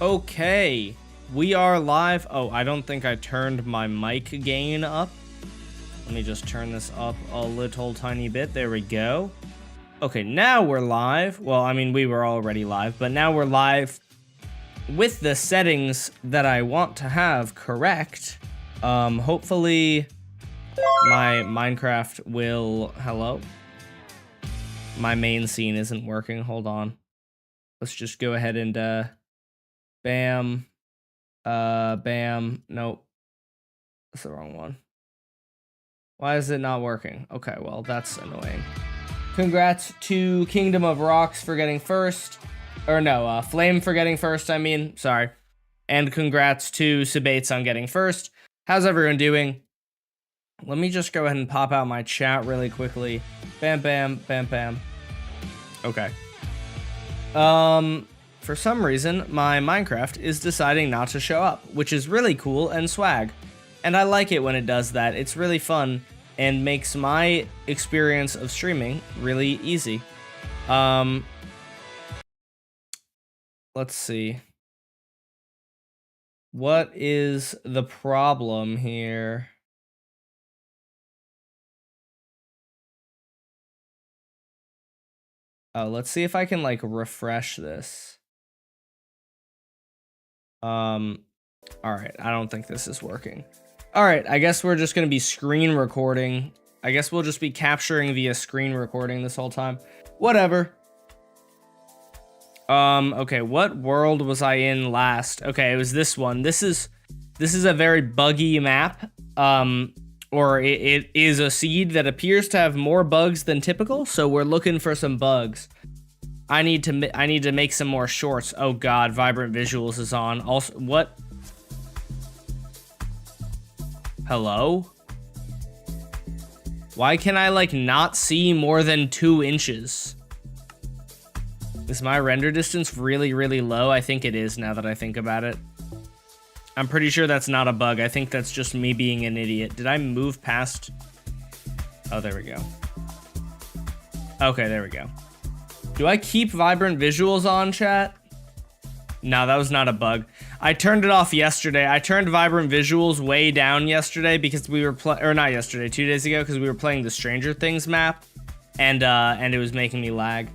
Okay, we are live. Oh, I don't think I turned my mic gain up. Let me just turn this up a little tiny bit. There we go. Okay, now we're live. Well, I mean, we were already live, but now we're live with the settings that I want to have correct. Hopefully my Minecraft will... Hello? My main scene isn't working. Hold on. Let's just go ahead and, bam. Bam. Nope. That's the wrong one. Why is it not working? Okay, well, that's annoying. Congrats to Kingdom of Rocks for getting first. Or no, Flame for getting first, I mean. Sorry. And congrats to Sabates on getting first. How's everyone doing? Let me just go ahead and pop out my chat really quickly. Bam, bam, bam, bam. Okay. For some reason, my Minecraft is deciding not to show up, which is really cool and swag. And I like it when it does that. It's really fun and makes my experience of streaming really easy. Let's see. What is the problem here? Oh, let's see if I can, like, refresh this. Alright, I don't think this is working. Alright, I guess we're just gonna be screen recording. I guess we'll just be capturing via screen recording this whole time. Whatever. Okay, what world was I in last? Okay, it was this one. This is a very buggy map. Or it is a seed that appears to have more bugs than typical, so we're looking for some bugs. I need to make some more shorts. Oh god, Vibrant Visuals is on. Also, what? Hello? Why can I, like, not see more than 2 inches? Is my render distance really, really low? I think it is, now that I think about it. I'm pretty sure that's not a bug. I think that's just me being an idiot. Did I move past? Oh, there we go. Okay, there we go. Do I keep Vibrant Visuals on, chat? No, that was not a bug. I turned it off yesterday. I turned Vibrant Visuals way down yesterday because we were or not yesterday, 2 days ago, because we were playing the Stranger Things map, and it was making me lag.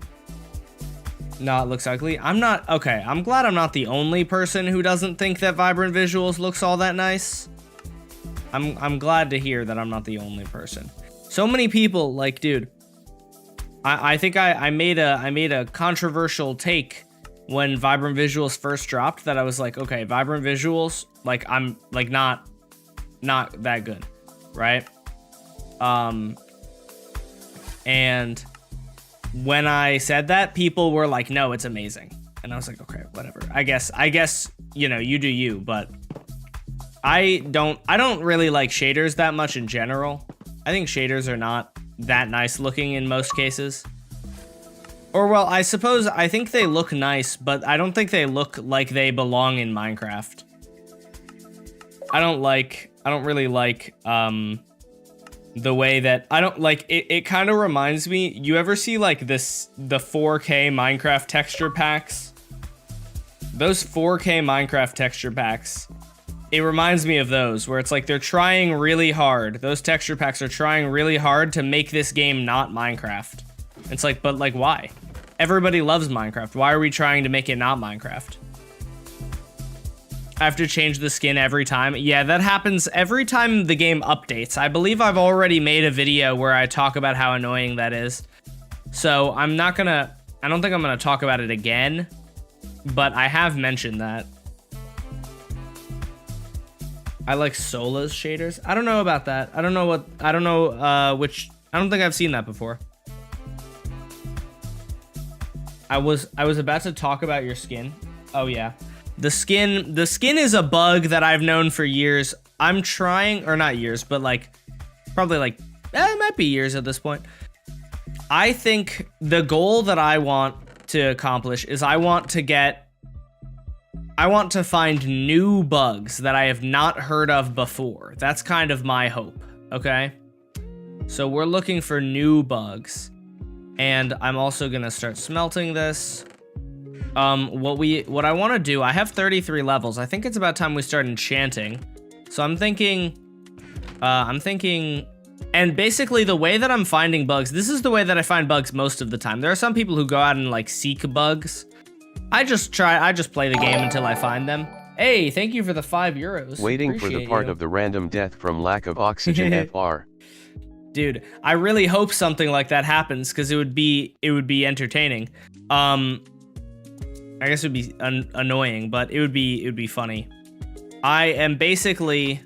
No, it looks ugly. I'm not... Okay, I'm glad I'm not the only person who doesn't think that Vibrant Visuals looks all that nice. I'm glad to hear that I'm not the only person. So many people, like, dude... I think I made a controversial take when Vibrant Visuals first dropped, that I was like, okay, Vibrant Visuals, like, I'm, like, not that good, right? And... when I said that, people were like, no, it's amazing. And I was like, okay, whatever. I guess, you know, you do you, but I don't really like shaders that much in general. I think shaders are not that nice looking in most cases. Or, well, I suppose I think they look nice, but I don't think they look like they belong in Minecraft. I don't really like, the way that I don't like it kind of reminds me, you ever see like the 4K Minecraft texture packs? Those 4K Minecraft texture packs, it reminds me of those, where it's like they're trying really hard. Those texture packs are trying really hard to make this game not Minecraft. It's like, but like, why? Everybody loves Minecraft. Why are we trying to make it not Minecraft? I have to change the skin every time. Yeah, that happens every time the game updates. I believe I've already made a video where I talk about how annoying that is. So I don't think I'm gonna talk about it again, but I have mentioned that. I like Sola's shaders. I don't know about that. I don't think I've seen that before. I was about to talk about your skin. Oh yeah. The skin is a bug that I've known for years. I'm trying, or not years, but like, probably like, it might be years at this point. I think the goal that I want to accomplish is I want to find new bugs that I have not heard of before. That's kind of my hope, okay? So we're looking for new bugs. And I'm also gonna start smelting this. What I want to do, I have 33 levels. I think it's about time we start enchanting. So I'm thinking, and basically the way that I'm finding bugs, this is the way that I find bugs most of the time. There are some people who go out and like seek bugs. I just play the game until I find them. Hey, thank you for the €5. Waiting Appreciate for the part you. of the random death from lack of oxygen FR. Dude, I really hope something like that happens because it would be entertaining. I guess it would be annoying, but it would be funny. I'm basically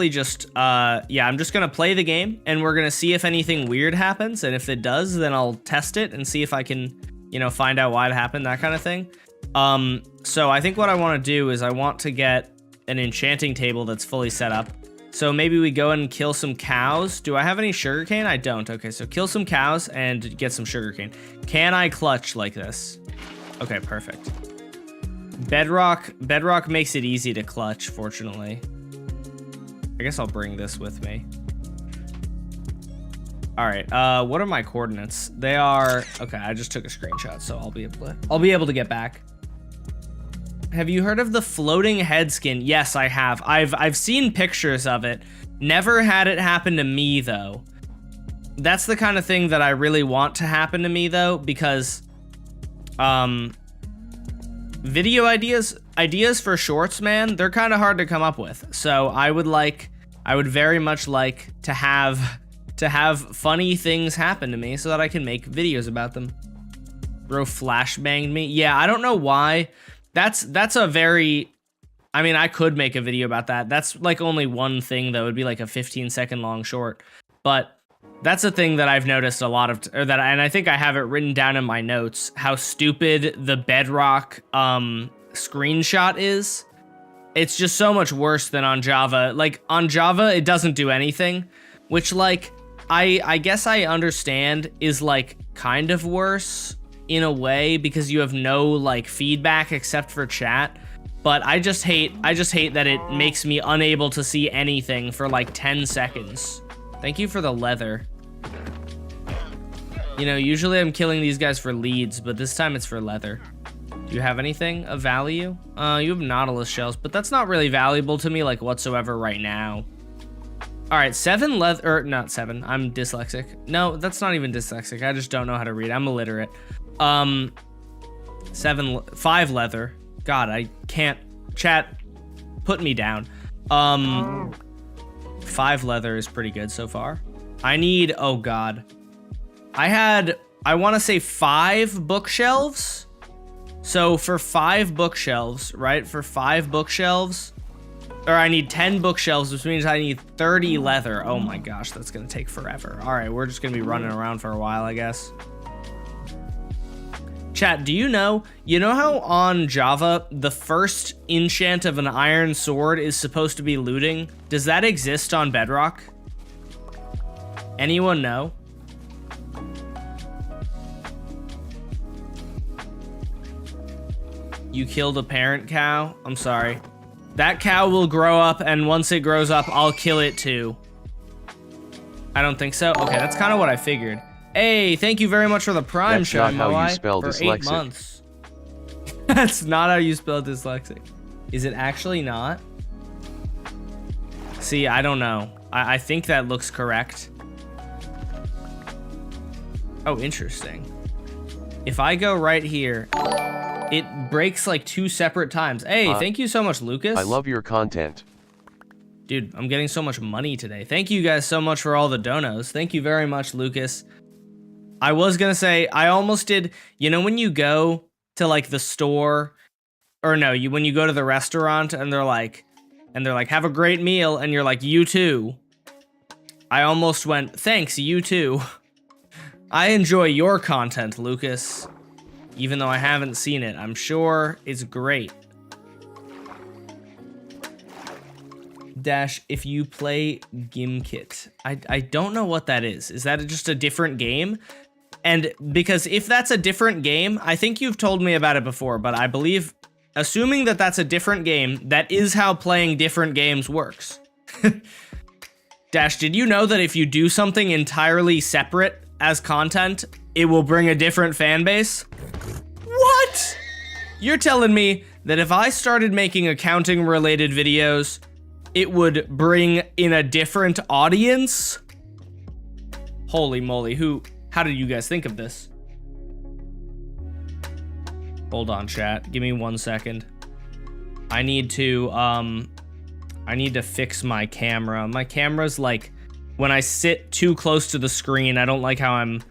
just I'm just gonna play the game and we're gonna see if anything weird happens, and if it does, then I'll test it and see if I can, find out why it happened, that kind of thing. So I think what I want to do is I want to get an enchanting table that's fully set up. So maybe we go and kill some cows. Do I have any sugarcane? I don't. Okay, so kill some cows and get some sugarcane. Can I clutch like this? Okay, perfect. Bedrock makes it easy to clutch, fortunately. I guess I'll bring this with me. All right, what are my coordinates? They are, okay, I just took a screenshot, so I'll be able to get back. Have you heard of the floating head skin? Yes, I have. I've seen pictures of it. Never had it happen to me though. That's the kind of thing that I really want to happen to me though, because video ideas for shorts, man, they're kind of hard to come up with. So I would very much like to have funny things happen to me so that I can make videos about them. Bro flashbanged me. Yeah, I don't know why. That's a very, I mean, I could make a video about that. That's like only one thing that would be like a 15-second long short, but that's a thing that I've noticed a lot of, and I think I have it written down in my notes, how stupid the Bedrock screenshot is. It's just so much worse than on Java. Like on Java, it doesn't do anything, which like, I guess I understand is like kind of worse in a way because you have no like feedback except for chat. But I just hate that it makes me unable to see anything for like 10 seconds. Thank you for the leather. Usually I'm killing these guys for leads, but this time it's for leather. Do you have anything of value? You have Nautilus shells, but that's not really valuable to me like whatsoever right now. All right, 7 leather, or not 7, I'm dyslexic. No, that's not even dyslexic. I just don't know how to read. I'm illiterate. 5 leather. God, I can't. Chat, put me down. 5 leather is pretty good so far. I need, oh God. I want to say 5 bookshelves. So for 5 bookshelves, right? For 5 bookshelves, or I need 10 bookshelves, which means I need 30 leather. Oh my gosh, that's gonna take forever. All right, we're just gonna be running around for a while, I guess. Chat, do you know how on Java, the first enchant of an iron sword is supposed to be looting? Does that exist on Bedrock? Anyone know? You killed a parent cow? I'm sorry. That cow will grow up, and once it grows up, I'll kill it too. I don't think so. Okay, that's kind of what I figured. Hey, thank you very much for the Prime show, That's not how you spell for dyslexic. 8 months. That's not how you spell dyslexic. Is it actually not? See, I don't know. I think that looks correct. Oh, interesting. If I go right here, it breaks like 2 separate times. Hey, thank you so much, Lucas. I love your content. Dude, I'm getting so much money today. Thank you guys so much for all the donos. Thank you very much, Lucas. I was gonna say, I almost did, when you go to like the store, or no, when you go to the restaurant and they're like, have a great meal, and you're like, you too. I almost went, thanks, you too. I enjoy your content, Lucas. Even though I haven't seen it, I'm sure it's great. Dash, if you play Gimkit. I don't know what that is. Is that just a different game? And because if that's a different game, I think you've told me about it before, but I believe, assuming that that's a different game, that is how playing different games works. Dash, did you know that if you do something entirely separate as content, it will bring a different fan base? What? You're telling me that if I started making accounting related videos, it would bring in a different audience? Holy moly, how did you guys think of this? Hold on, chat. Give me 1 second. I need to fix my camera. My camera's like, when I sit too close to the screen, I don't like how I'm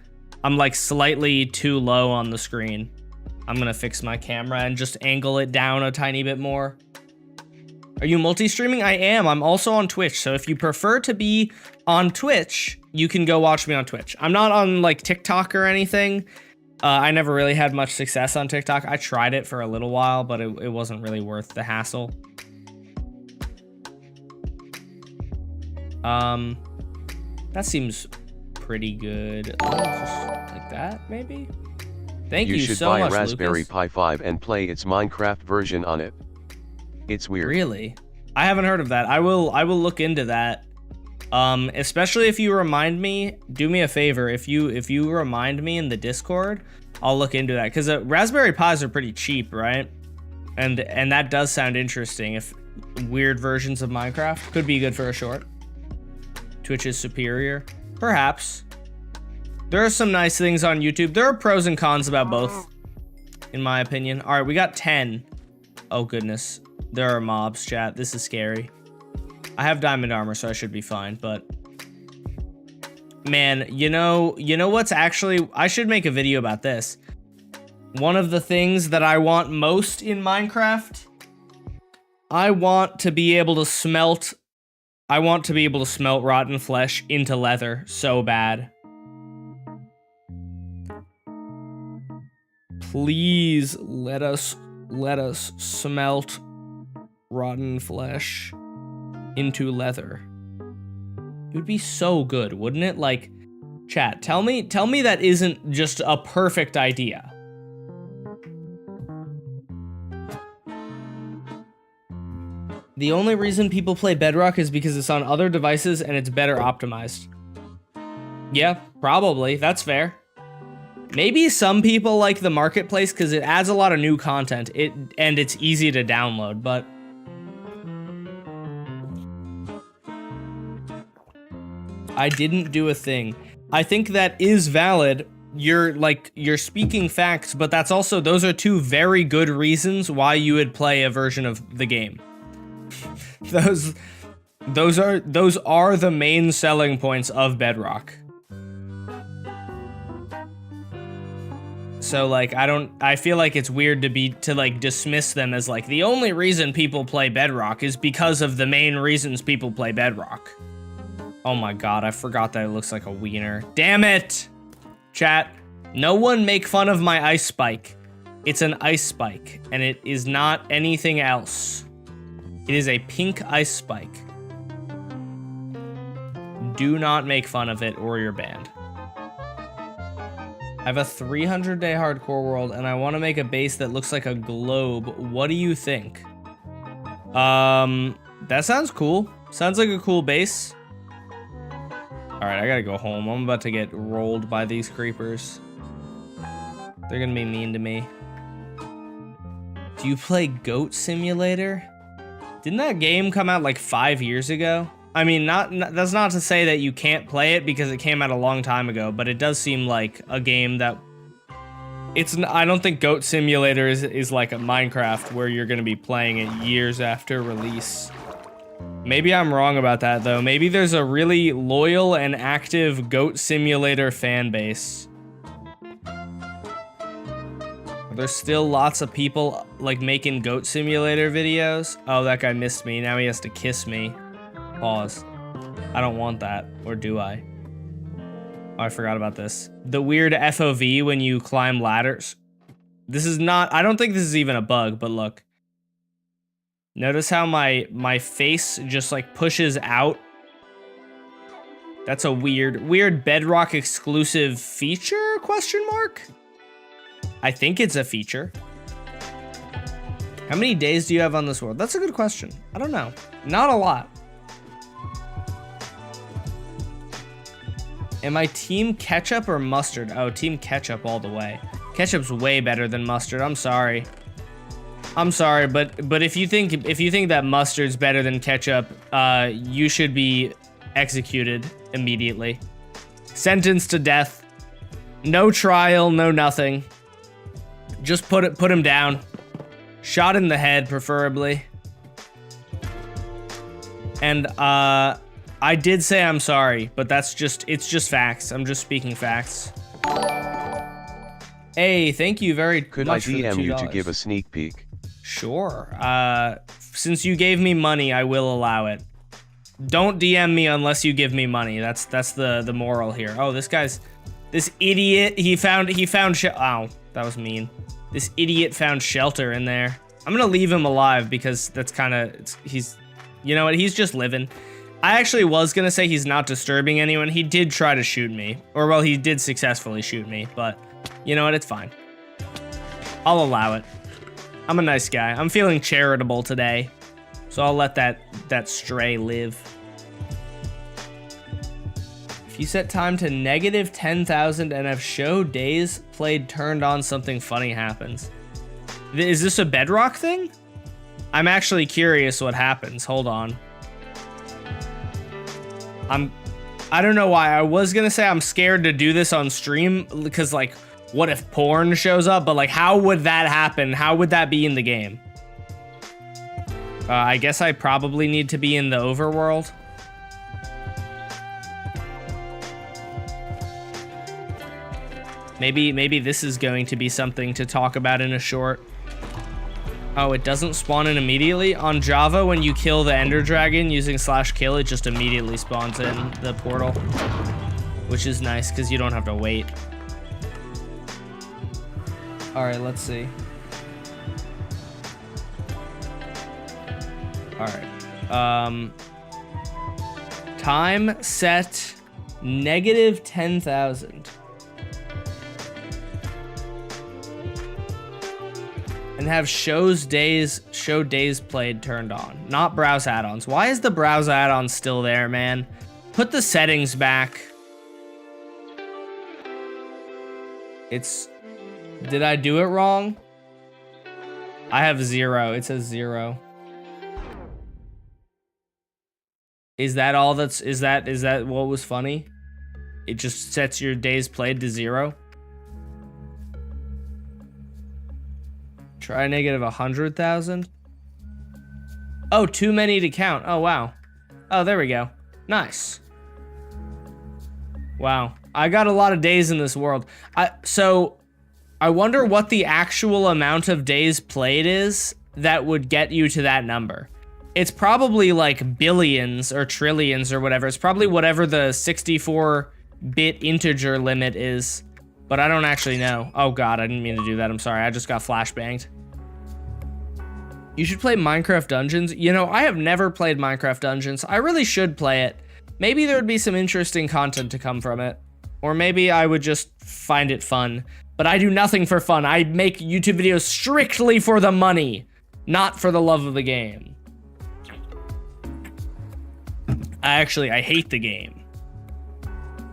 like slightly too low on the screen. I'm gonna fix my camera and just angle it down a tiny bit more. Are you multi-streaming? I am. I'm also on Twitch. So if you prefer to be on Twitch, you can go watch me on Twitch. I'm not on like TikTok or anything. I never really had much success on TikTok. I tried it for a little while, but it wasn't really worth the hassle. That seems pretty good. Just like that, maybe? Thank you so much, You should buy a Raspberry Pi 5 and play its Minecraft version on it. It's weird. Really? I haven't heard of that. I will look into that. Especially if you remind me, do me a favor. If you remind me in the Discord, I'll look into that. Because Raspberry Pis are pretty cheap, right? And that does sound interesting. If weird versions of Minecraft could be good for a short. Twitch is superior. Perhaps. There are some nice things on YouTube. There are pros and cons about both, in my opinion. All right, we got 10. Oh, goodness. There are mobs, chat. This is scary. I have diamond armor, so I should be fine, but... Man, you know what's actually... I should make a video about this. One of the things that I want most in Minecraft... I want to be able to smelt rotten flesh into leather so bad. Please let us smelt rotten flesh into leather. It would be so good, wouldn't it? Like, chat, tell me that isn't just a perfect idea. The only reason people play Bedrock is because it's on other devices and it's better optimized. Yeah, probably. That's fair. Maybe some people like the marketplace because it adds a lot of new content. And it's easy to download, but... I didn't do a thing. I think that is valid. You're speaking facts, but that's also, those are two very good reasons why you would play a version of the game. Those are the main selling points of Bedrock. So like I feel like it's weird to like dismiss them as like the only reason people play Bedrock is because of the main reasons people play Bedrock. Oh my god, I forgot that it looks like a wiener. Damn it! Chat, no one make fun of my ice spike. It's an ice spike, and it is not anything else. It is a pink ice spike. Do not make fun of it or you're banned. I have a 300-day hardcore world, and I want to make a base that looks like a globe. What do you think? That sounds cool. Sounds like a cool base. Alright, I gotta go home. I'm about to get rolled by these creepers. They're gonna be mean to me. Do you play Goat Simulator? Didn't that game come out like 5 years ago? I mean, that's not to say that you can't play it because it came out a long time ago, but it does seem like a game that... I don't think Goat Simulator is like a Minecraft where you're gonna be playing it years after release. Maybe I'm wrong about that, though. Maybe there's a really loyal and active Goat Simulator fan base. There's still lots of people, like, making Goat Simulator videos. Oh, that guy missed me. Now he has to kiss me. Pause. I don't want that. Or do I? Oh, I forgot about this. The weird FOV when you climb ladders. This is not... I don't think this is even a bug, but look. Notice how my face just like pushes out. That's a weird Bedrock exclusive feature, question mark? I think it's a feature. How many days do you have on this world? That's a good question. I don't know. Not a lot. Am I team ketchup or mustard? Oh, team ketchup all the way. Ketchup's way better than mustard. I'm sorry. I'm sorry, but if you think that mustard's better than ketchup, you should be executed immediately. Sentenced to death. No trial, no nothing. Just put him down. Shot in the head, preferably. And I did say I'm sorry, but it's just facts. I'm just speaking facts. Hey, thank you very Could much I DM for the $2. you to give a sneak peek? Sure. Since you gave me money, I will allow it. Don't DM me unless you give me money. That's the moral here. Oh, this idiot, he found ow, that was mean. This idiot found shelter in there. I'm gonna leave him alive because that's kind of, you know what, he's just living. I actually was gonna say he's not disturbing anyone. He did try to shoot me, or well, he did successfully shoot me, but you know what, it's fine. I'll allow it. I'm a nice guy. I'm feeling charitable today, so I'll let that stray live. If you set time to -10,000 and have show days played turned on, something funny happens. Is this a bedrock thing? I'm actually curious what happens. Hold on. I don't know why. I was gonna say I'm scared to do this on stream because, like, what if porn shows up? But, like, how would that happen? How would that be in the game? I guess I probably need to be in the overworld. Maybe this is going to be something to talk about in a short. Oh, it doesn't spawn in immediately? On Java, when you kill the Ender Dragon using /kill, it just immediately spawns in the portal. Which is nice, because you don't have to wait. Alright, let's see. Alright. Time set -10,000. And have show days played turned on. Not browse add-ons. Why is the browse add-on still there, man? Put the settings back. Did I do it wrong? I have 0. It says 0. Is that all is that what was funny? It just sets your days played to 0? Try -100,000. Oh, too many to count. Oh, wow. Oh, there we go. Nice. Wow. I got a lot of days in this world. So I wonder what the actual amount of days played is that would get you to that number. It's probably like billions or trillions or whatever. It's probably whatever the 64-bit integer limit is. But I don't actually know. Oh god, I didn't mean to do that. I'm sorry. I just got flashbanged. You should play Minecraft Dungeons. You know, I have never played Minecraft Dungeons. I really should play it. Maybe there would be some interesting content to come from it. Or maybe I would just find it fun. But I do nothing for fun. I make YouTube videos strictly for the money, not for the love of the game. I hate the game.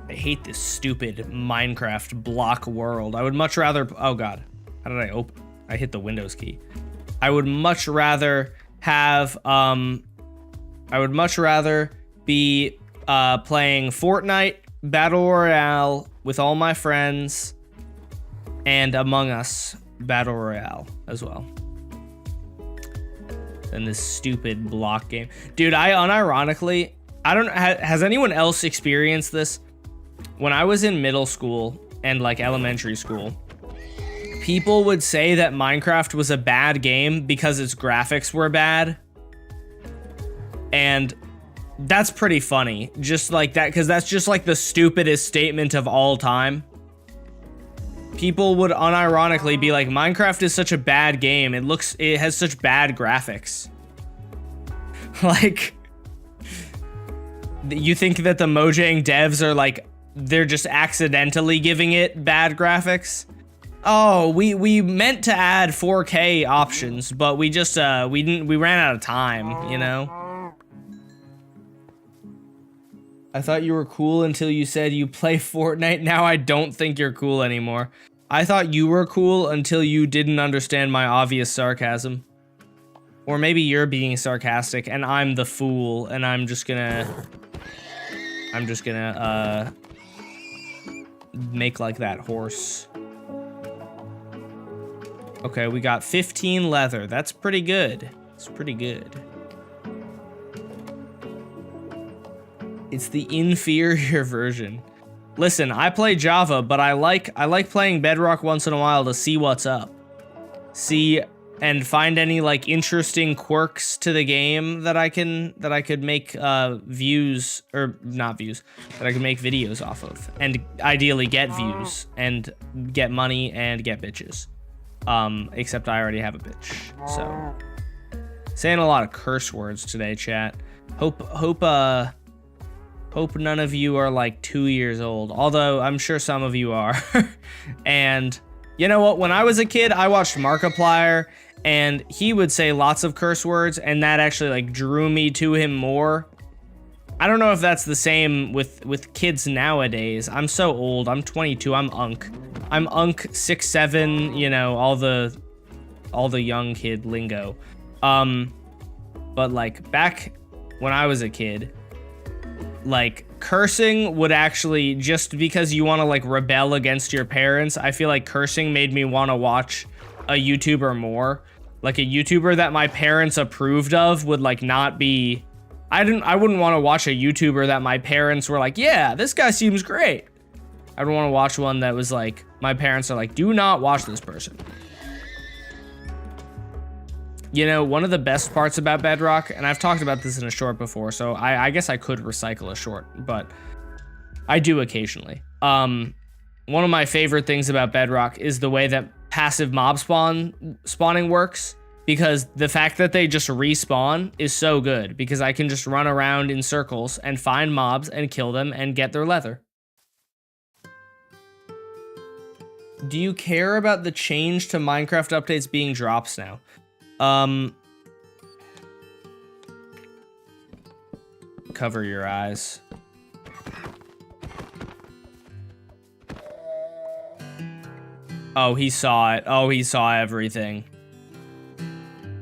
I hate this stupid Minecraft block world. I would much rather, oh god, how did I open? I hit the Windows key. I would much rather have, I would much rather be playing Fortnite Battle Royale with all my friends and Among Us Battle Royale as well than this stupid block game. Dude, I unironically, I don't, has anyone else experienced this? When I was in middle school and like elementary school, people would say that Minecraft was a bad game because its graphics were bad. And that's pretty funny. Just like that, because that's just like the stupidest statement of all time. People would unironically be like, Minecraft is such a bad game. It has such bad graphics. Like, you think that the Mojang devs are like, they're just accidentally giving it bad graphics? Oh, we meant to add 4K options, but we just we ran out of time, you know? I thought you were cool until you said you play Fortnite. Now I don't think you're cool anymore. I thought you were cool until you didn't understand my obvious sarcasm. Or maybe you're being sarcastic and I'm the fool and I'm just gonna make like that horse. Okay, we got 15 leather. That's pretty good. It's pretty good. It's the inferior version. Listen, I play Java, but I like playing Bedrock once in a while to see what's up. See and find any like interesting quirks to the game that I could make views, or not views, that I could make videos off of, and ideally get views and get money and get bitches. Except I already have a bitch. So saying a lot of curse words today, chat. Hope none of you are like 2 years old, although I'm sure some of you are. And you know what? When I was a kid, I watched Markiplier, and he would say lots of curse words, and that actually like drew me to him more. I don't know if that's the same with kids nowadays. I'm so old. I'm 22. I'm Unk 6'7", you know, all the young kid lingo. But like back when I was a kid, like cursing would actually, just because you want to like rebel against your parents, I feel like cursing made me want to watch a YouTuber more. Like a YouTuber that my parents approved of would like not be, I wouldn't want to watch a YouTuber that my parents were like, yeah, this guy seems great. I don't want to watch one that was like, my parents are like, do not watch this person. You know, one of the best parts about Bedrock, and I've talked about this in a short before, so I guess I could recycle a short, but I do occasionally. One of my favorite things about Bedrock is the way that passive mob spawning works, because the fact that they just respawn is so good, because I can just run around in circles and find mobs and kill them and get their leather. Do you care about the change to Minecraft updates being drops now? Cover your eyes. Oh, he saw it. Oh, he saw everything.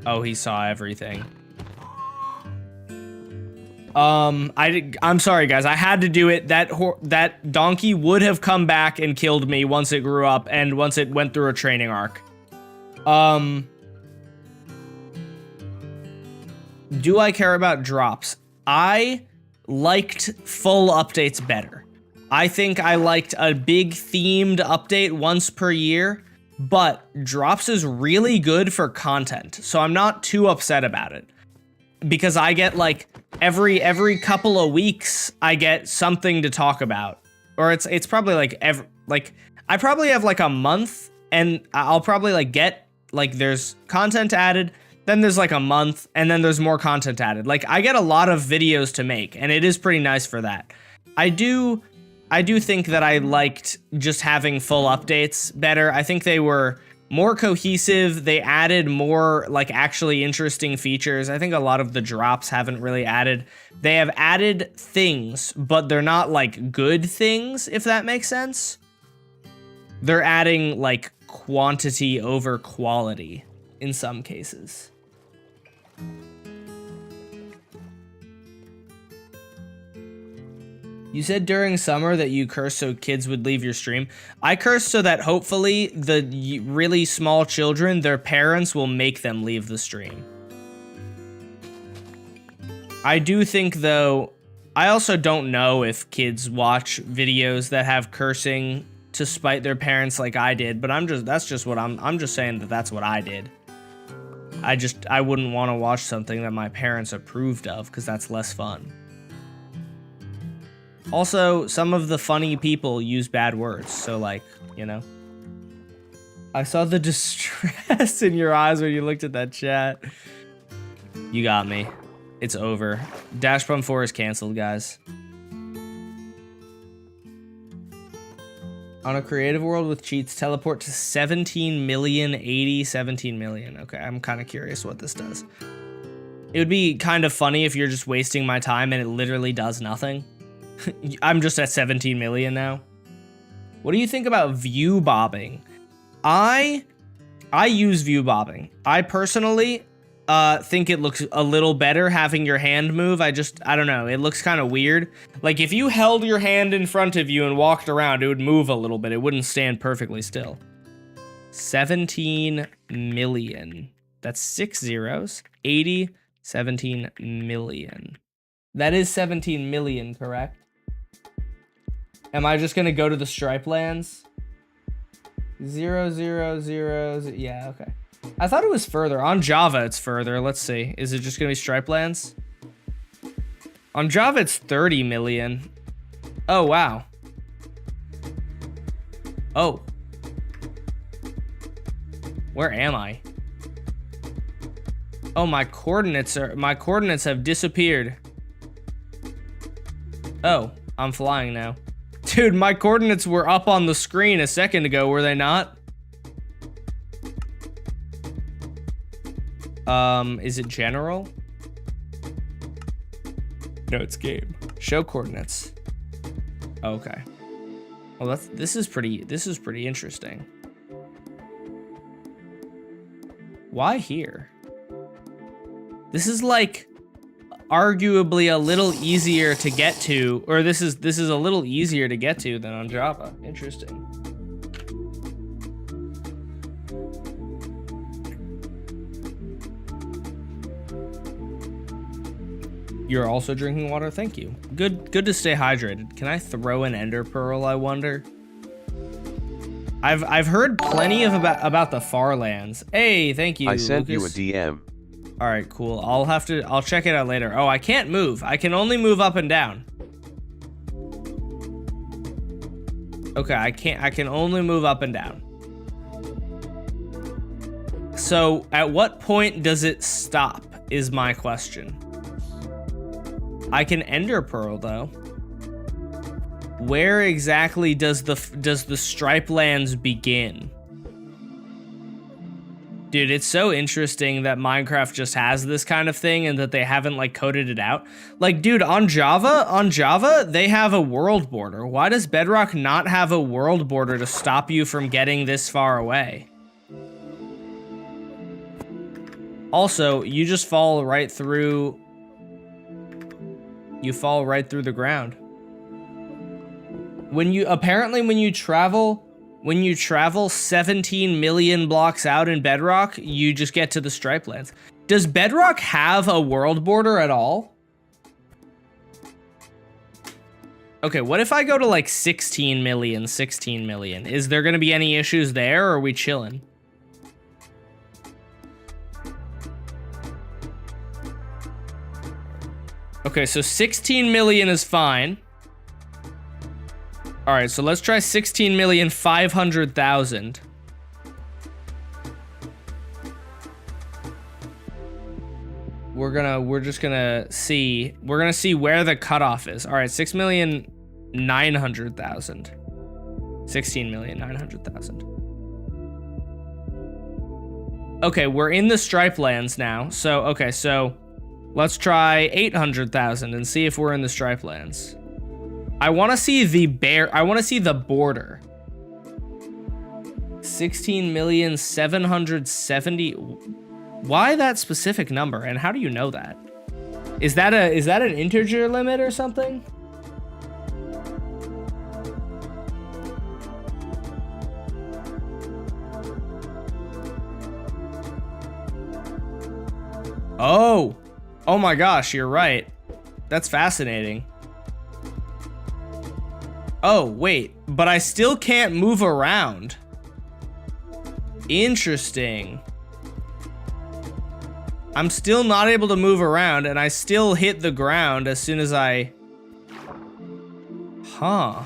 Oh, he saw everything. I'm sorry, guys. I had to do it. That donkey would have come back and killed me once it grew up and once it went through a training arc. Do I care about drops? I liked full updates better. I think I liked a big themed update once per year, but drops is really good for content, so I'm not too upset about it. Because I get like every couple of weeks I get something to talk about. Or it's probably like I probably have like a month and I'll probably like get like there's content added, then there's like a month, and then there's more content added. Like I get a lot of videos to make, and it is pretty nice for that. I do think that I liked just having full updates better. I think they were more cohesive. They added more like actually interesting features. I think a lot of the drops haven't really added. They have added things, but they're not like good things, if that makes sense. They're adding like quantity over quality in some cases. You said during summer that you cursed so kids would leave your stream. I cursed so that hopefully the really small children, their parents will make them leave the stream. I do think though, I also don't know if kids watch videos that have cursing to spite their parents like I did, but I'm just saying that that's what I did. I wouldn't want to watch something that my parents approved of because that's less fun. Also, some of the funny people use bad words, so like, you know. I saw the distress in your eyes when you looked at that chat. You got me. It's over. Dash Bum 4 is canceled, guys. On a creative world with cheats, teleport to 17 million, 17 million. Okay, I'm kind of curious what this does. It would be kind of funny if you're just wasting my time and it literally does nothing. I'm just at 17 million now. What do you think about view bobbing? I use view bobbing. I personally think it looks a little better having your hand move. I don't know. It looks kind of weird. Like if you held your hand in front of you and walked around, it would move a little bit. It wouldn't stand perfectly still. 17 million. That's 6 zeros. 80, 17 million. That is 17 million, correct? Am I just gonna go to the stripe lands? 0, 0, 0, 0. Yeah, okay. I thought it was further. On Java, it's further. Let's see. Is it just gonna be stripe lands? On Java, it's 30 million. Oh, wow. Oh. Where am I? Oh, my coordinates have disappeared. Oh, I'm flying now. Dude, my coordinates were up on the screen a second ago, were they not? Is it general? No, it's game. Show coordinates. Okay. Well, this is pretty interesting. Why here? This is like arguably a little easier to get to, or this is a little easier to get to than on Java. Interesting. You're also drinking water? Thank you. Good to stay hydrated. Can I throw an ender pearl, I wonder? I've heard plenty about the Farlands. Hey, thank you, I sent Lucas. you a DM. All right, cool. I'll check it out later. Oh, I can't move. I can only move up and down. Okay, I can only move up and down. So, at what point does it stop is my question. I can ender pearl though. Where exactly does the stripe lands begin? Dude, it's so interesting that Minecraft just has this kind of thing and that they haven't like coded it out. Like, dude, on Java, they have a world border. Why does Bedrock not have a world border to stop you from getting this far away? Also, you just fall right through. You fall right through the ground. When you travel 17 million blocks out in Bedrock, you just get to the stripe lands. Does Bedrock have a world border at all? Okay, what if I go to like 16 million? Is there gonna be any issues there, or are we chilling? Okay, so 16 million is fine. All right, so let's try 16,500,000. We're just gonna see where the cutoff is. All right, 6,900,000. 16,900,000. Okay, we're in the stripe lands now. So okay, so let's try 800,000 and see if we're in the stripe lands. I want to see the border. 16,770,000. Why that specific number, and how do you know that? Is that an integer limit or something? Oh my gosh, you're right. That's fascinating. Oh, wait, but I still can't move around. Interesting. I'm still not able to move around, and I still hit the ground as soon as I... Huh.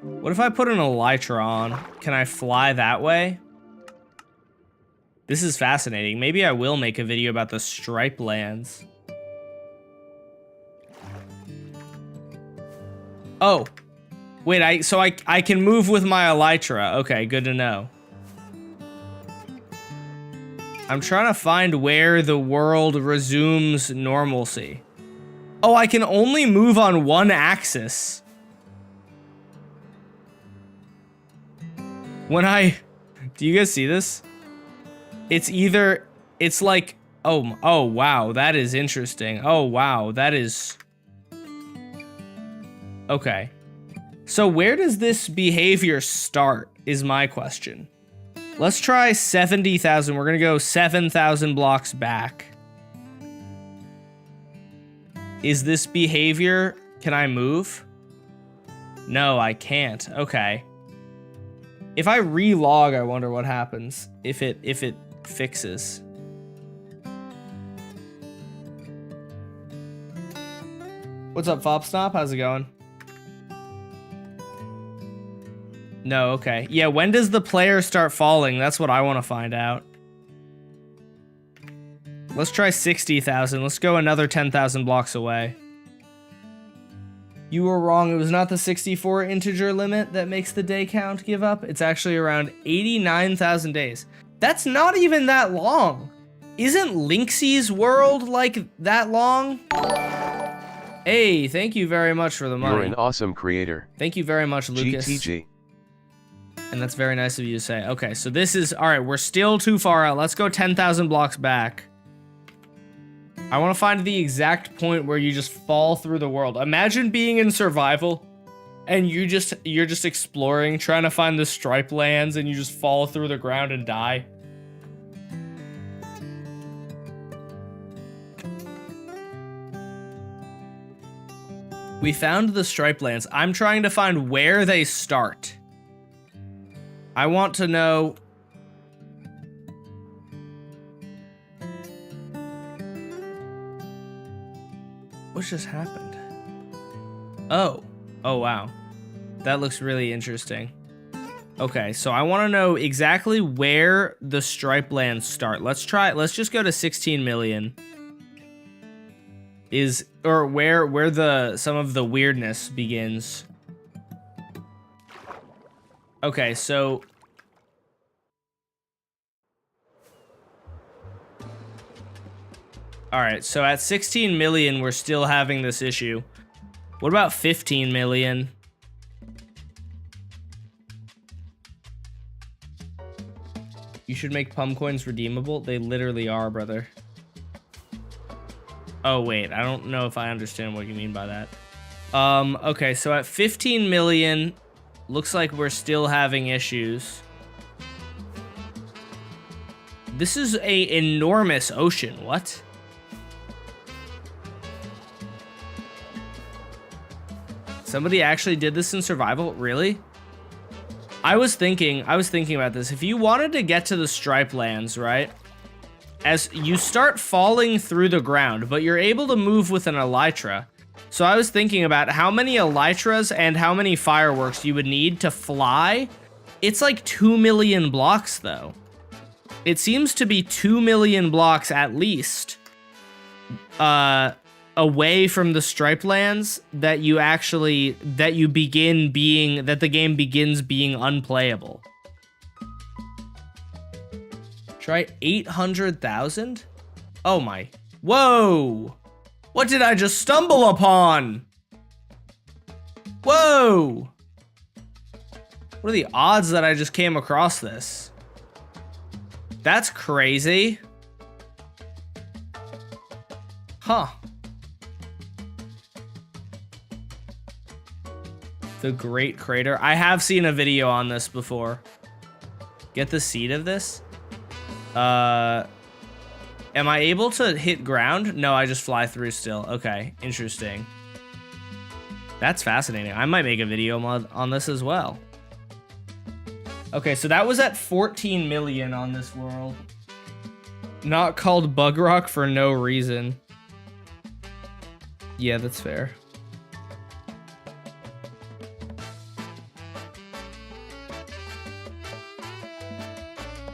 What if I put an elytra on? Can I fly that way? This is fascinating. Maybe I will make a video about the stripe lands. Oh. Wait, I can move with my elytra. Okay, good to know. I'm trying to find where the world resumes normalcy. Oh, I can only move on one axis. When I... Do you guys see this? It's either... It's like... Oh, wow. That is interesting. Oh, wow. That is... Okay. So where does this behavior start, is my question. Let's try 70,000. We're going to go 7,000 blocks back. Is this behavior... Can I move? No, I can't. Okay. If I relog, I wonder what happens. If it fixes. What's up, Fopsnop? How's it going? No, okay. Yeah, when does the player start falling? That's what I want to find out. Let's try 60,000. Let's go another 10,000 blocks away. You were wrong. It was not the 64 integer limit that makes the day count give up. It's actually around 89,000 days. That's not even that long. Isn't Linksay's world like that long? Hey, thank you very much for the money. You're an awesome creator. Thank you very much, Lucas. GTG. And that's very nice of you to say. Okay, so this is... Alright, we're still too far out. Let's go 10,000 blocks back. I want to find the exact point where you just fall through the world. Imagine being in survival, and you're just exploring, trying to find the stripe lands, and you just fall through the ground and die. We found the stripe lands. I'm trying to find where they start. I want to know... What just happened? Oh. Oh, wow. That looks really interesting. Okay, so I want to know exactly where the stripe lands start. Let's just go to 16 million. Or where some of the weirdness begins. Okay, so... Alright, so at 16 million, we're still having this issue. What about 15 million? You should make pum coins redeemable. They literally are, brother. Oh, wait. I don't know if I understand what you mean by that. Okay, so at 15 million, looks like we're still having issues. This is an enormous ocean. What? Somebody actually did this in survival? Really? I was thinking about this. If you wanted to get to the stripe lands, right? As you start falling through the ground, but you're able to move with an elytra. So I was thinking about how many elytras and how many fireworks you would need to fly. It's like 2 million blocks, though. It seems to be 2 million blocks at least. Away from the stripe lands that the game begins being unplayable. Try 800,000? Oh my. Whoa! What did I just stumble upon? Whoa! What are the odds that I just came across this? That's crazy. Huh. The Great Crater. I have seen a video on this before. Get the seed of this? Am I able to hit ground? No, I just fly through still. Okay, interesting. That's fascinating. I might make a video on this as well. Okay, so that was at 14 million on this world. Not called BUGROCK for no reason. Yeah, that's fair.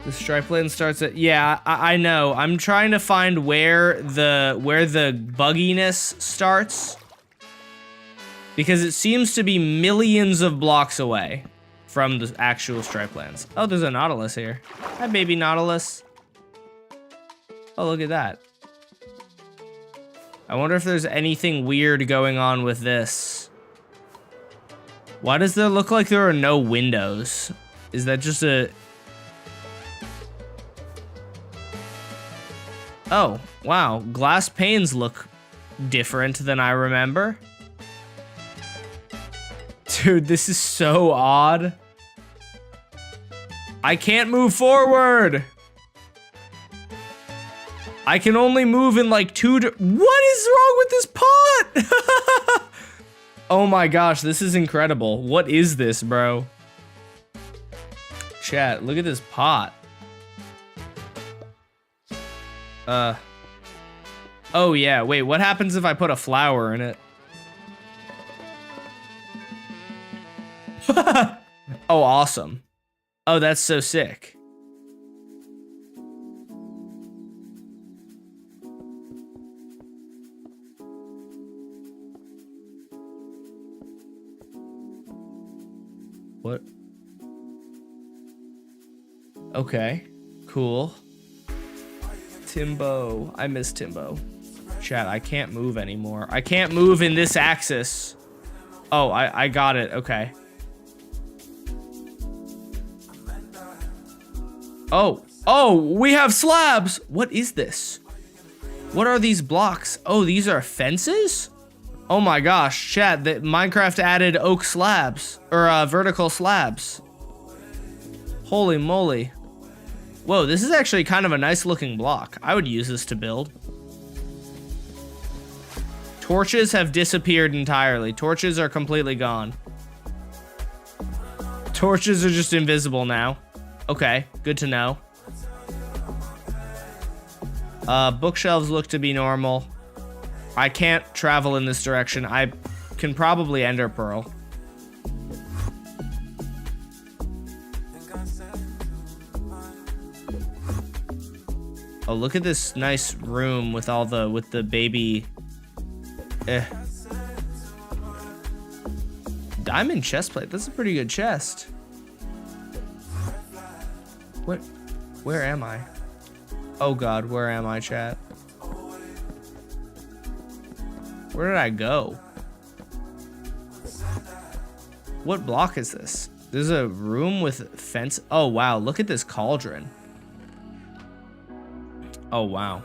The stripe land starts at... Yeah, I know. I'm trying to find where the bugginess starts. Because it seems to be millions of blocks away from the actual stripe lands. Oh, there's a Nautilus here. Hi, baby Nautilus. Oh, look at that. I wonder if there's anything weird going on with this. Why does there look like there are no windows? Is that just a... Oh, wow. Glass panes look different than I remember. Dude, this is so odd. I can't move forward. I can only move in like what is wrong with this pot? Oh my gosh, this is incredible. What is this, bro? Chat, look at this pot. Oh yeah, wait, what happens if I put a flower in it? Oh, awesome. Oh, that's so sick. What? Okay, cool. Timbo. I miss Timbo. Chat, I can't move anymore. I can't move in this axis. Oh, I got it. Okay. Oh, we have slabs. What is this? What are these blocks? Oh, these are fences? Oh my gosh, chat, Minecraft added oak slabs, or vertical slabs. Holy moly. Whoa, this is actually kind of a nice looking block. I would use this to build. Torches have disappeared entirely. Torches are completely gone. Torches are just invisible now. Okay, good to know. Bookshelves look to be normal. I can't travel in this direction. I can probably ender pearl. Oh, look at this nice room with all with the baby. Diamond chest plate. That's a pretty good chest. What? Where am I? Oh God, where am I, chat? Where did I go? What block is this? There's a room with fence. Oh wow, look at this cauldron. Oh wow.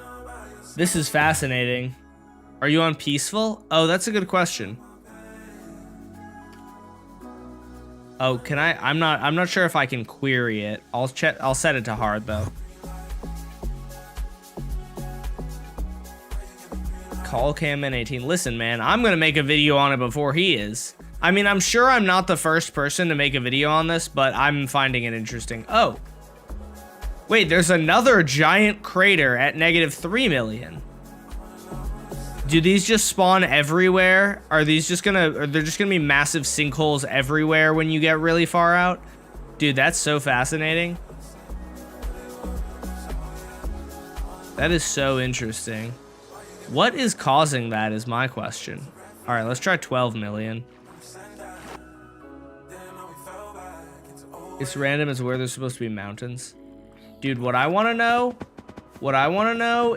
This is fascinating. Are you on peaceful? Oh, that's a good question. Oh, can I? I'm not sure if I can query it. I'll set it to hard though. Call Cam N18. Listen, man, I'm gonna make a video on it before he is. I mean, I'm sure I'm not the first person to make a video on this, but I'm finding it interesting. Oh. Wait, there's another giant crater at -3 million. Do these just spawn everywhere? Are these just are there just gonna be massive sinkholes everywhere when you get really far out? Dude, that's so fascinating. That is so interesting. What is causing that is my question. All right, let's try 12 million. It's random as where there's supposed to be mountains. Dude, what I want to know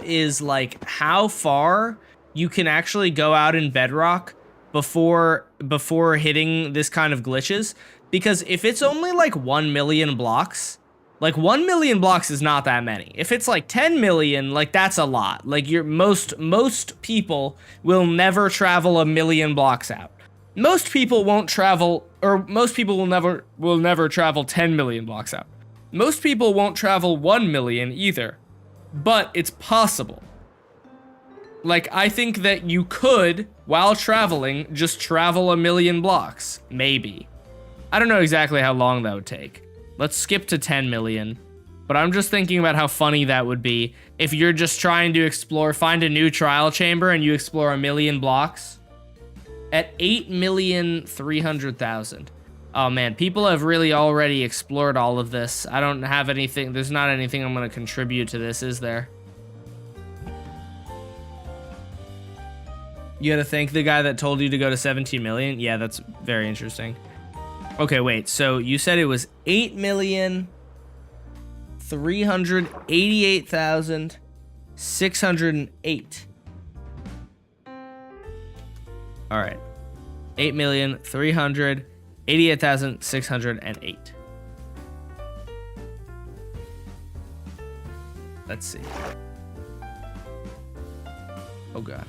is like how far you can actually go out in bedrock before hitting this kind of glitches, because if it's only like 1 million blocks, like 1 million blocks is not that many. If it's like 10 million, like that's a lot. Like most people will never travel 1 million blocks out. Most people won't travel, or most people will never travel 10 million blocks out. Most people won't travel 1 million either, but it's possible. Like, I think that you could, while traveling, just travel 1 million blocks. Maybe. I don't know exactly how long that would take. Let's skip to 10 million. But I'm just thinking about how funny that would be if you're just trying to find a new trial chamber and you explore 1 million blocks. At 8,300,000. Oh man, people have really already explored all of this. I don't have anything, there's not anything I'm gonna contribute to this, is there? You gotta thank the guy that told you to go to 17 million? Yeah, that's very interesting. Okay, wait, so you said it was 8,388,608. All right. 8,388,608. Let's see. Oh god.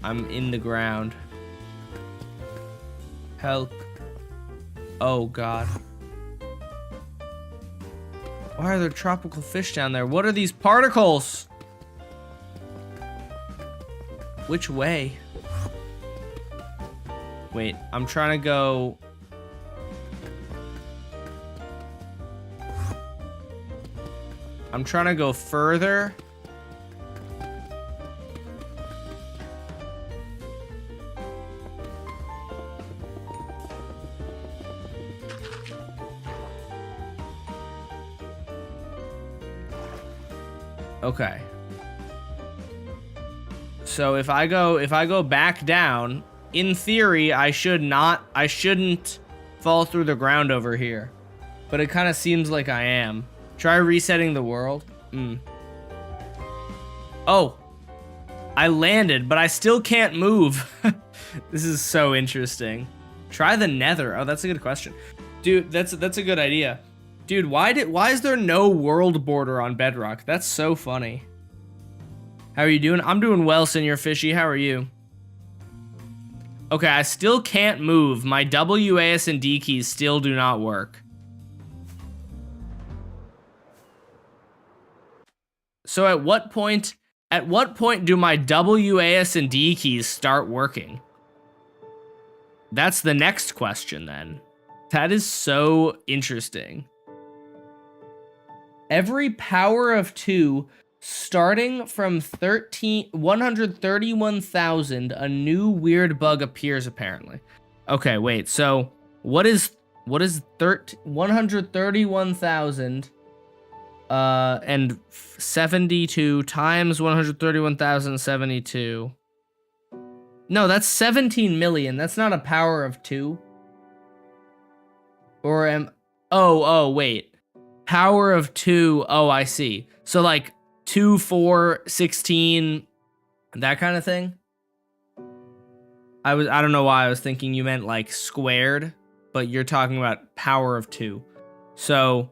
I'm in the ground. Help. Oh god. Why are there tropical fish down there? What are these particles? Which way? Wait, I'm trying to go... I'm trying to go further. Okay. So if I go back down, in theory, I shouldn't fall through the ground over here. But it kind of seems like I am. Try resetting the world. Oh, I landed, but I still can't move. This is so interesting. Try the nether. Oh, that's a good question. Dude, that's a good idea. Dude, why is there no world border on Bedrock? That's so funny. How are you doing? I'm doing well, Senior Fishy. How are you? Okay, I still can't move. My W, A, S, and D keys still do not work. So at what point do my W, A, S, and D keys start working? That's the next question then. That is so interesting. Every power of 2 starting from 131,000, a new weird bug appears apparently. Okay, wait. So what is 131,000 and 72 times 131,072? No, that's 17 million. That's not a power of 2. Or oh wait. Power of 2. Oh, I see. So like 2, 4, 16, that kind of thing. I don't know why I was thinking you meant like squared, but you're talking about power of 2. So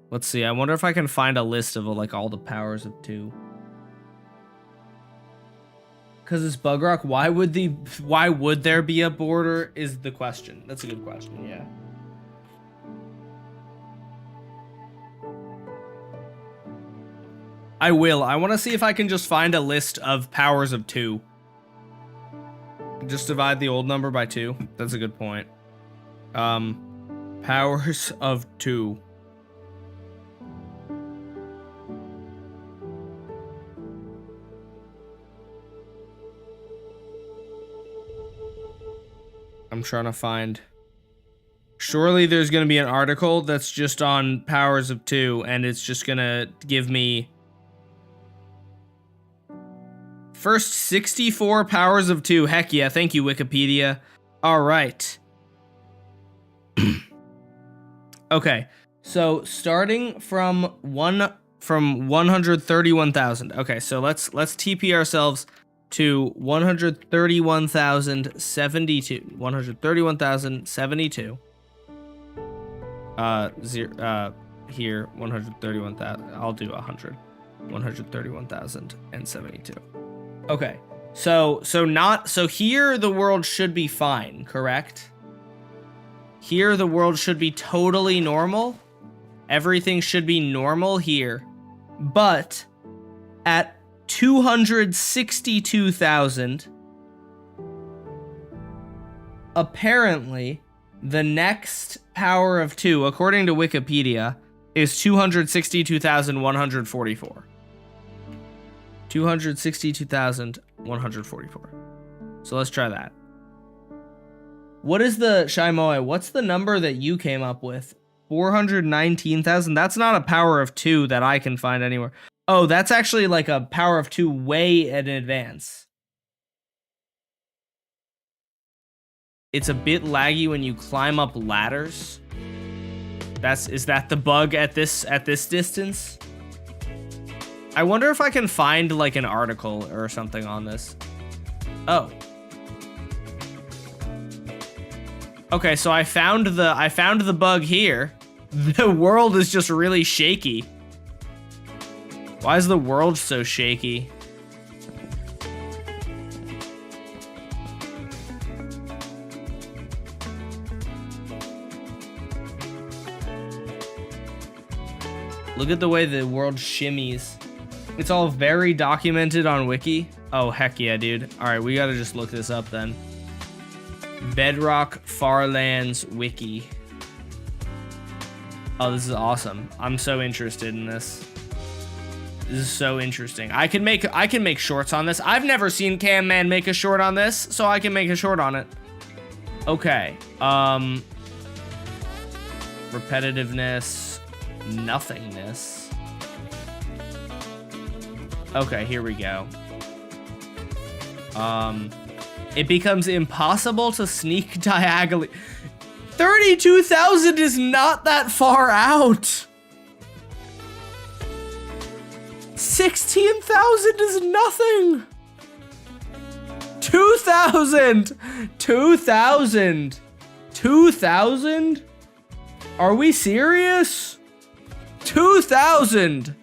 let's see. I wonder if I can find a list of like all the powers of 2. Cause it's BUGROCK. Why would there be a border is the question. That's a good question. Yeah. I will. I want to see if I can just find a list of powers of 2. Just divide the old number by 2. That's a good point. Powers of 2. I'm trying to find... Surely there's going to be an article that's just on powers of 2, and it's just going to give me... First 64 powers of 2. Heck yeah, thank you, Wikipedia. All right. Okay, so starting from 131,000. Okay, so let's TP ourselves to 131,072. 131,072. Here 131,000. I'll do 100. 131,072. Okay. So here the world should be fine, correct? Here the world should be totally normal. Everything should be normal here. But at 262,000, apparently the next power of 2, according to Wikipedia, is 262,144. 262,144. So let's try that. What is the Shaimoe? What's the number that you came up with? 419,000. That's not a power of 2 that I can find anywhere. Oh, that's actually like a power of 2 way in advance. It's a bit laggy when you climb up ladders. Is that the bug at this distance? I wonder if I can find like an article or something on this. Oh. Okay, so I found the bug here. The world is just really shaky. Why is the world so shaky? Look at the way the world shimmies. It's all very documented on Wiki. Oh, heck yeah, dude. All right, we gotta just look this up then. Bedrock Farlands Wiki. Oh, this is awesome. I'm so interested in this. This is so interesting. I can make shorts on this. I've never seen Cam Man make a short on this, so I can make a short on it. Okay. Repetitiveness, nothingness. Okay, here we go. It becomes impossible to sneak diagonally. 32,000 is not that far out. 16,000 is nothing. 2,000. 2,000. 2,000? Are we serious? 2,000.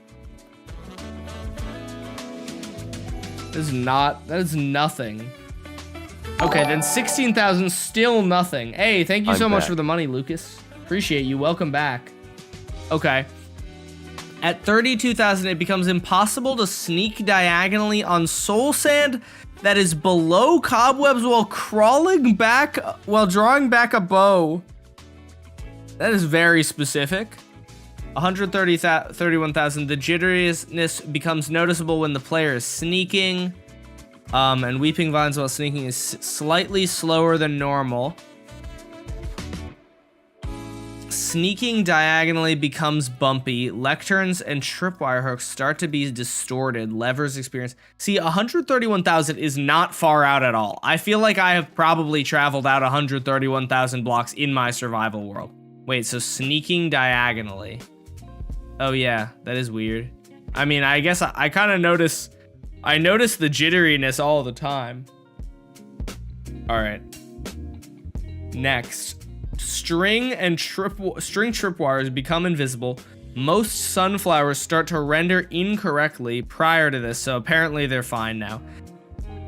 That is nothing. Okay, then 16,000, still nothing. Hey, thank you so much for the money, Lucas. Appreciate you. Welcome back. Okay. At 32,000, it becomes impossible to sneak diagonally on soul sand that is below cobwebs while drawing back a bow. That is very specific. 131,000. The jitteriness becomes noticeable when the player is sneaking. And weeping vines while sneaking is slightly slower than normal. Sneaking diagonally becomes bumpy. Lecterns and tripwire hooks start to be distorted. Levers experience. See, 131,000 is not far out at all. I feel like I have probably traveled out 131,000 blocks in my survival world. Wait, so sneaking diagonally. Oh yeah, that is weird. I mean, I guess I kind of notice the jitteriness all the time. All right. Next. String tripwires become invisible. Most sunflowers start to render incorrectly prior to this, so apparently they're fine now.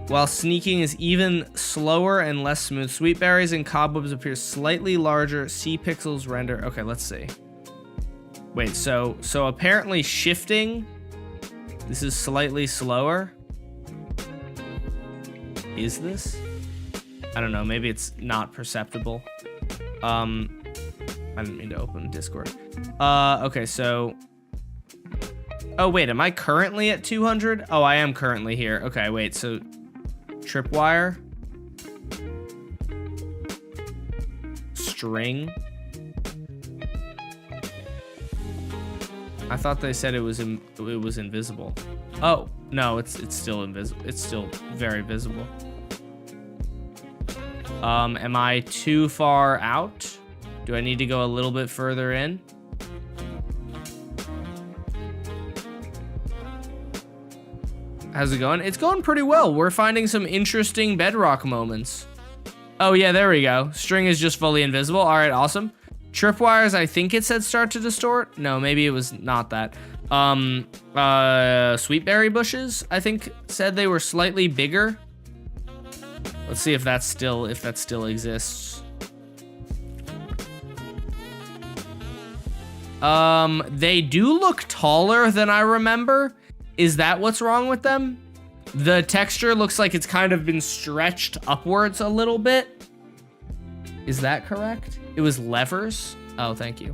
While sneaking is even slower and less smooth. Sweet berries and cobwebs appear slightly larger. Sea pixels render. Okay, let's see. Wait, so apparently shifting, this is slightly slower. Is this? I don't know, maybe it's not perceptible. I didn't mean to open Discord. Okay, so... Oh, wait, am I currently at 200? Oh, I am currently here. Okay, wait, so... Tripwire. String. I thought they said it was invisible. Oh, no, it's still invisible. It's still very visible. Am I too far out? Do I need to go a little bit further in? How's it going? It's going pretty well. We're finding some interesting bedrock moments. Oh yeah, there we go. String is just fully invisible. All right, awesome. Tripwires, I think it said start to distort. No, maybe it was not that. Sweetberry bushes, I think said they were slightly bigger. Let's see if that still exists. They do look taller than I remember. Is that what's wrong with them? The texture looks like it's kind of been stretched upwards a little bit. Is that correct? It was levers? Oh, thank you.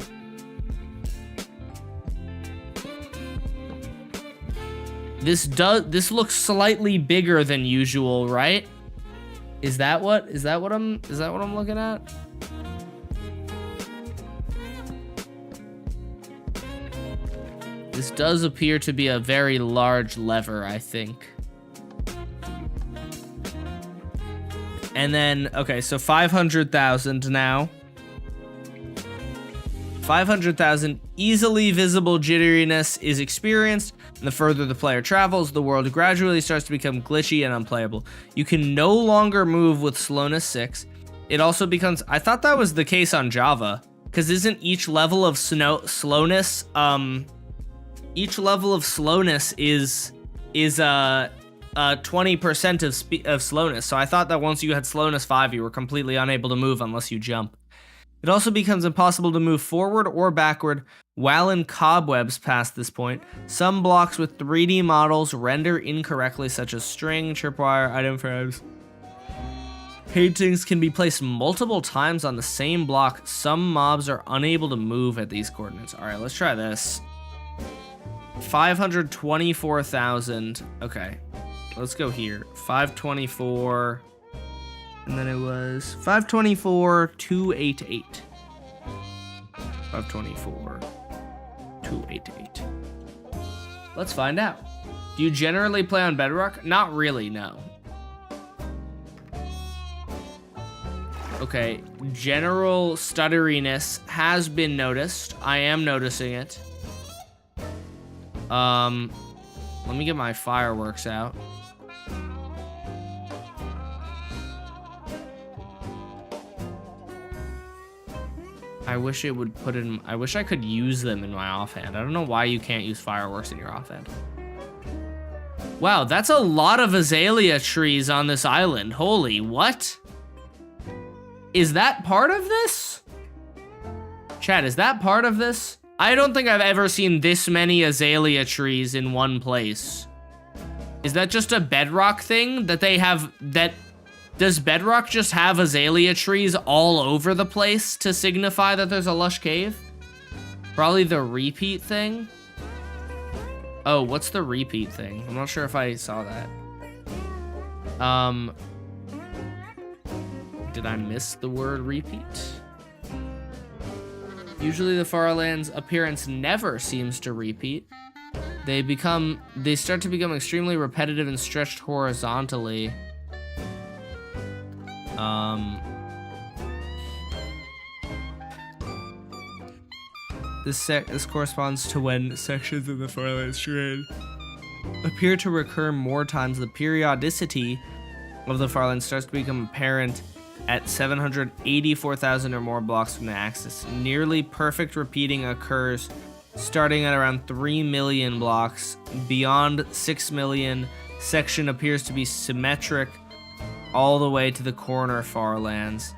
This looks slightly bigger than usual, right? Is that what I'm looking at? This does appear to be a very large lever, I think. And then, okay, so 500,000 now. 500,000 easily visible jitteriness is experienced, and the further the player travels, the world gradually starts to become glitchy and unplayable. You can no longer move with slowness 6. It also becomes, I thought that was the case on Java, because isn't each level of slowness, each level of slowness is 20% of slowness. So I thought that once you had slowness 5, you were completely unable to move unless you jump. It also becomes impossible to move forward or backward while in cobwebs past this point. Some blocks with 3D models render incorrectly, such as string, tripwire, item frames. Paintings can be placed multiple times on the same block. Some mobs are unable to move at these coordinates. All right, let's try this. 524,000. Okay, let's go here. 524, and then it was 524,288. 524,288. Let's find out. Do you generally play on Bedrock? Not really, no. Okay, general stutteriness has been noticed. I am noticing it. Let me get my fireworks out. I wish it would put in, I wish I could use them in my offhand. I don't know why you can't use fireworks in your offhand. Wow, that's a lot of azalea trees on this island. Holy, what? Is that part of this? Chat, is that part of this? I don't think I've ever seen this many azalea trees in one place. Is that just a Bedrock thing that they have? Does Bedrock just have azalea trees all over the place to signify that there's a lush cave? Probably the repeat thing. Oh, what's the repeat thing? I'm not sure if I saw that. Did I miss the word repeat? Usually the Farlands' appearance never seems to repeat. They start to become extremely repetitive and stretched horizontally. This corresponds to when sections of the Farlands terrain appear to recur more times. The periodicity of the Farlands starts to become apparent at 784,000 or more blocks from the axis. Nearly perfect repeating occurs starting at around 3 million blocks. Beyond 6 million, section appears to be symmetric all the way to the corner Farlands.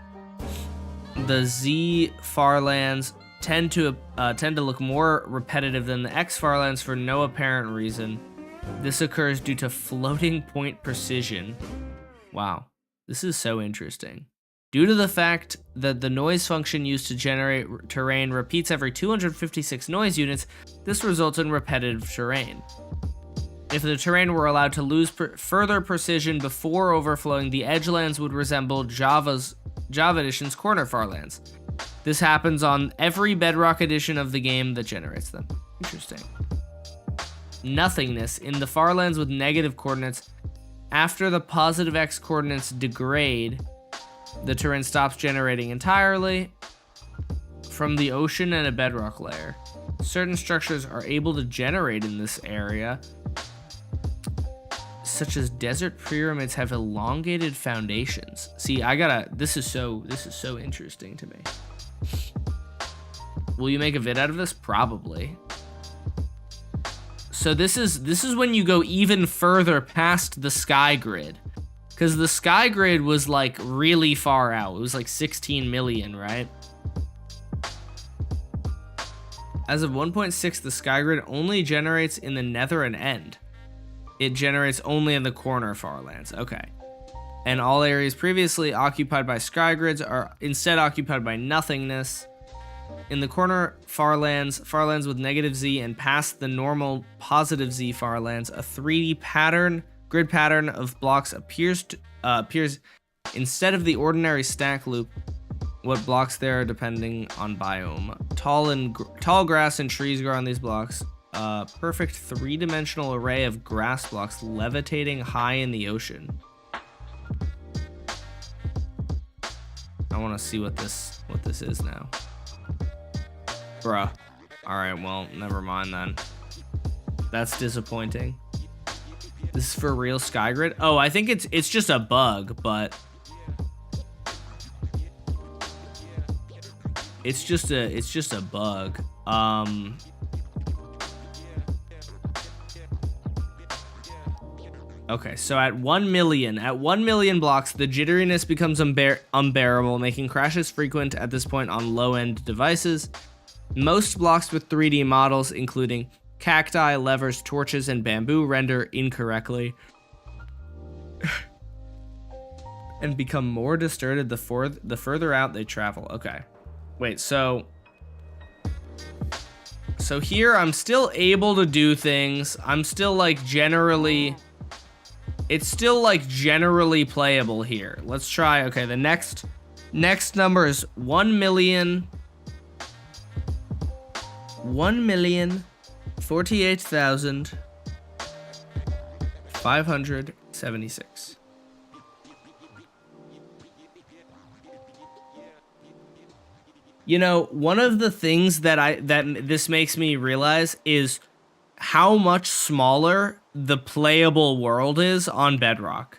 The Z Farlands tend to look more repetitive than the X Farlands for no apparent reason. This occurs due to floating point precision. Wow, this is so interesting. Due to the fact that the noise function used to generate terrain repeats every 256 noise units, this results in repetitive terrain. If the terrain were allowed to lose further precision before overflowing, the edgelands would resemble Java Edition's corner Farlands. This happens on every Bedrock edition of the game that generates them. Interesting. Nothingness. In the Farlands with negative coordinates, after the positive X coordinates degrade, the terrain stops generating entirely from the ocean and a bedrock layer. Certain structures are able to generate in this area, such as desert pyramids have elongated foundations. See, this is so interesting to me. Will you make a vid out of this? Probably. So this is when you go even further past the sky grid. Because the sky grid was like really far out. It was like 16 million, right? As of 1.6, the sky grid only generates in the nether and end. It generates only in the corner Farlands. Okay. And all areas previously occupied by sky grids are instead occupied by nothingness. In the corner Farlands with negative Z and past the normal positive Z Farlands, a 3D grid pattern of blocks appears instead of the ordinary stack loop. What blocks there are depending on biome. Tall grass and trees grow on these blocks. Perfect three-dimensional array of grass blocks levitating high in the ocean. I want to see what this is now. Bruh. Alright, well, never mind then. That's disappointing. This is for real SkyGrid? Oh, I think it's just a bug, but it's just a bug. Okay, so at 1 million blocks, the jitteriness becomes unbearable, making crashes frequent at this point on low-end devices. Most blocks with 3D models, including cacti, levers, torches, and bamboo, render incorrectly and become more distorted the further out they travel. Okay. Wait, so here I'm still able to do things. I'm still like generally... It's still like generally playable here. Let's try. Okay, the next number is 1,048,576. You know, one of the things that this makes me realize is how much smaller the playable world is on Bedrock.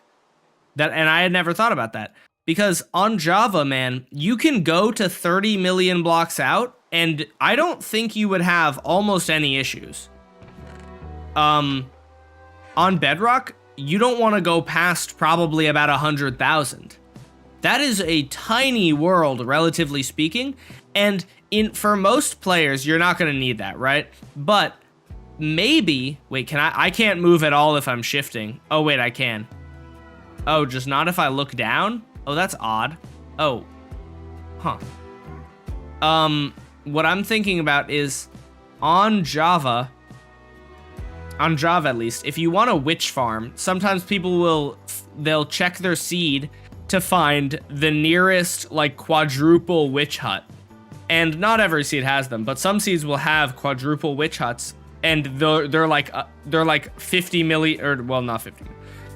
And I had never thought about that. Because on Java, man, you can go to 30 million blocks out, and I don't think you would have almost any issues. On Bedrock, you don't want to go past probably about 100,000. That is a tiny world, relatively speaking, and for most players, you're not going to need that, right? But maybe, wait, I can't move at all if I'm shifting. Oh, wait, I can. Oh, just not if I look down? Oh, that's odd. Oh, huh. What I'm thinking about is on Java at least, if you want a witch farm, sometimes people they'll check their seed to find the nearest like quadruple witch hut. And not every seed has them, but some seeds will have quadruple witch huts, and they're like 50 million, or well, not 50.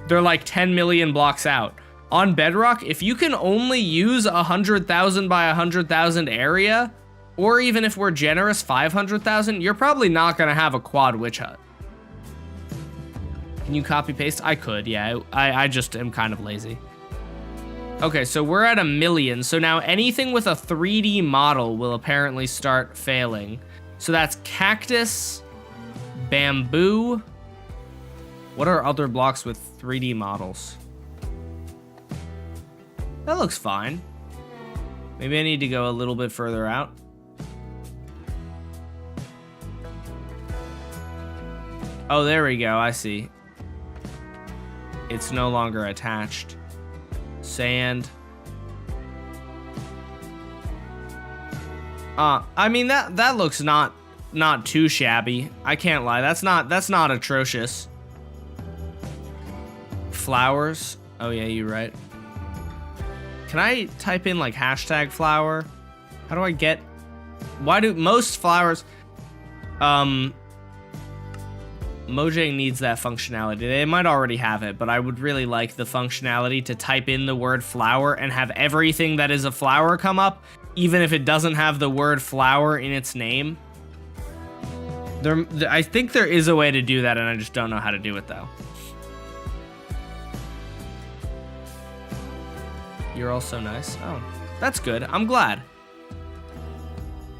They're like 10 million blocks out. On Bedrock, if you can only use 100,000 by 100,000 area, or even if we're generous, 500,000, you're probably not gonna have a quad witch hut. Can you copy paste? I could, yeah. I just am kind of lazy. Okay, so we're at 1 million. So now anything with a 3D model will apparently start failing. So that's cactus, bamboo. What are other blocks with 3D models? That looks fine. Maybe I need to go a little bit further out. Oh, there we go. I see. It's no longer attached. Sand. I mean that looks not too shabby. I can't lie. That's not atrocious. Flowers. Oh yeah, you're right. Can I type in like hashtag flower? How do I get? Why do most flowers? Mojang needs that functionality. They might already have it, but I would really like the functionality to type in the word flower and have everything that is a flower come up, even if it doesn't have the word flower in its name. I think there is a way to do that, and I just don't know how to do it, though. You're all so nice. Oh, that's good. I'm glad.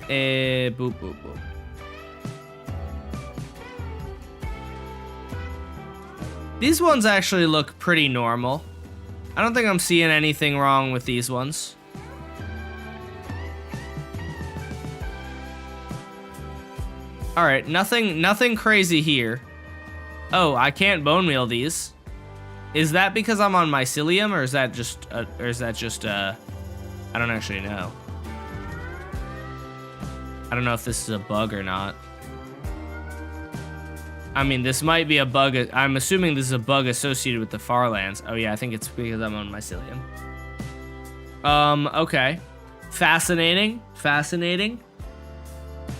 Boop, boop, boop. These ones actually look pretty normal. I don't think I'm seeing anything wrong with these ones. All right, nothing crazy here. Oh, I can't bone meal these. Is that because I'm on mycelium, or is that just I don't actually know. I don't know if this is a bug or not. I mean, this might be a bug. I'm assuming this is a bug associated with the Farlands. Oh yeah, I think it's because I'm on mycelium. Okay. Fascinating.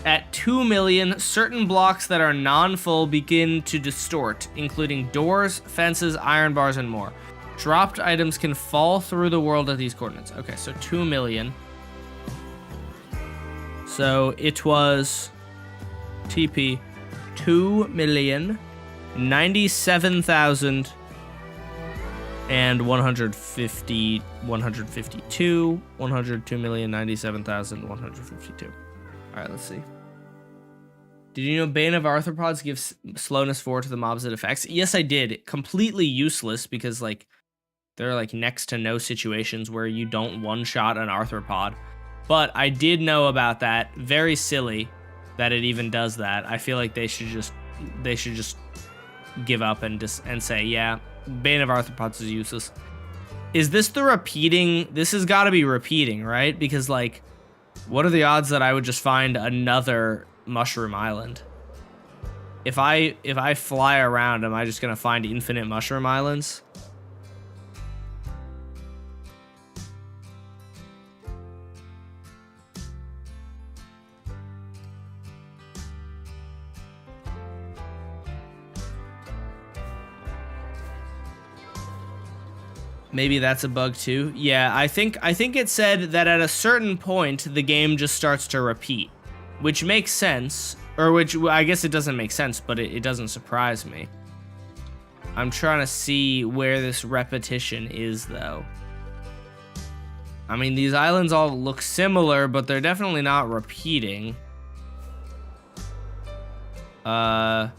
At 2 million, certain blocks that are non-full begin to distort, including doors, fences, iron bars, and more. Dropped items can fall through the world at these coordinates. Okay, so 2 million. So it was TP 2,097,000 and 152, 102,097,152. All right, let's see. Did you know Bane of Arthropods gives slowness 4 to the mobs it affects? Yes, I did. Completely useless because like there are like next to no situations where you don't one-shot an arthropod. But I did know about that. Very silly that it even does that. I feel like they should just give up and say, yeah, Bane of Arthropods is useless. Is this the repeating? This has got to be repeating, right? Because like, what are the odds that I would just find another mushroom island? If I fly around, am I just gonna find infinite mushroom islands? Maybe that's a bug too. Yeah, I think it said that at a certain point the game just starts to repeat, which makes sense, or which I guess it doesn't make sense, but it doesn't surprise me. I'm trying to see where this repetition is though. I mean, these islands all look similar, but they're definitely not repeating. Does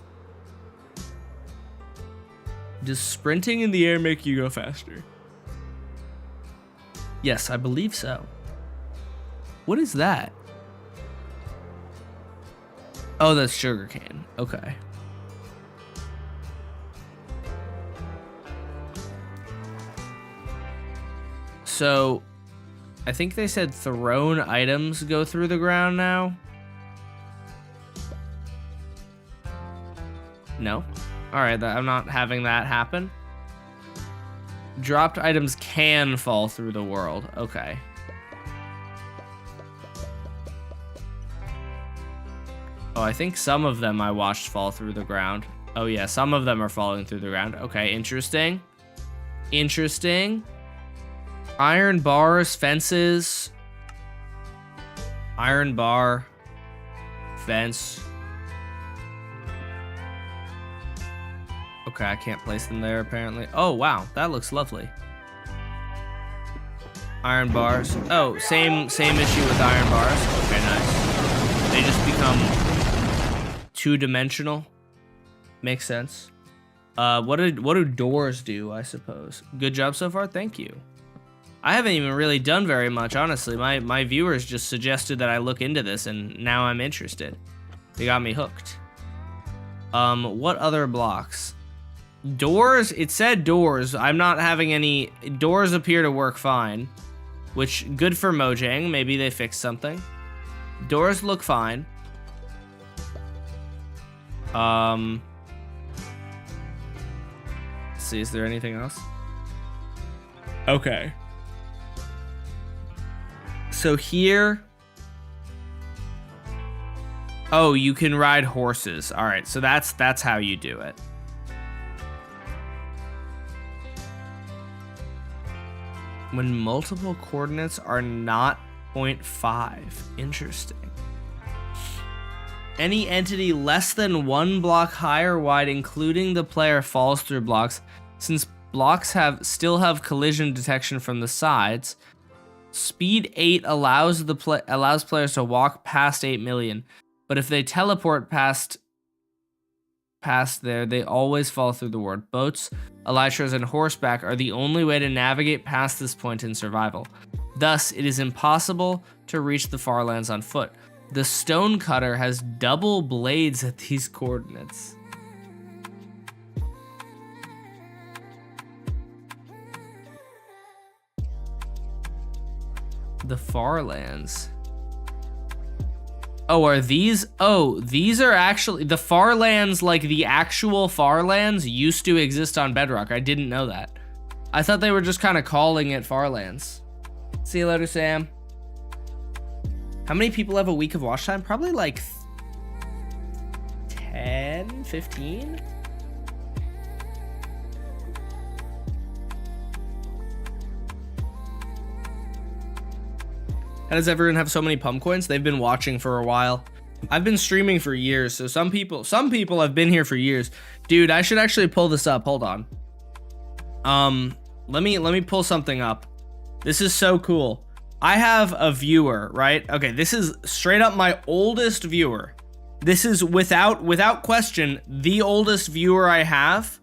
sprinting in the air make you go faster? Yes, I believe so. What is that? Oh, that's sugarcane. Okay. So, I think they said thrown items go through the ground now. No. All right, I'm not having that happen. Dropped items can fall through the world. Okay. Oh, I think some of them I watched fall through the ground. Oh yeah, some of them are falling through the ground. Okay, interesting. Interesting. Iron bars, fences. Iron bar. Fence. Okay, I can't place them there apparently. Oh, wow, that looks lovely. Iron bars. Oh, same issue with iron bars. Okay, nice. They just become two-dimensional. Makes sense. What do doors do, I suppose? Good job so far, thank you. I haven't even really done very much, honestly. My viewers just suggested that I look into this, and now I'm interested. They got me hooked. What other blocks? Doors, it said doors. I'm not having any. Doors appear to work fine, which good for Mojang. Maybe they fixed something. Doors look fine. Let's see, is there anything else? Okay. So here. Oh, you can ride horses. All right, so that's how you do it. When multiple coordinates are not 0.5. Interesting. Any entity less than 1 block high or wide, including the player, falls through blocks. Since blocks still have collision detection from the sides, speed 8 allows players to walk past 8 million. But if they teleport past there, they always fall through the world. Boats, elytras, and horseback are the only way to navigate past this point in survival. Thus, it is impossible to reach the Farlands on foot. The stone cutter has double blades at these coordinates. The Farlands. Oh, are these? Oh, these are actually the Farlands, like the actual Farlands used to exist on Bedrock. I didn't know that. I thought they were just kind of calling it Farlands. See you later, Sam. How many people have a week of watch time? Probably like 10, 15? How does everyone have so many pump coins? They've been watching for a while. I've been streaming for years, so some people have been here for years. Dude, I should actually pull this up. Hold on. Let me pull something up. This is so cool. I have a viewer, right? Okay, this is straight up my oldest viewer. This is without question the oldest viewer I have.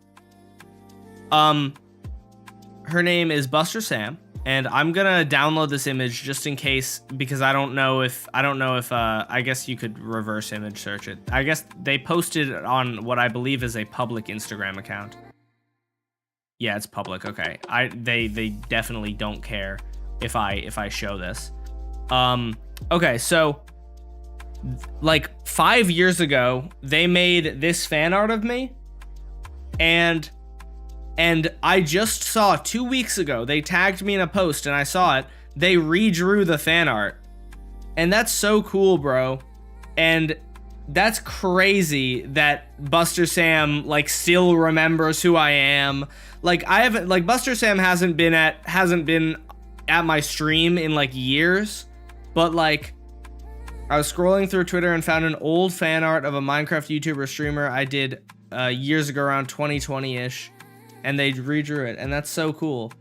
Her name is Buster Sam, and I'm gonna download this image just in case, because I don't know if I guess you could reverse image search it. I guess they posted it on what I believe is a public Instagram account. Yeah, it's public. Okay, they definitely don't care if I show this. Okay, so like 5 years ago, they made this fan art of me, and I just saw 2 weeks ago, they tagged me in a post and I saw it. They redrew the fan art, and that's so cool, bro. And that's crazy that Buster Sam like still remembers who I am. Like Buster Sam hasn't been at my stream in like years, but like I was scrolling through Twitter and found an old fan art of a Minecraft YouTuber streamer I did years ago, around 2020-ish, and they redrew it, and that's so cool.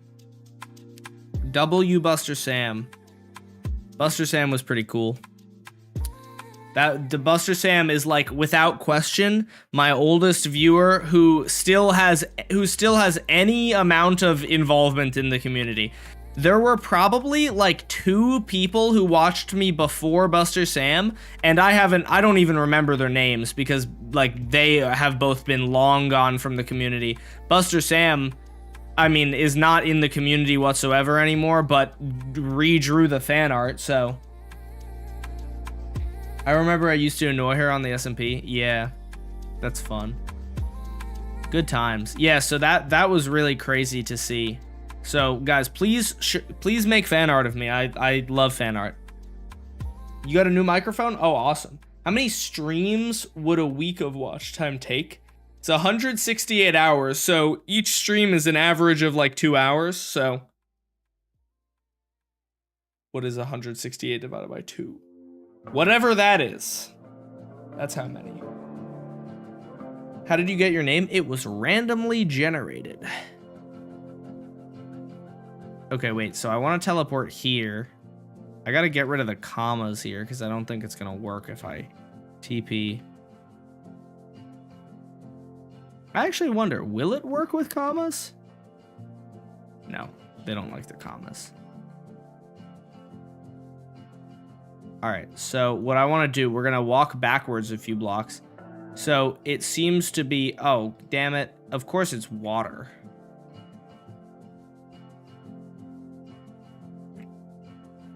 W Buster Sam. Buster Sam was pretty cool. The Buster Sam is like without question my oldest viewer who still has any amount of involvement in the community. There were probably like 2 people who watched me before Buster Sam, and I don't even remember their names because like they have both been long gone from the community. Buster Sam, I mean, is not in the community whatsoever anymore, but redrew the fan art, so. I remember I used to annoy her on the SMP. Yeah, that's fun. Good times. Yeah, so that was really crazy to see. So guys, please make fan art of me. I love fan art. You got a new microphone? Oh, awesome. How many streams would a week of watch time take? It's 168 hours, so each stream is an average of like 2 hours, so. What is 168 divided by 2? Whatever that is. That's how many. How did you get your name? It was randomly generated. Okay, wait, so I want to teleport here. I gotta get rid of the commas here because I don't think it's gonna work if I TP. I actually wonder, will it work with commas? No, they don't like the commas. All right, so what I want to do, we're gonna walk backwards a few blocks. So it seems to be, oh, damn it. Of course it's water.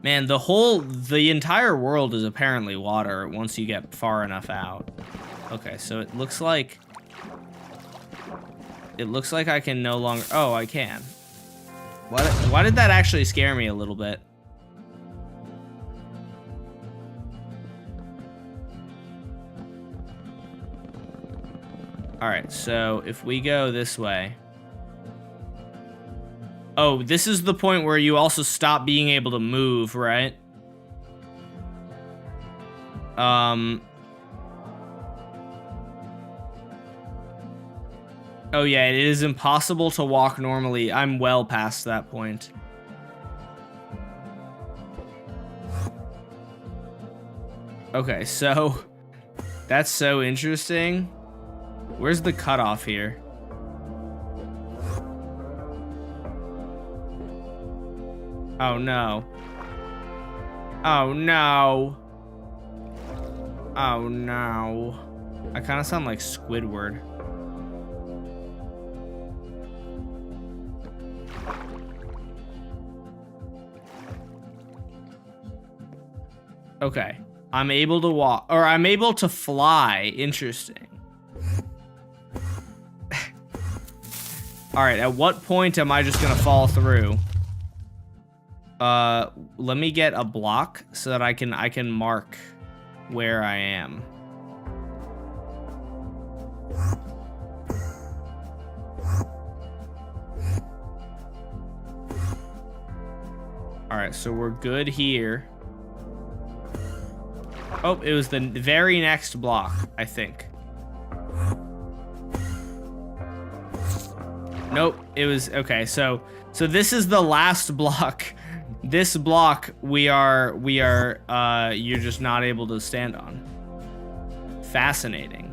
Man, the entire world is apparently water once you get far enough out. Okay, so it looks like I can no longer, oh, I can. Why did that actually scare me a little bit? All right, so if we go this way. Oh, this is the point where you also stop being able to move, right? Oh yeah, it is impossible to walk normally. I'm well past that point. Okay, so that's so interesting. Where's the cutoff here? Oh no. Oh no. Oh no. I kind of sound like Squidward. Okay. I'm able to walk, or I'm able to fly. Interesting. All right, at what point am I just gonna fall through? Let me get a block so that I can mark where I am. All right, so we're good here. Oh, it was the very next block, I think. Nope, it was, okay, so this is the last block. This block you're just not able to stand on. Fascinating.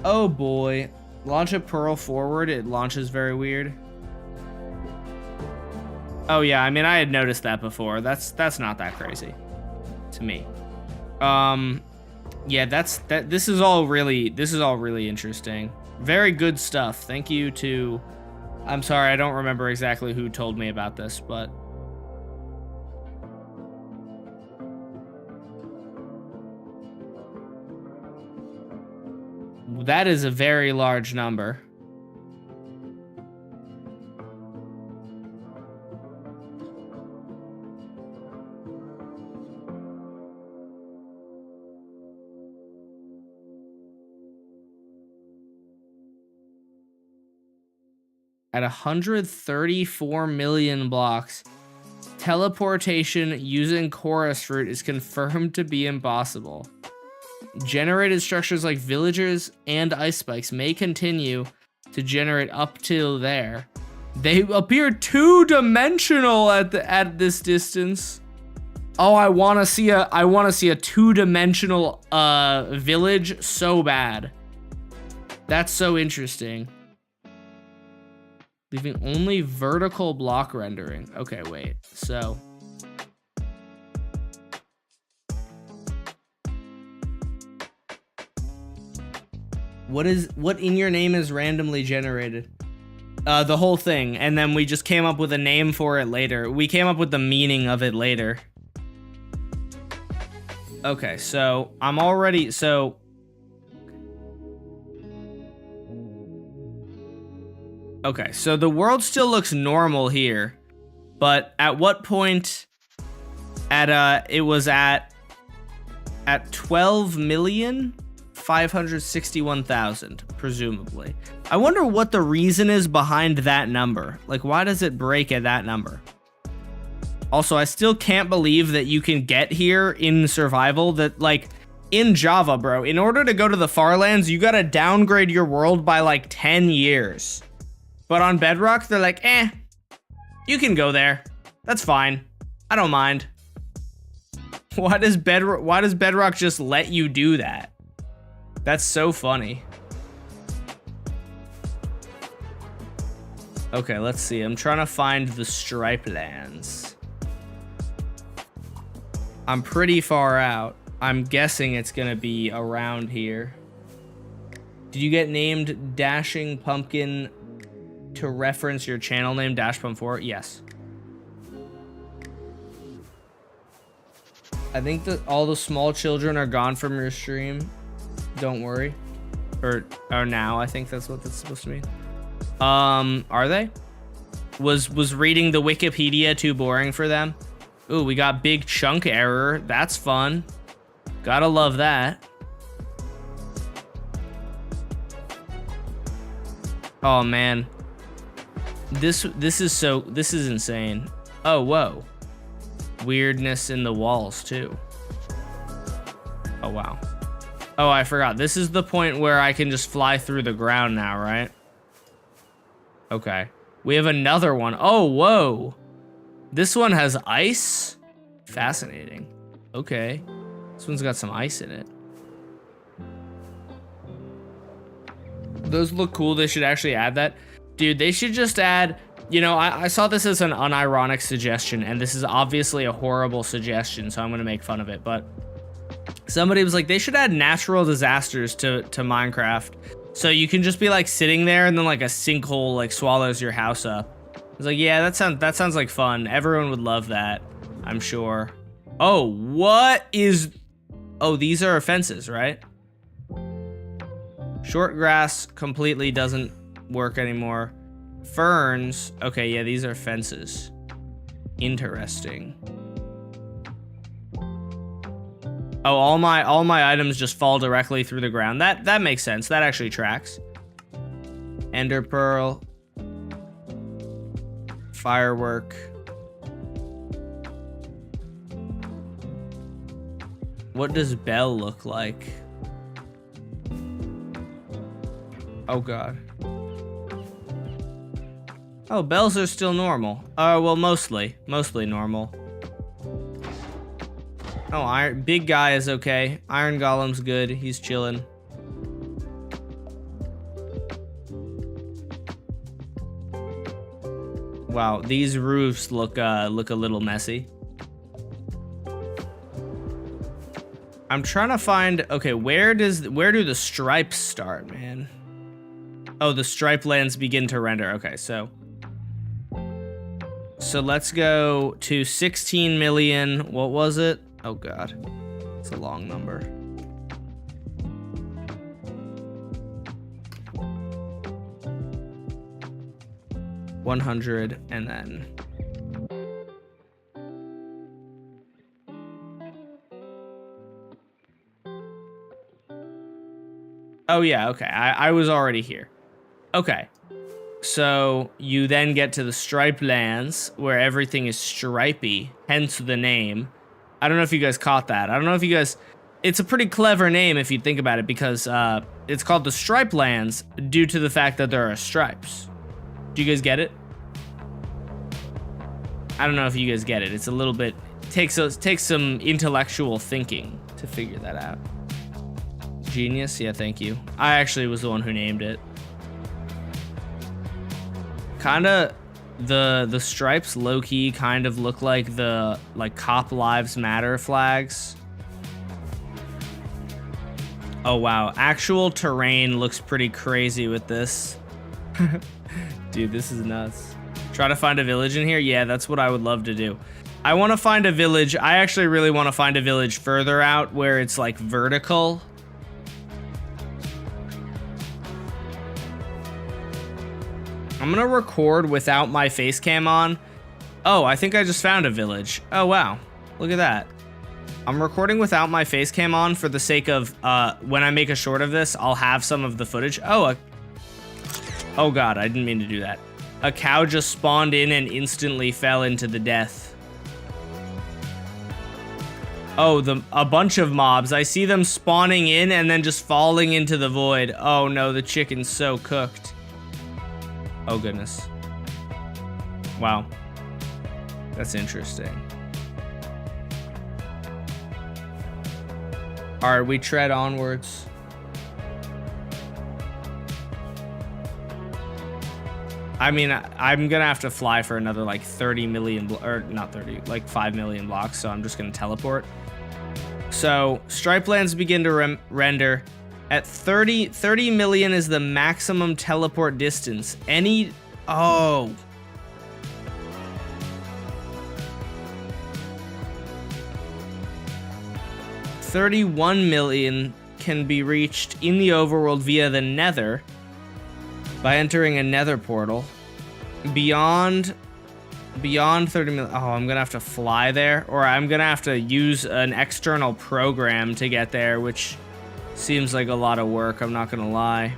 Oh boy. Launch a pearl forward, it launches very weird. Oh yeah, I mean I had noticed that before. That's not that crazy to me. Yeah, this is all really interesting. Very good stuff. Thank you to, I'm sorry, I don't remember exactly who told me about this, but that is a very large number. At 134 million blocks, teleportation using chorus fruit is confirmed to be impossible. Generated structures like villagers and ice spikes may continue to generate up till there. They appear two-dimensional at this distance. Oh, I want to see a two-dimensional village so bad. That's so interesting. Leaving only vertical block rendering. Okay, wait. So what in your name is randomly generated? The whole thing, and then we just came up with a name for it later. We came up with the meaning of it later. Okay, so I'm already Okay, so the world still looks normal here, but at what point it was at 12,561,000, presumably. I wonder what the reason is behind that number. Like, why does it break at that number? Also, I still can't believe that you can get here in survival, that, like, in Java, bro, in order to go to the Farlands, you gotta downgrade your world by, like, 10 years. But on Bedrock, they're like, you can go there. That's fine. I don't mind. Why does Bedrock just let you do that? That's so funny. Okay, let's see. I'm trying to find the Stripe Lands. I'm pretty far out. I'm guessing it's gonna be around here. Did you get named Dashing Pumpkin to reference your channel name, Dashpump4? Yes. I think that all the small children are gone from your stream. Don't worry. Or now, I think that's what that's supposed to mean. Are they? Was reading the Wikipedia too boring for them? Ooh, we got big chunk error. That's fun. Gotta love that. Oh man. This is insane. Oh, whoa. Weirdness in the walls too. Oh wow. Oh, I forgot. This is the point where I can just fly through the ground now, right? Okay. We have another one. Oh, whoa. This one has ice? Fascinating. Okay. This one's got some ice in it. Those look cool. They should actually add that. Dude, they should just add, you know, I saw this as an unironic suggestion, and this is obviously a horrible suggestion, so I'm going to make fun of it, but somebody was like, they should add natural disasters to Minecraft, so you can just be, like, sitting there, and then, like, a sinkhole, like, swallows your house up. I was like, yeah, that sounds like fun. Everyone would love that, I'm sure. Oh, what is... Oh, these are fences, right? Short grass completely doesn't work anymore. Ferns. Okay, yeah, these are fences. Interesting. Oh, all my items just fall directly through the ground. That makes sense. That actually tracks. Ender pearl. Firework. What does Bell look like? Oh god. Oh, bells are still normal. Well, mostly normal. Oh, big guy is okay. Iron Golem's good. He's chilling. Wow, these roofs look a little messy. I'm trying to find, okay, where do the stripes start, man? Oh, the stripe lands begin to render. Okay, so let's go to 16 million. What was it? Oh god, it's a long number. $100 and then oh yeah, okay, I was already here. Okay, so you then get to the striped lands where everything is stripy, hence the name. I don't know if you guys caught that. I don't know if you guys, it's a pretty clever name if you think about it, because it's called the striped lands due to the fact that there are stripes. Do you guys get it? I don't know if you guys get it. It's a little bit, takes some intellectual thinking to figure that out. Genius, yeah, thank you. I actually was the one who named it. Kinda, the stripes low-key kind of look like the Cop Lives Matter flags. Oh wow, actual terrain looks pretty crazy with this. Dude, this is nuts. Try to find a village in here? Yeah, that's what I would love to do. I want to find a village. I actually really want to find a village further out where it's like vertical. I'm gonna record without my face cam on. Oh, I think I just found a village. Oh wow, look at that. I'm recording without my face cam on for the sake of when I make a short of this, I'll have some of the footage. Oh, oh god, I didn't mean to do that. A cow just spawned in and instantly fell into the death. Oh, a bunch of mobs. I see them spawning in and then just falling into the void. Oh no, the chicken's so cooked. Oh goodness. Wow. That's interesting. All right, we tread onwards. I mean, I'm gonna have to fly for another like 30 million, or not 30, like 5 million blocks, so I'm just gonna teleport. So, stripe lands begin to render. At 30 million is the maximum teleport distance. Oh. 31 million can be reached in the overworld via the Nether by entering a Nether portal. Beyond 30 million. Oh, I'm gonna have to fly there, or I'm gonna have to use an external program to get there, which seems like a lot of work, I'm not gonna lie.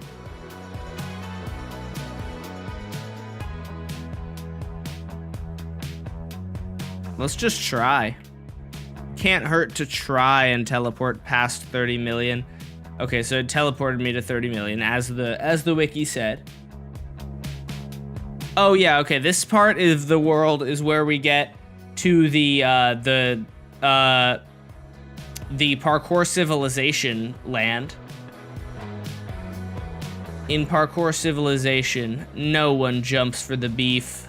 Let's just try. Can't hurt to try and teleport past 30 million. Okay, so it teleported me to 30 million, as the wiki said. Oh yeah, okay, this part of the world is where we get to the parkour civilization land. In parkour civilization, no one jumps for the beef.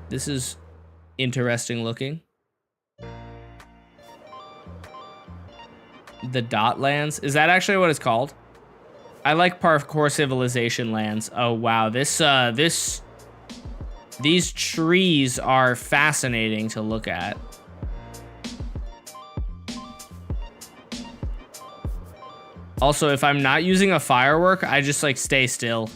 This is interesting looking. The dot lands, is that actually what it's called? I like parkour civilization lands. Oh wow, these trees are fascinating to look at. Also, if I'm not using a firework, I just like stay still.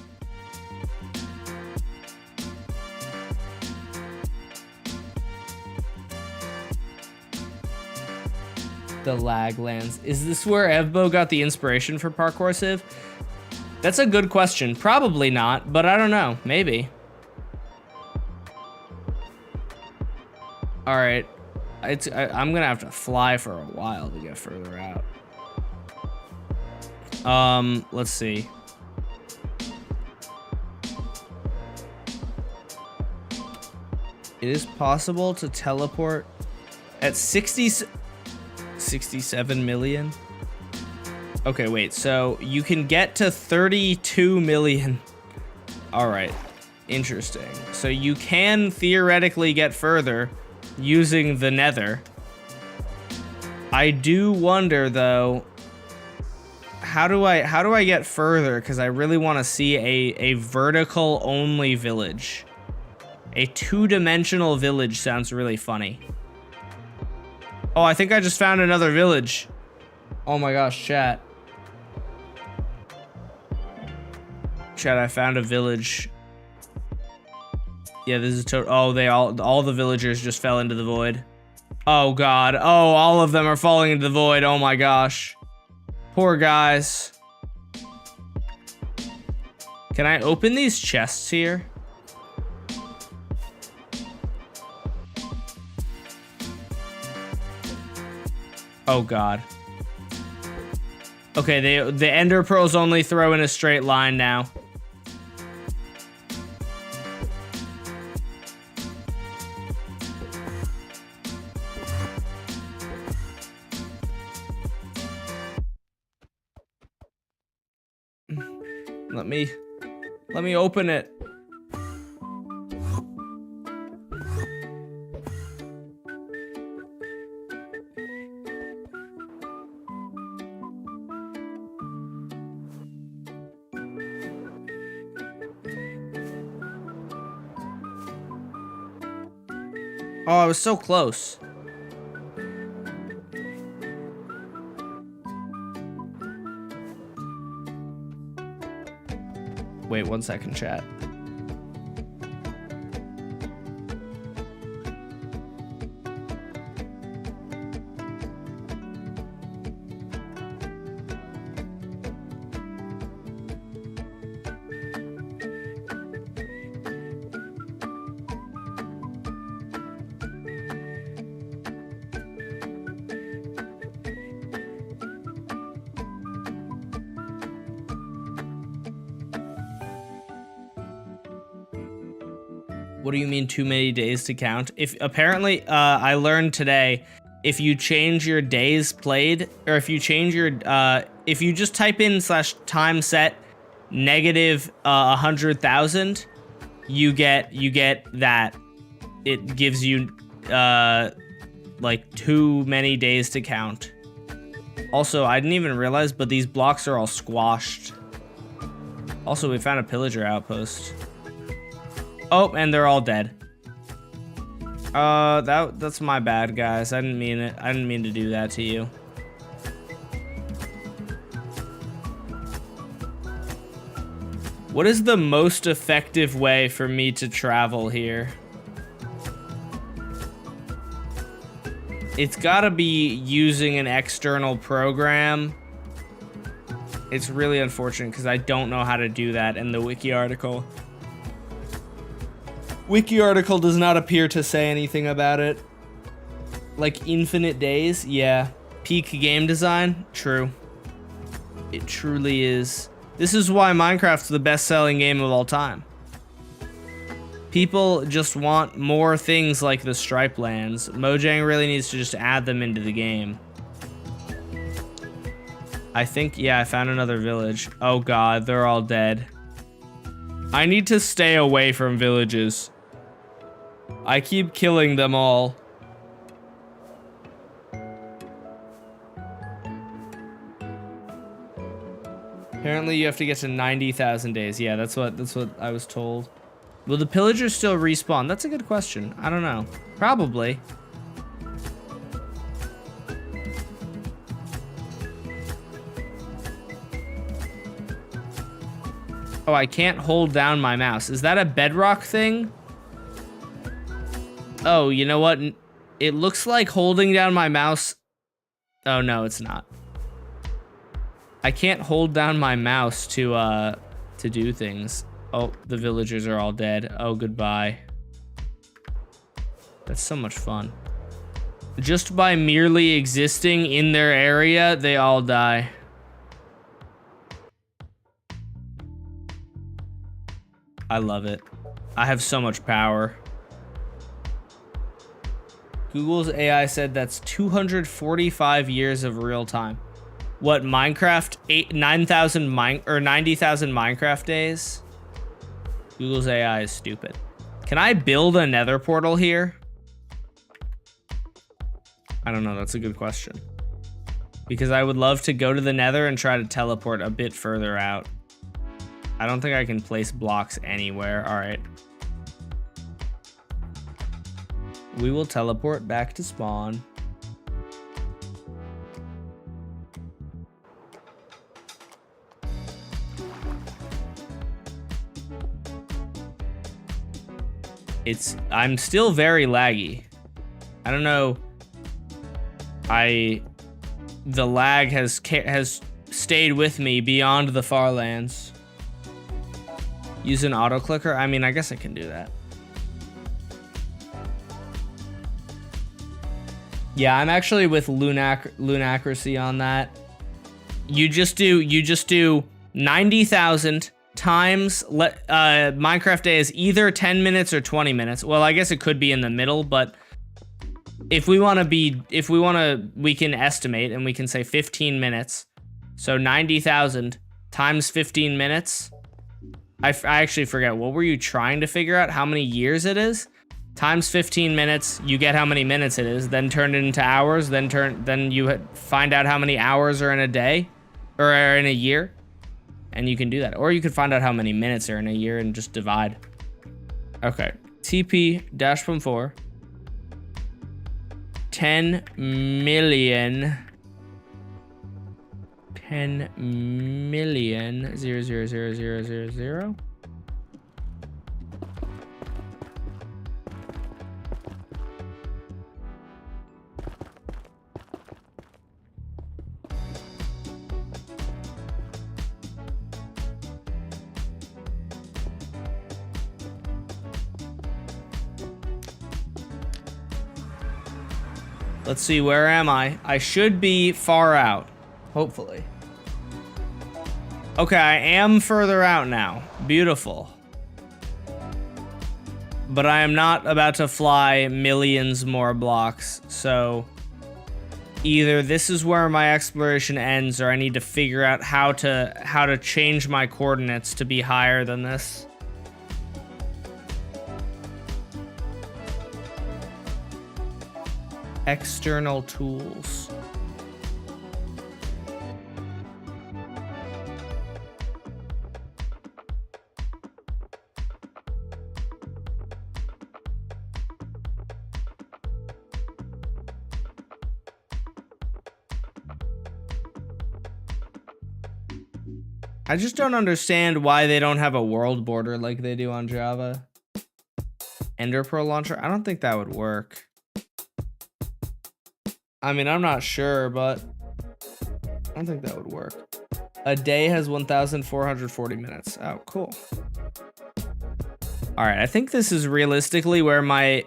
The lag lands. Is this where Evbo got the inspiration for parkour civ? That's a good question. Probably not, but I don't know. Maybe. All right. I'm gonna have to fly for a while to get further out. Let's see. It is possible to teleport at 67 million. Okay, wait, so you can get to 32 million. All right, interesting. So you can theoretically get further using the nether. I do wonder though, how do I get further? Because I really want to see a vertical only village. A two-dimensional village sounds really funny. Oh, I think I just found another village. Oh my gosh, chat. Chat, I found a village. Yeah, this is oh, all the villagers just fell into the void. Oh god. Oh, all of them are falling into the void. Oh my gosh. Poor guys. Can I open these chests here? Oh god. Okay, the ender pearls only throw in a straight line now. Let me open it. Oh, I was so close. Wait 1 second, chat. What do you mean too many days to count? If apparently, I learned today, if you change your days played, or if you change your, if you just type in /time set negative 100,000, you get that. It gives you like too many days to count. Also, I didn't even realize, but these blocks are all squashed. Also, we found a pillager outpost. Oh, and they're all dead. That's my bad, guys. I didn't mean it. I didn't mean to do that to you. What is the most effective way for me to travel here? It's gotta be using an external program. It's really unfortunate because I don't know how to do that in the wiki article. Wiki article does not appear to say anything about it. Like infinite days? Yeah. Peak game design? True. It truly is. This is why Minecraft's the best-selling game of all time. People just want more things like the stripe lands. Mojang really needs to just add them into the game. I think, yeah, I found another village. Oh god, they're all dead. I need to stay away from villages. I keep killing them all. Apparently you have to get to 90,000 days. Yeah, that's what I was told. Will the pillagers still respawn? That's a good question. I don't know. Probably. Oh, I can't hold down my mouse. Is that a bedrock thing? Oh, you know what? It looks like holding down my mouse. Oh, no, it's not. I can't hold down my mouse to do things. Oh, the villagers are all dead. Oh, goodbye. That's so much fun. Just by merely existing in their area, they all die. I love it. I have so much power. Google's AI said that's 245 years of real time. What, Minecraft? 90,000 Minecraft days? Google's AI is stupid. Can I build a nether portal here? I don't know, that's a good question. Because I would love to go to the nether and try to teleport a bit further out. I don't think I can place blocks anywhere. All right. We will teleport back to spawn. I'm still very laggy. I don't know. The lag has stayed with me beyond the Farlands. Use an auto clicker? I mean, I guess I can do that. Yeah, I'm actually with Lunacracy on that. You just do 90,000 times Minecraft day is either 10 minutes or 20 minutes. Well, I guess it could be in the middle, but if we want to, we can estimate and we can say 15 minutes. So 90,000 times 15 minutes. I actually forget, what were you trying to figure out? How many years it is? Times 15 minutes, you get how many minutes it is, then turn it into hours, then you find out how many hours are in a day, or are in a year, and you can do that. Or you could find out how many minutes are in a year and just divide. Okay, TP-4, 10 million, 0. Let's see, where am I? I should be far out, hopefully. Okay, I am further out now. Beautiful. But I am not about to fly millions more blocks, so either this is where my exploration ends, or I need to figure out how to change my coordinates to be higher than this. External tools. I just don't understand why they don't have a world border like they do on Java. Ender Pearl launcher? I don't think that would work. I mean, I'm not sure, but I don't think that would work. A day has 1,440 minutes. Oh, cool. All right, I think this is realistically where my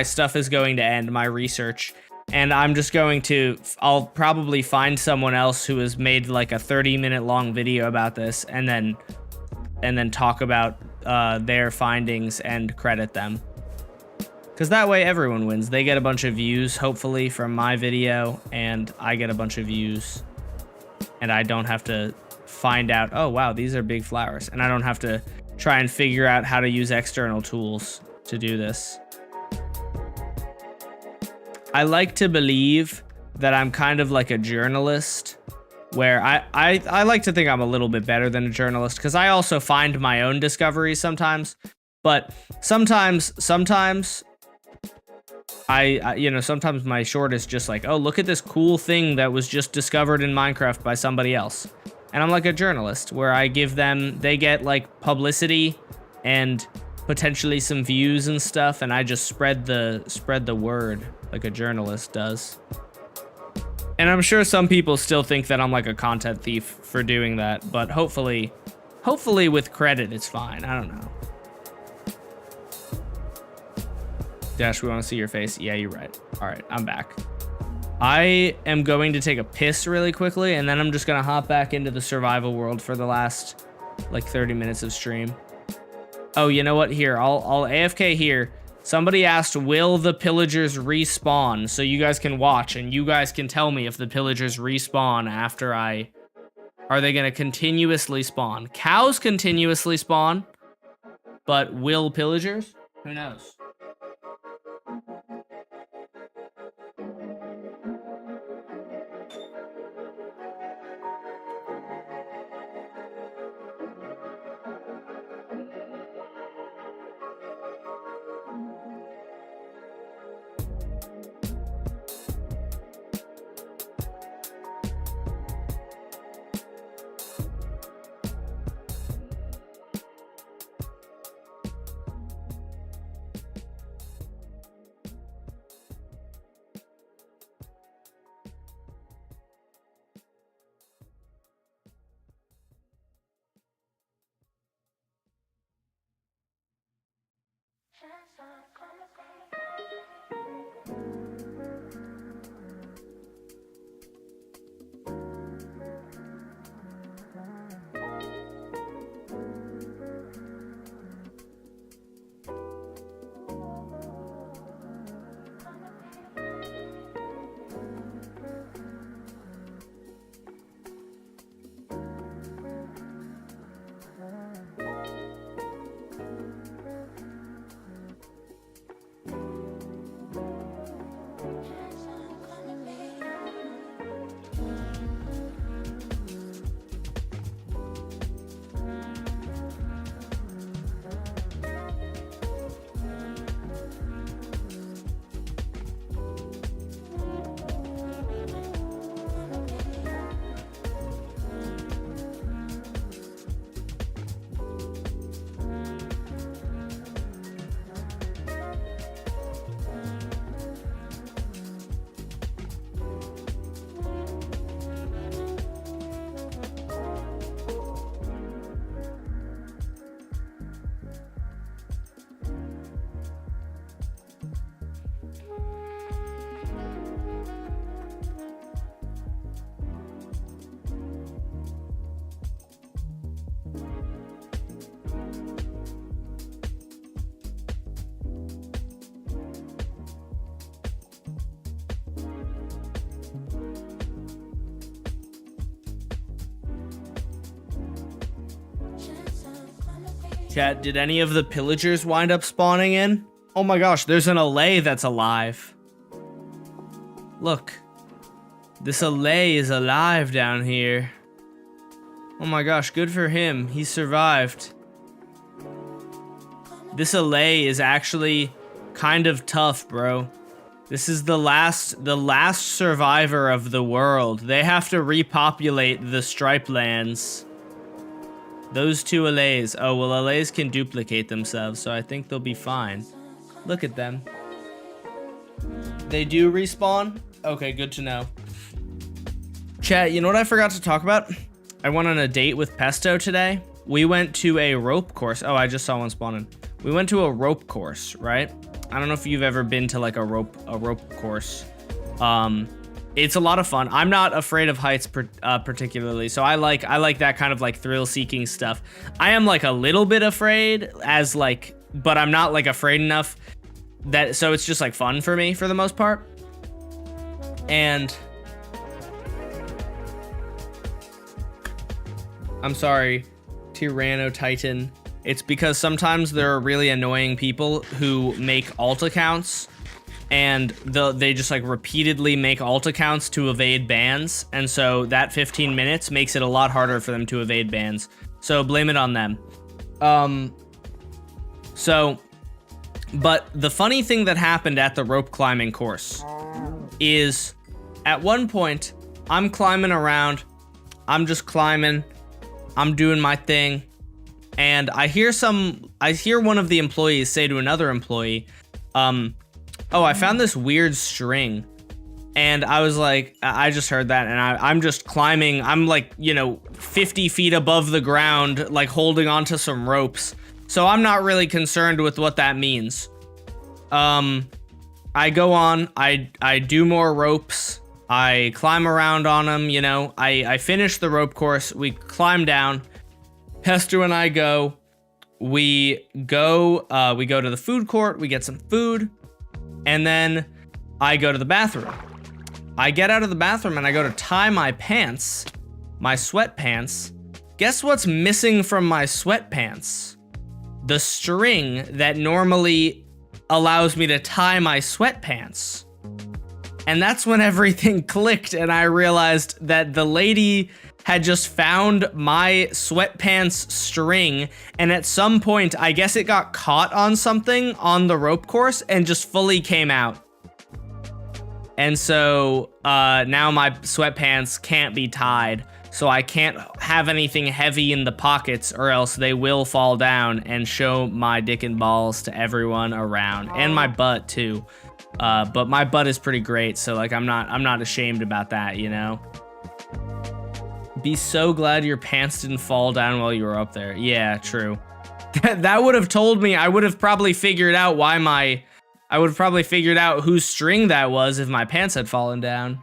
stuff is going to end, my research. And I'm just going to, I'll probably find someone else who has made like a 30-minute long video about this, and then talk about their findings and credit them. Because that way everyone wins. They get a bunch of views, hopefully, from my video, and I get a bunch of views. And I don't have to find out, oh, wow, these are big flowers. And I don't have to try and figure out how to use external tools to do this. I like to believe that I'm kind of like a journalist, where I like to think I'm a little bit better than a journalist, because I also find my own discoveries sometimes. But sometimes sometimes my short is just like, oh, look at this cool thing that was just discovered in Minecraft by somebody else. And I'm like a journalist, where I give them, they get like publicity and potentially some views and stuff, and I just spread the word like a journalist does. And I'm sure some people still think that I'm like a content thief for doing that, but hopefully with credit it's fine. I don't know. Dash, we want to see your face. Yeah, you're right. All right, I'm back. I am going to take a piss really quickly, and then I'm just gonna hop back into the survival world for the last like 30 minutes of stream. Oh, you know what? Here, I'll AFK here. Somebody asked, will the pillagers respawn? So you guys can watch, and you guys can tell me if the pillagers respawn after I... Are they gonna continuously spawn? Cows continuously spawn, but will pillagers? Who knows? Chat, did any of the pillagers wind up spawning in? Oh my gosh, there's an Allay that's alive. Look. This Allay is alive down here. Oh my gosh, good for him. He survived. This Allay is actually kind of tough, bro. This is the last survivor of the world. They have to repopulate the Stripe lands. Those two Allays. Oh, well, Allays can duplicate themselves, so I think they'll be fine. Look at them. They do respawn? Okay, good to know. Chat, you know what I forgot to talk about? I went on a date with Pesto today. We went to a rope course. Oh, I just saw one spawning. We went to a rope course, right? I don't know if you've ever been to like a rope course. It's a lot of fun. I'm not afraid of heights particularly, so I like that kind of like thrill-seeking stuff. I am like a little bit afraid but I'm not like afraid enough that, so it's just like fun for me for the most part. And I'm sorry, Tyranno Titan. It's because sometimes there are really annoying people who make alt accounts and they just like repeatedly make alt accounts to evade bans. And so that 15 minutes makes it a lot harder for them to evade bans. So blame it on them. But the funny thing that happened at the rope climbing course is at one point I'm climbing around. I'm just climbing. I'm doing my thing. And I hear one of the employees say to another employee, oh, I found this weird string. And I was like, I just heard that, and I'm just climbing. I'm like, 50 feet above the ground, like holding onto some ropes. So I'm not really concerned with what that means. I go on, I do more ropes, I climb around on them, you know, I finish the rope course, we climb down, Hester and I go, we go to the food court, we get some food, and then I go to the bathroom. I get out of the bathroom and I go to tie my pants, my sweatpants. Guess what's missing from my sweatpants? The string that normally allows me to tie my sweatpants. And that's when everything clicked and I realized that the lady had just found my sweatpants string, and at some point, I guess it got caught on something on the rope course and just fully came out. And so now my sweatpants can't be tied, so I can't have anything heavy in the pockets or else they will fall down and show my dick and balls to everyone around, and my butt too. But my butt is pretty great, so like I'm not ashamed about that, you know? Be so glad your pants didn't fall down while you were up there. Yeah, true. That would have told me, I would have probably figured out whose string that was if my pants had fallen down.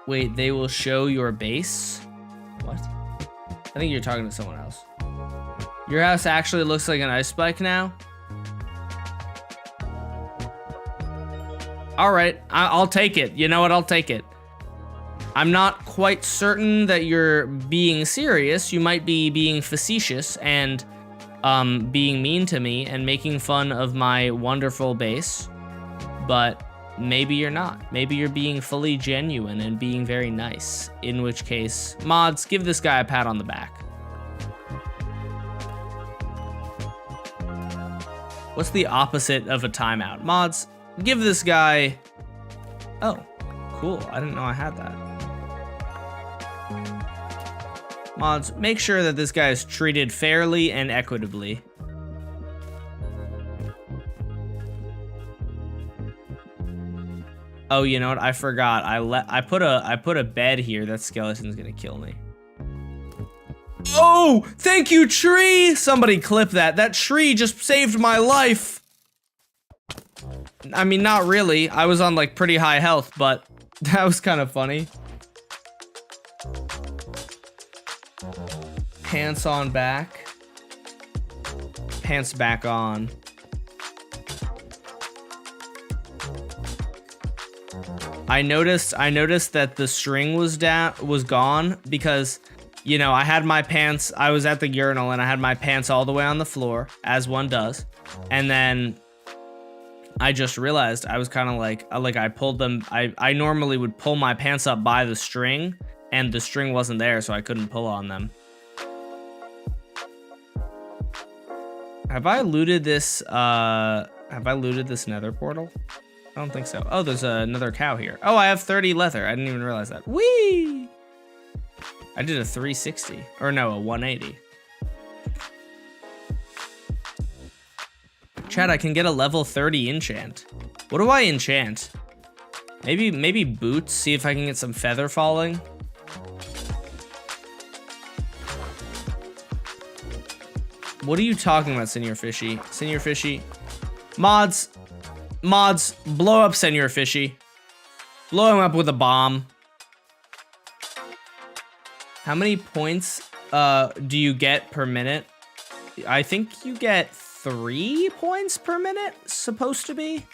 Wait, they will show your base? What? I think you're talking to someone else. Your house actually looks like an ice spike now? All right, I'll take it. You know what? I'll take it. I'm not quite certain that you're being serious. You might be being facetious and being mean to me and making fun of my wonderful base, but maybe you're not. Maybe you're being fully genuine and being very nice, in which case, mods, give this guy a pat on the back. What's the opposite of a timeout? Mods, give this guy... Oh, cool. I didn't know I had that. Mods, make sure that this guy is treated fairly and equitably. Oh, you know what? I forgot. I put a bed here. That skeleton's gonna kill me. Oh, thank you, tree! Somebody clip that. That tree just saved my life. I mean, not really. I was on like pretty high health, but that was kind of funny. Pants on back. Pants back on. I noticed that the string was gone because, you know, I had my pants, I was at the urinal and I had my pants all the way on the floor, as one does. And then I just realized I was kind of like I pulled them, I normally would pull my pants up by the string and the string wasn't there, so I couldn't pull on them. Have I looted this nether portal? I don't think so. Oh, there's another cow here. Oh, I have 30 leather. I didn't even realize that. Whee! I did a 360. Or no, a 180. Chat, I can get a level 30 enchant. What do I enchant? Maybe boots, see if I can get some feather falling. What are you talking about, Senior Fishy? Senior Fishy? Mods, blow up Senior Fishy. Blow him up with a bomb. How many points do you get per minute? I think you get 3 points per minute, supposed to be.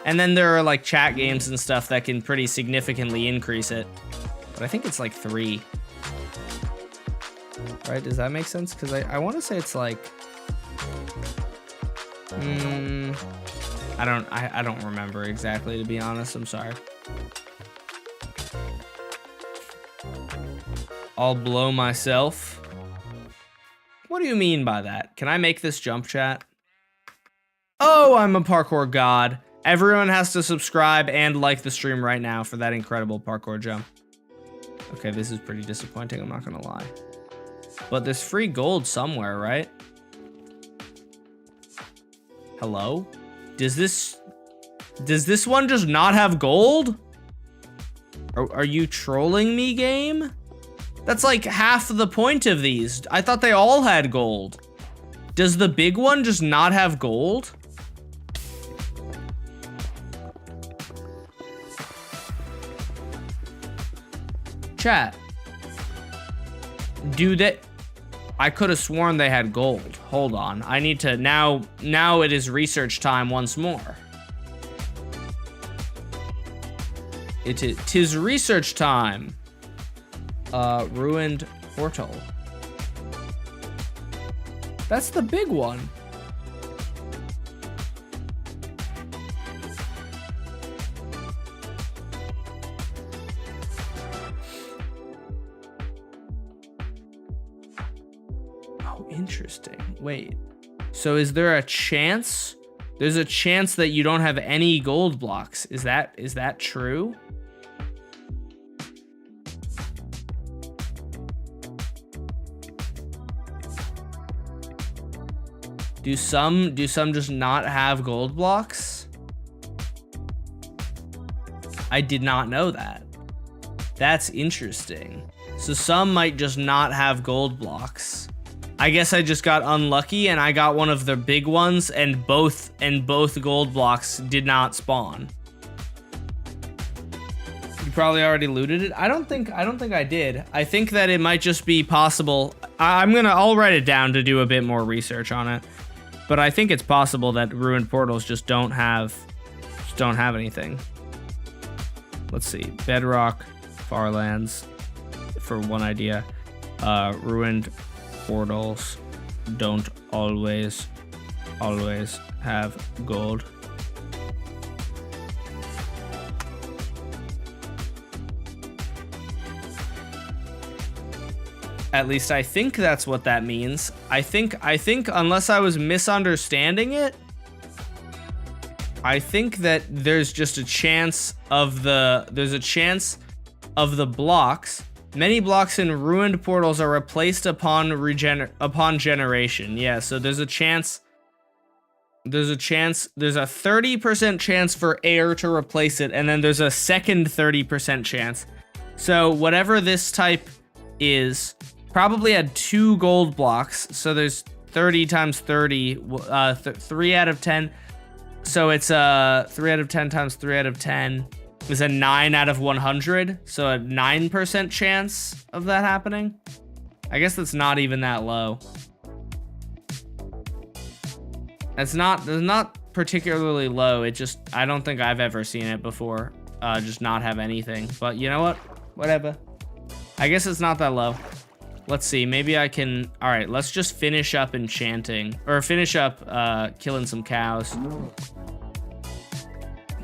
And then there are like chat games and stuff that can pretty significantly increase it. But I think it's like 3. Right, does that make sense? Because I want to say it's like... I don't remember exactly, to be honest. I'm sorry. I'll blow myself. What do you mean by that? Can I make this jump, chat? Oh, I'm a parkour god. Everyone has to subscribe and like the stream right now for that incredible parkour jump. Okay, this is pretty disappointing, I'm not gonna lie. But there's free gold somewhere, right? Hello? Does this one just not have gold? Are you trolling me, game? That's like half the point of these. I thought they all had gold. Does the big one just not have gold? Chat. Do they... I could have sworn they had gold. Hold on. I need to... Now it is research time once more. Tis research time. Ruined portal. That's the big one. Oh, interesting. Wait. So is there a chance? There's a chance that you don't have any gold blocks. Is that true? Do some just not have gold blocks? I did not know that. That's interesting. So some might just not have gold blocks. I guess I just got unlucky and I got one of the big ones and both gold blocks did not spawn. You probably already looted it. I don't think I did. I think that it might just be possible. I'll write it down to do a bit more research on it. But I think it's possible that ruined portals just don't have anything. Let's see. Bedrock, Farlands, for one idea. Ruined portals don't always have gold. At least I think that's what that means. I think unless I was misunderstanding it, I think that there's just a chance of the blocks. Many blocks in ruined portals are replaced upon generation. Yeah, so there's a 30% chance for air to replace it, and then there's a second 30% chance. So whatever this type is, probably had 2 gold blocks, so there's 30 times 30, 3 out of 10. So it's 3 out of 10 times 3 out of 10 is a 9 out of 100, so a 9% chance of that happening. I guess that's not even that low. That's not particularly low. It just, I don't think I've ever seen it before, just not have anything. But you know what? Whatever. I guess it's not that low. Let's see, maybe I can... All right, let's just finish up enchanting. Or finish up killing some cows.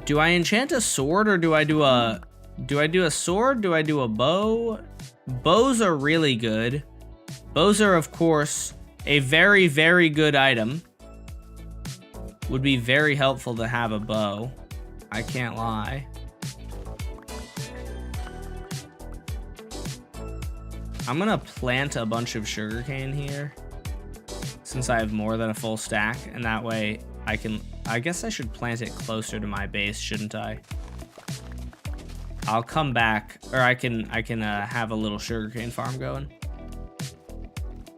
Do I enchant a sword or do I do a... Do I do a sword? Do I do a bow? Bows are really good. Bows are, of course, a very, very good item. Would be very helpful to have a bow. I can't lie. I'm gonna plant a bunch of sugarcane here since I have more than a full stack, and that way I guess I should plant it closer to my base, shouldn't I? I'll come back, or I can have a little sugarcane farm going.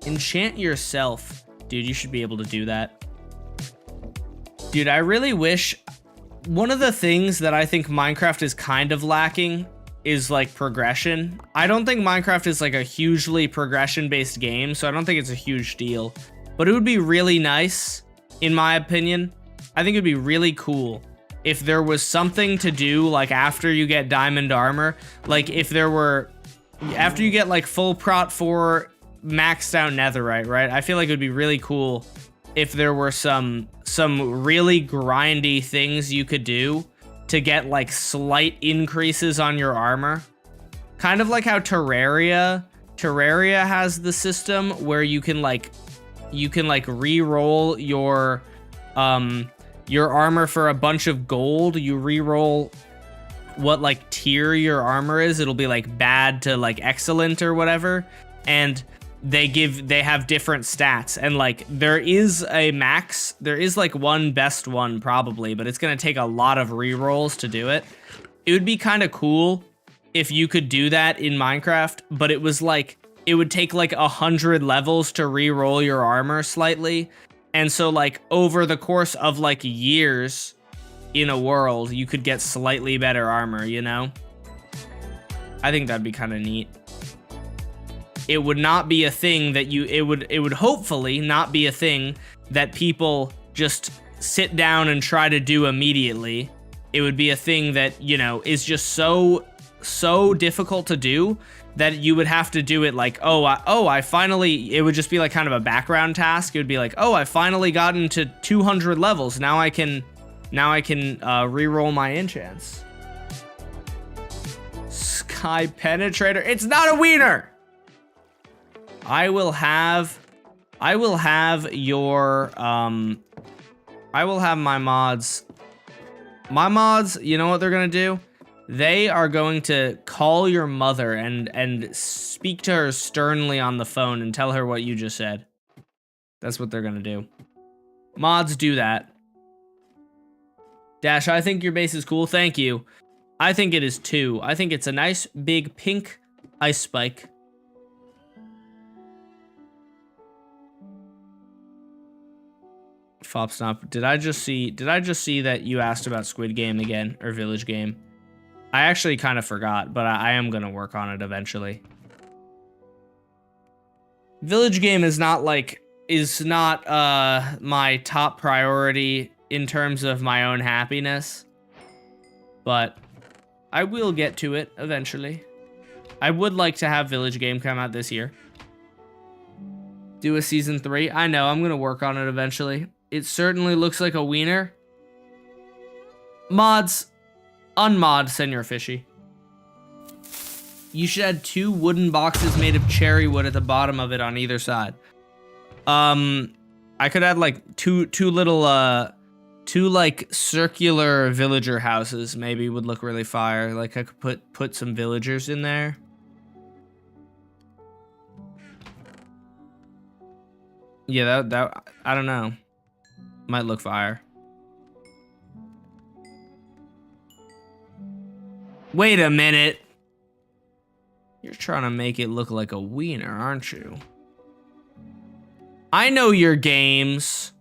Enchant yourself. Dude, you should be able to do that. Dude, I really wish... One of the things that I think Minecraft is kind of lacking is like progression. I don't think Minecraft is like a hugely progression-based game, so I don't think it's a huge deal. But it would be really nice, in my opinion. I think it'd be really cool if there was something to do like after you get diamond armor. Like if there were, after you get like full prot 4 maxed out netherite, right? I feel like it would be really cool if there were some really grindy things you could do to get like slight increases on your armor. Kind of like how Terraria has the system where you can re-roll your armor for a bunch of gold. You re-roll what like tier your armor is. It'll be like bad to like excellent or whatever. And they have different stats, and like there is like one best one probably, but it's gonna take a lot of re-rolls to do it. It would be kind of cool if you could do that in Minecraft, but it was like it would take like 100 levels to re-roll your armor slightly, And so, like, over the course of, like, years in a world, you could get slightly better armor, you know? I think that'd be kind of neat. It would not be a thing that it would hopefully not be a thing that people just sit down and try to do immediately. It would be a thing that, you know, is just so difficult to do that you would have to do it like, I finally, it would just be like kind of a background task. It would be like, oh, I finally gotten to 200 levels. Now I can re-roll my enchants. Sky Penetrator. It's not a wiener. I will have your, I will have my mods. My mods, you know what they're gonna do? They are going to call your mother and speak to her sternly on the phone and tell her what you just said. That's what they're gonna do. Mods do that. Dash, I think your base is cool. Thank you. I think it is too. I think it's a nice big pink ice spike. Fopstomp, did I just see that you asked about Squid Game again, or Village Game? I actually kind of forgot, but I am gonna work on it eventually. Village Game is not my top priority in terms of my own happiness, but I will get to it eventually. I would like to have Village Game come out this year. Do a season 3. I know, I'm gonna work on it eventually. It certainly looks like a wiener. Mods, unmod Senor Fishy. You should add 2 wooden boxes made of cherry wood at the bottom of it on either side. I could add like two little two like circular villager houses. Maybe would look really fire. Like I could put some villagers in there. Yeah, that I don't know. Might look fire. Wait a minute. You're trying to make it look like a wiener, aren't you? I know your games.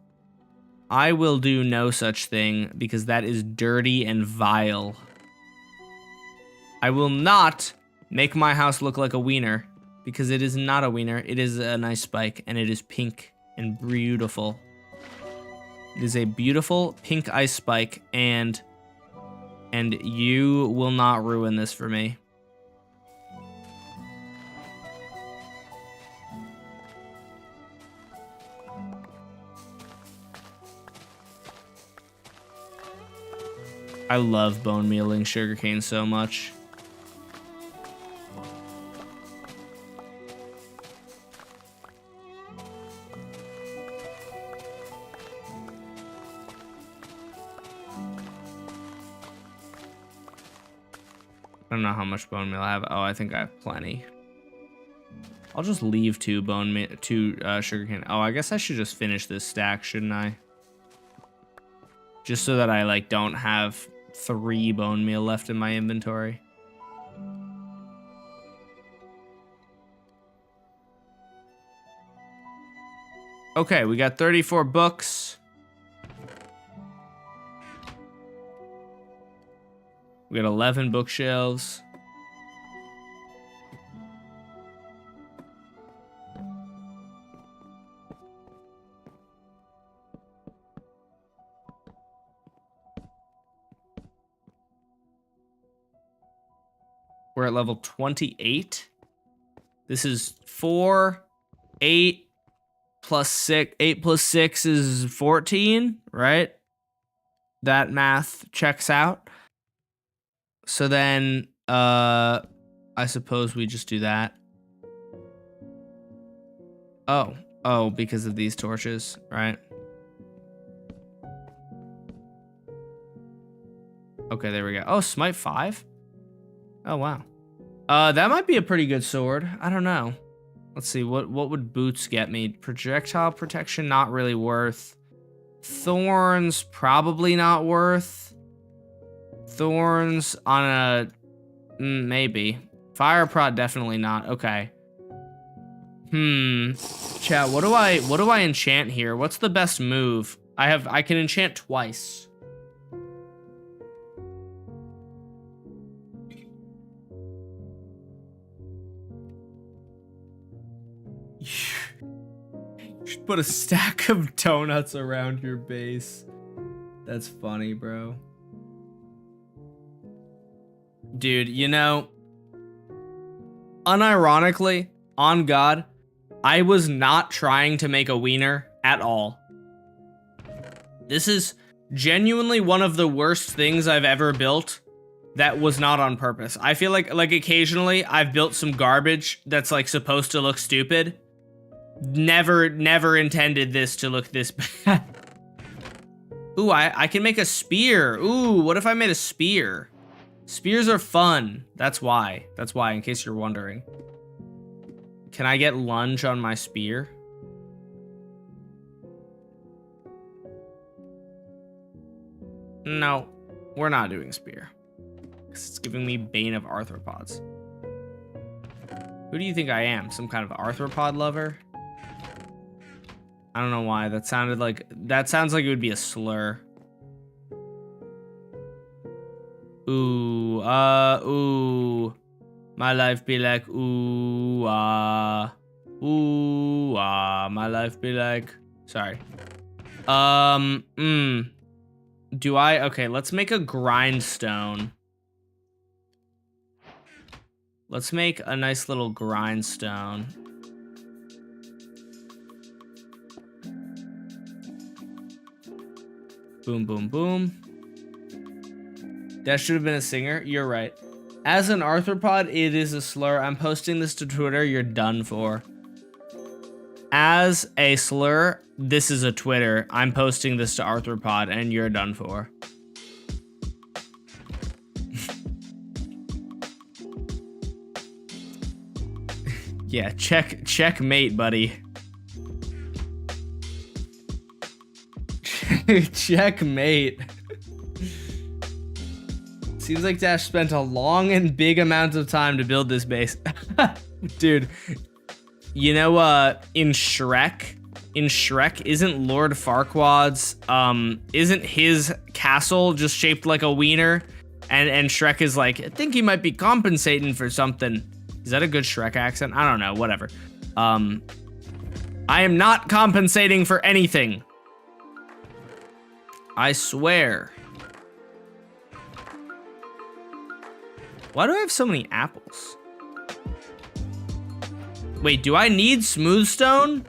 I will do no such thing because that is dirty and vile. I will not make my house look like a wiener because it is not a wiener. It is a nice spike and it is pink and beautiful. It is a beautiful pink ice spike and you will not ruin this for me. I love bone mealing sugarcane so much. I don't know how much bone meal I have. Oh, I think I have plenty. I'll just leave 2 sugarcane. Oh, I guess I should just finish this stack, shouldn't I? Just so that I like don't have 3 bone meal left in my inventory. Okay, we got 34 books. We got 11 bookshelves. We're at level 28. This is 4, 8 plus 6. 8 plus 6 is 14, right? That math checks out. So then, I suppose we just do that. Oh, because of these torches, right? Okay, there we go. Oh, smite 5? Oh, wow. That might be a pretty good sword. I don't know. Let's see, what would boots get me? Projectile protection, not really worth. Thorns, probably not worth. Thorns on a... maybe. Fire prot, definitely not. Okay. Chat, what do I enchant here? What's the best move? I can enchant twice. You should put a stack of donuts around your base. That's funny, bro. Dude, you know, unironically, on God, I was not trying to make a wiener at all. This is genuinely one of the worst things I've ever built that was not on purpose. I feel like occasionally I've built some garbage that's like supposed to look stupid. Never intended this to look this bad. Ooh, I can make a spear. Ooh, what if I made a spear? Spears are fun. That's why, in case you're wondering. Can I get lunge on my spear? No, we're not doing spear. It's giving me Bane of Arthropods. Who do you think I am? Some kind of arthropod lover? I don't know why. That sounds like it would be a slur. Ooh, ooh. My life be like, ooh, my life be like, sorry. Okay, let's make a grindstone. Let's make a nice little grindstone. Boom, boom, boom. That should have been a singer. You're right. As an arthropod, it is a slur. I'm posting this to Twitter. You're done for. As a slur, this is a Twitter. I'm posting this to arthropod, and you're done for. Yeah, checkmate, buddy. Checkmate. Seems like Dash spent a long and big amount of time to build this base. Dude, you know, in Shrek, isn't Lord Farquaad's, isn't his castle just shaped like a wiener? And Shrek is like, I think he might be compensating for something. Is that a good Shrek accent? I don't know, whatever. I am not compensating for anything. I swear. Why do I have so many apples? Wait, do I need smooth stone?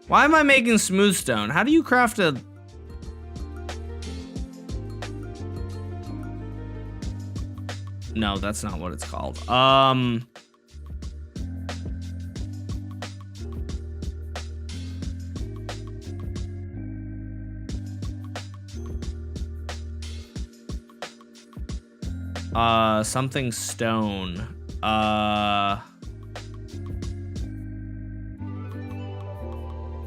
Why am I making smooth stone? How do you craft a... No, that's not what it's called. Something stone.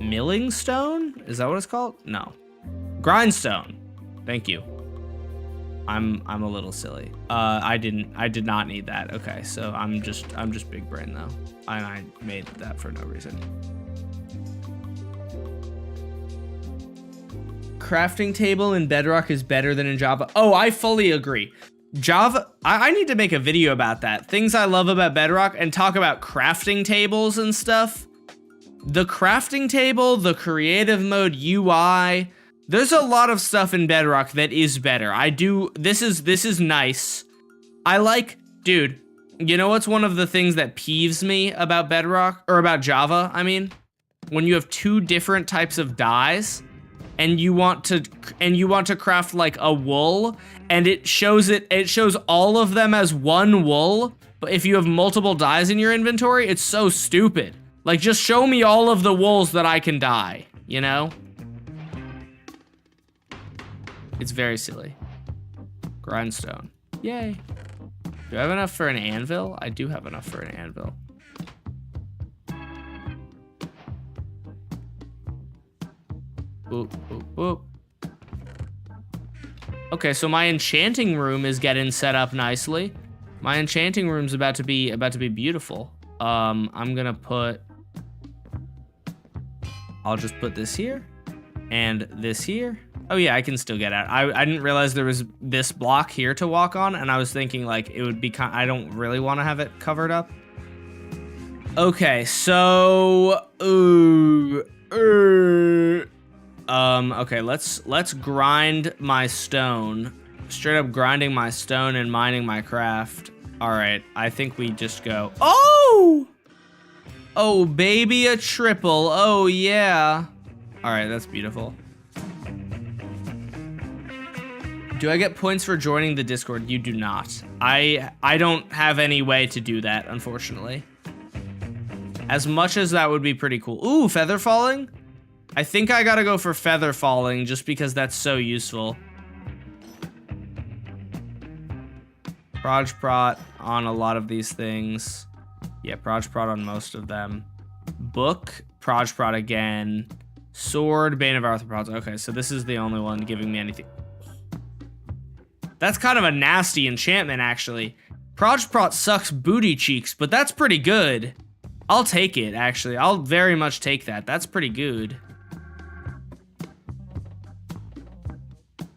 Milling stone? Is that what it's called? No. Grindstone. Thank you. I'm a little silly. I did not need that. Okay, so I'm just big brain though. And I made that for no reason. Crafting table in Bedrock is better than in Java. Oh, I fully agree. Java, I need to make a video about that. Things I love about Bedrock and talk about crafting tables and stuff. The crafting table, the creative mode UI, there's a lot of stuff in Bedrock that is better. This is nice. I like, dude, you know what's one of the things that peeves me about Bedrock, or about Java, I mean? When you have two different types of dyes, and you want to craft like a wool, and it shows all of them as one wool, but if you have multiple dyes in your inventory, it's so stupid. Like, just show me all of the wools that I can dye, you know? It's very silly. Grindstone. Yay. Do I have enough for an anvil? I do have enough for an anvil. Boop, boop, boop. Okay, so my enchanting room is getting set up nicely. My enchanting room's about to be beautiful. I'm gonna put I'll just put this here and this here. Oh yeah, I can still get out. I didn't realize there was this block here to walk on, and I was thinking like it would be I don't really want to have it covered up. Okay, so okay, let's grind my stone. Straight up grinding my stone and mining my craft. All right, I think we just go. Oh! Oh, baby, a triple. Oh, yeah. All right, that's beautiful. Do I get points for joining the Discord? You do not. I don't have any way to do that, unfortunately. As much as that would be pretty cool. Ooh, feather falling? I think I gotta go for feather falling just because that's so useful. Proj Prot on a lot of these things. Yeah, Proj Prot on most of them. Book, Proj Prot again. Sword, Bane of Arthropods. Okay, so this is the only one giving me anything. That's kind of a nasty enchantment, actually. Proj Prot sucks booty cheeks, but that's pretty good. I'll take it, actually. I'll very much take that. That's pretty good.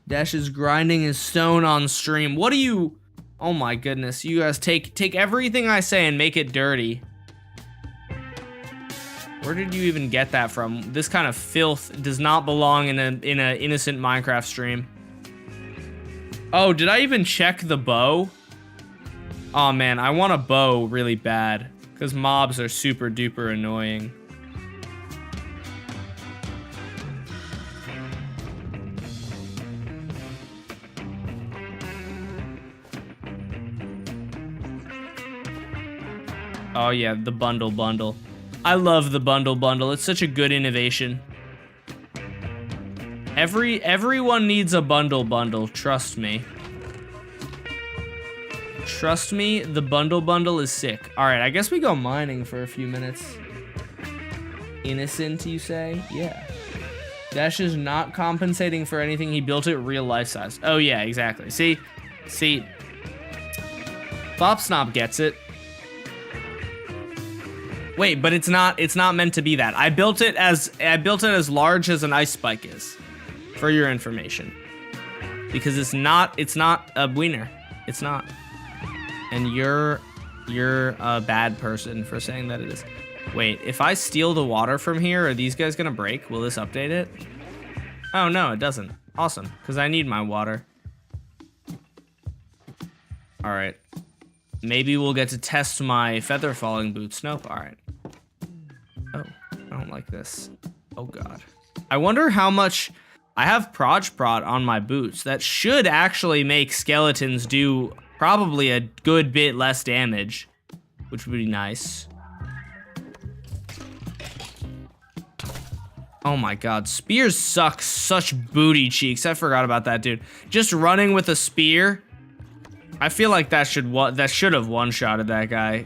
Dash is grinding his stone on stream. What do you... Oh my goodness, you guys take everything I say and make it dirty. Where did you even get that from? This kind of filth does not belong in a innocent Minecraft stream. Oh, did I even check the bow? Oh man, I want a bow really bad because mobs are super duper annoying. Oh yeah, the bundle. I love the bundle. It's such a good innovation. Everyone needs a bundle, trust me. Trust me, the bundle is sick. All right, I guess we go mining for a few minutes. Innocent, you say? Yeah. Dash is not compensating for anything. He built it real life size. Oh yeah, exactly. See, Thopsnop gets it. Wait, but it's not meant to be that. I built it as large as an ice spike is, for your information. Because it's not a wiener. It's not. And you're a bad person for saying that it is. Wait, if I steal the water from here, are these guys gonna break? Will this update it? Oh no, it doesn't. Awesome, because I need my water. All right. Maybe we'll get to test my feather falling boots. Nope, all right. Oh, I don't like this. Oh God. I wonder how much, I have Proj Prot on my boots. That should actually make skeletons do probably a good bit less damage, which would be nice. Oh my God, spears suck such booty cheeks. I forgot about that, dude. Just running with a spear. I feel like that should have one-shotted that guy.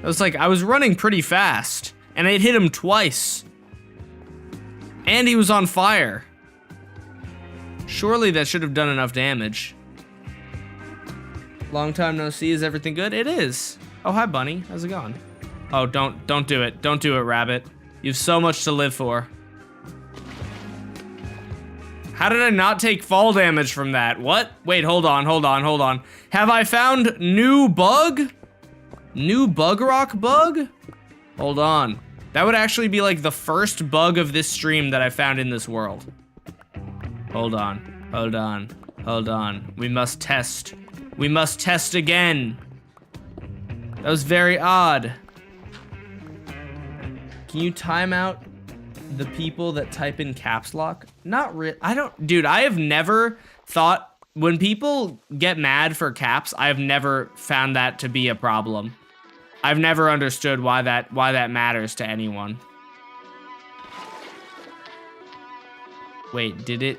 I was like, I was running pretty fast, and it hit him twice. And he was on fire. Surely that should have done enough damage. Long time no see, is everything good? It is. Oh, hi, bunny. How's it going? Oh, don't do it. Don't do it, rabbit. You have so much to live for. How did I not take fall damage from that? What? Wait, hold on. Have I found new bug? New BUGROCK bug? Hold on. That would actually be like the first bug of this stream that I found in this world. Hold on. We must test. We must test again. That was very odd. Can you time out the people that type in caps lock? Not really. Dude, I have never thought, when people get mad for caps, I've never found that to be a problem. I've never understood why that matters to anyone. Wait, did it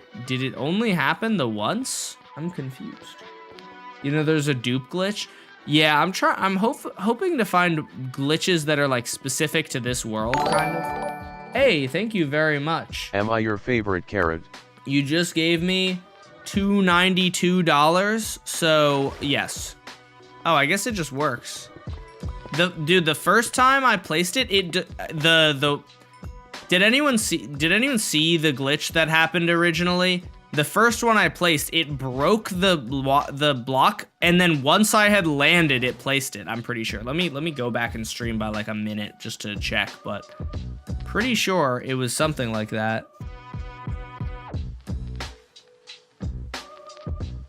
only happen the once? I'm confused. You know, there's a dupe glitch. Yeah, I'm hoping to find glitches that are like specific to this world, kind of. Hey, thank you very much. Am I your favorite carrot? You just gave me $292, so yes. Oh, I guess it just works. Dude, the first time I placed it, Did anyone see the glitch that happened originally? The first one I placed, it broke the block, and then once I had landed, it placed it. I'm pretty sure. Let me go back and stream by like a minute just to check, but pretty sure it was something like that.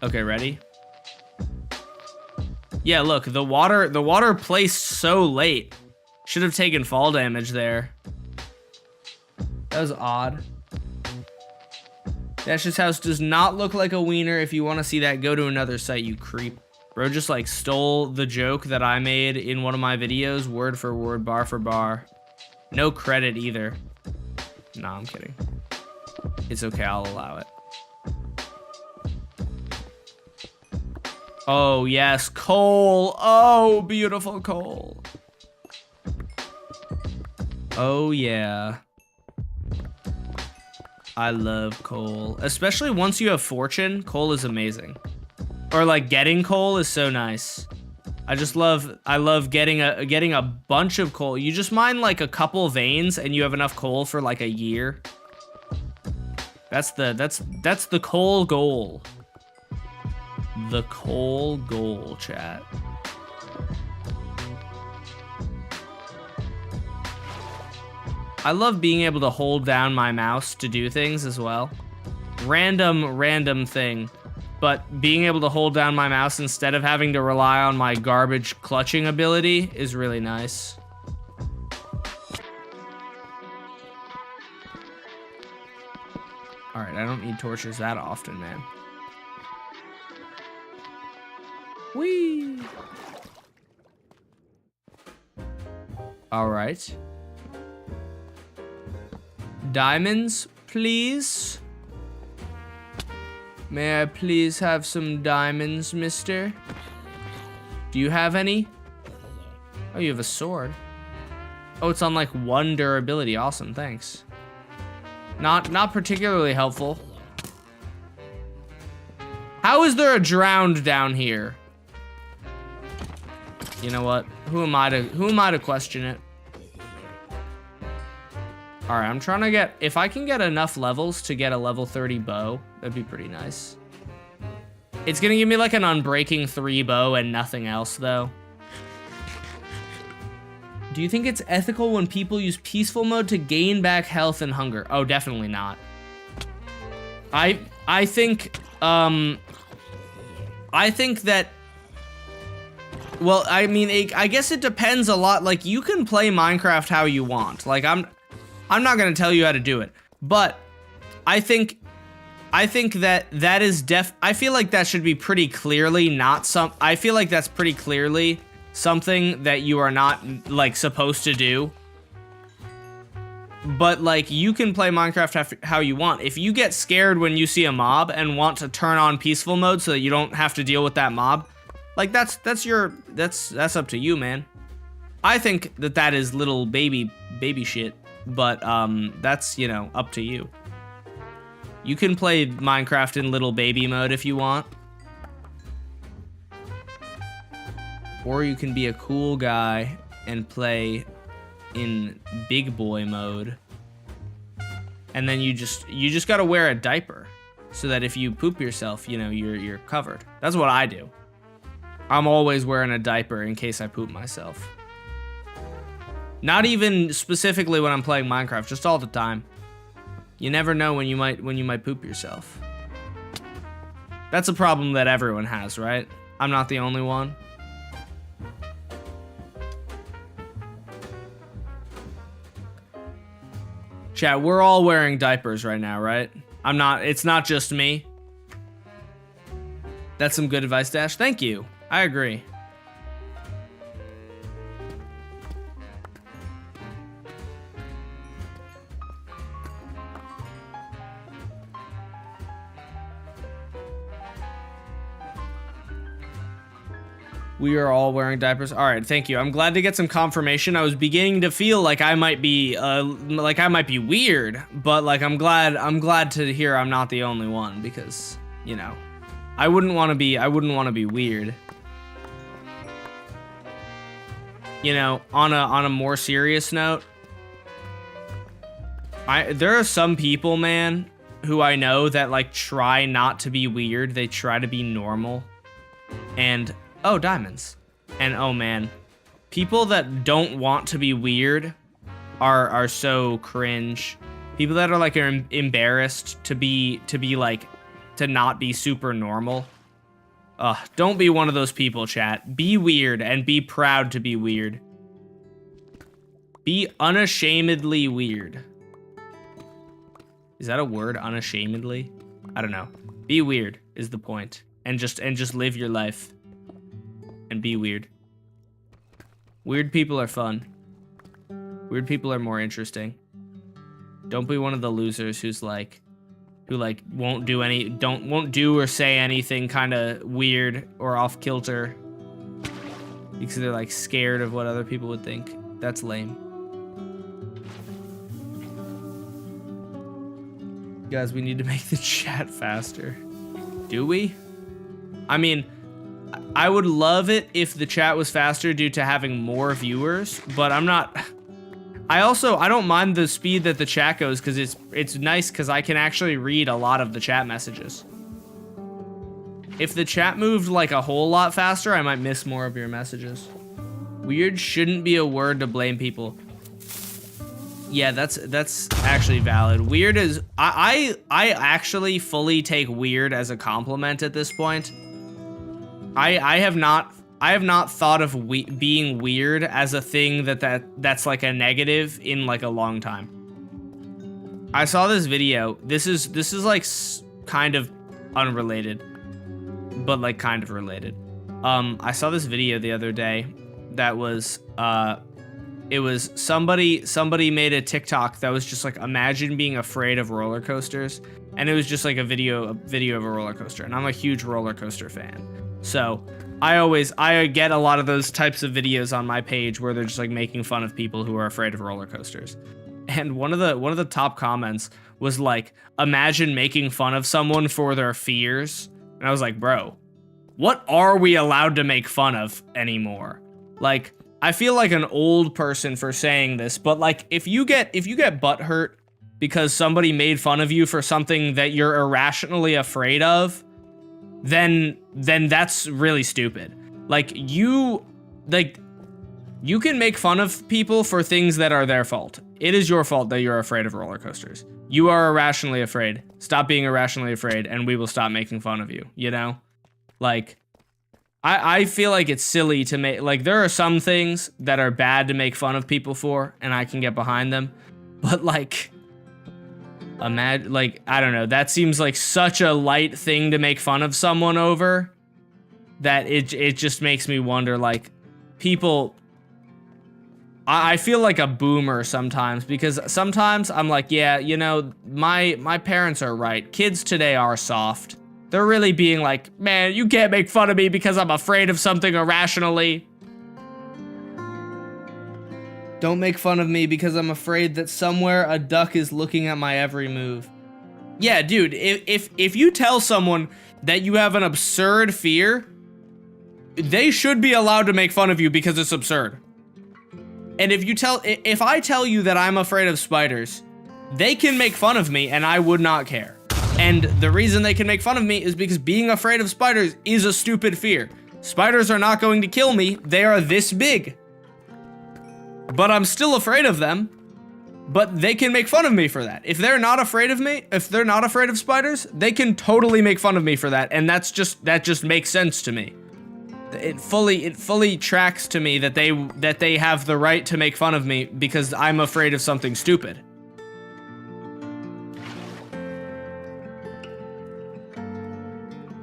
Okay, ready? Yeah, look, the water placed so late. Should have taken fall damage there. That was odd. Dash's house does not look like a wiener. If you want to see that, go to another site, you creep. Bro just like stole the joke that I made in one of my videos, word for word, bar for bar. No credit either. Nah, I'm kidding. It's okay, I'll allow it. Oh, yes, coal. Oh, beautiful coal. Oh, yeah. I love coal. Especially once you have fortune, coal is amazing. Or like getting coal is so nice. I love getting a bunch of coal. You just mine like a couple veins and you have enough coal for like a year. That's the coal goal. The coal goal, chat. I love being able to hold down my mouse to do things as well. Random thing. But being able to hold down my mouse instead of having to rely on my garbage clutching ability is really nice. Alright, I don't need torches that often, man. Whee! Alright. Diamonds, please? May I please have some diamonds, mister? Do you have any? Oh, you have a sword. Oh, it's on like 1 durability. Awesome, thanks. Not particularly helpful. How is there a drowned down here? You know what? Who am I to question it? All right, I'm trying to get, if I can get enough levels to get a level 30 bow, that'd be pretty nice. It's gonna give me like an unbreaking 3 bow and nothing else though. Do you think it's ethical when people use peaceful mode to gain back health and hunger? Oh, definitely not. I think that, well, I mean, I guess it depends a lot. Like, you can play Minecraft how you want. Like, I'm not gonna tell you how to do it, but I think that is I feel like that should be pretty clearly not I feel like that's pretty clearly something that you are not, like, supposed to do. But, like, you can play Minecraft how you want. If you get scared when you see a mob and want to turn on peaceful mode so that you don't have to deal with that mob, like, that's up to you, man. I think that is little baby shit, but that's, you know, up to you. You can play Minecraft in little baby mode if you want. Or you can be a cool guy and play in big boy mode. And then you just gotta wear a diaper so that if you poop yourself, you know, you're covered. That's what I do. I'm always wearing a diaper in case I poop myself. Not even specifically when I'm playing Minecraft, just all the time. You never know when you might poop yourself. That's a problem that everyone has, right? I'm not the only one. Chat, we're all wearing diapers right now, right? It's not just me. That's some good advice, Dash. Thank you. I agree. We are all wearing diapers. All right, thank you. I'm glad to get some confirmation. I was beginning to feel like I might be weird, but like I'm glad to hear I'm not the only one, because, you know, I wouldn't want to be weird. You know, on a more serious note, There are some people, man, who I know that like try not to be weird. They try to be normal. And oh, diamonds. And oh man, people that don't want to be weird are so cringe. People that are like embarrassed to not be super normal. Don't be one of those people, chat. Be weird and be proud to be weird. Be unashamedly weird. Is that a word, unashamedly? I don't know. Be weird is the point. And just live your life. And be weird. Weird people are fun. Weird people are more interesting. Don't be one of the losers who won't do or say anything kind of weird or off kilter because they're like scared of what other people would think. That's lame. Guys, we need to make the chat faster. Do we? I mean, I would love it if the chat was faster due to having more viewers, but I'm not. I don't mind the speed that the chat goes because it's nice because I can actually read a lot of the chat messages. If the chat moved like a whole lot faster, I might miss more of your messages. Weird shouldn't be a word to blame people. Yeah, that's actually valid. Weird is I actually fully take weird as a compliment at this point. I have not thought of being weird as a thing that's like a negative in like a long time. I saw this video. This is like kind of unrelated, but like kind of related. I saw this video the other day that was it was somebody made a TikTok that was just like, imagine being afraid of roller coasters, and it was just like a video of a roller coaster, and I'm a huge roller coaster fan. So I get a lot of those types of videos on my page where they're just like making fun of people who are afraid of roller coasters. And one of the top comments was like, imagine making fun of someone for their fears. And I was like, bro, what are we allowed to make fun of anymore? Like, I feel like an old person for saying this, but like if you get butthurt because somebody made fun of you for something that you're irrationally afraid of, then that's really stupid. Like you can make fun of people for things that are their fault. It is your fault that you're afraid of roller coasters. You are irrationally afraid. Stop being irrationally afraid and we will stop making fun of you, you know? Like, I feel like it's silly to make, like, there are some things that are bad to make fun of people for, and I can get behind them. But, like, imagine, like, I don't know, that seems like such a light thing to make fun of someone over that it just makes me wonder, like, people, I feel like a boomer sometimes, because sometimes I'm like, yeah, you know, my parents are right. Kids today are soft. They're really being like, man, you can't make fun of me because I'm afraid of something irrationally. Don't make fun of me because I'm afraid that somewhere a duck is looking at my every move. Yeah, dude, if you tell someone that you have an absurd fear, they should be allowed to make fun of you because it's absurd. And if I tell you that I'm afraid of spiders, they can make fun of me and I would not care. And the reason they can make fun of me is because being afraid of spiders is a stupid fear. Spiders are not going to kill me. They are this big. But I'm still afraid of them. But they can make fun of me for that. If they're not afraid of me, if they're not afraid of spiders, they can totally make fun of me for that. And that just makes sense to me. It fully tracks to me that they have the right to make fun of me because I'm afraid of something stupid.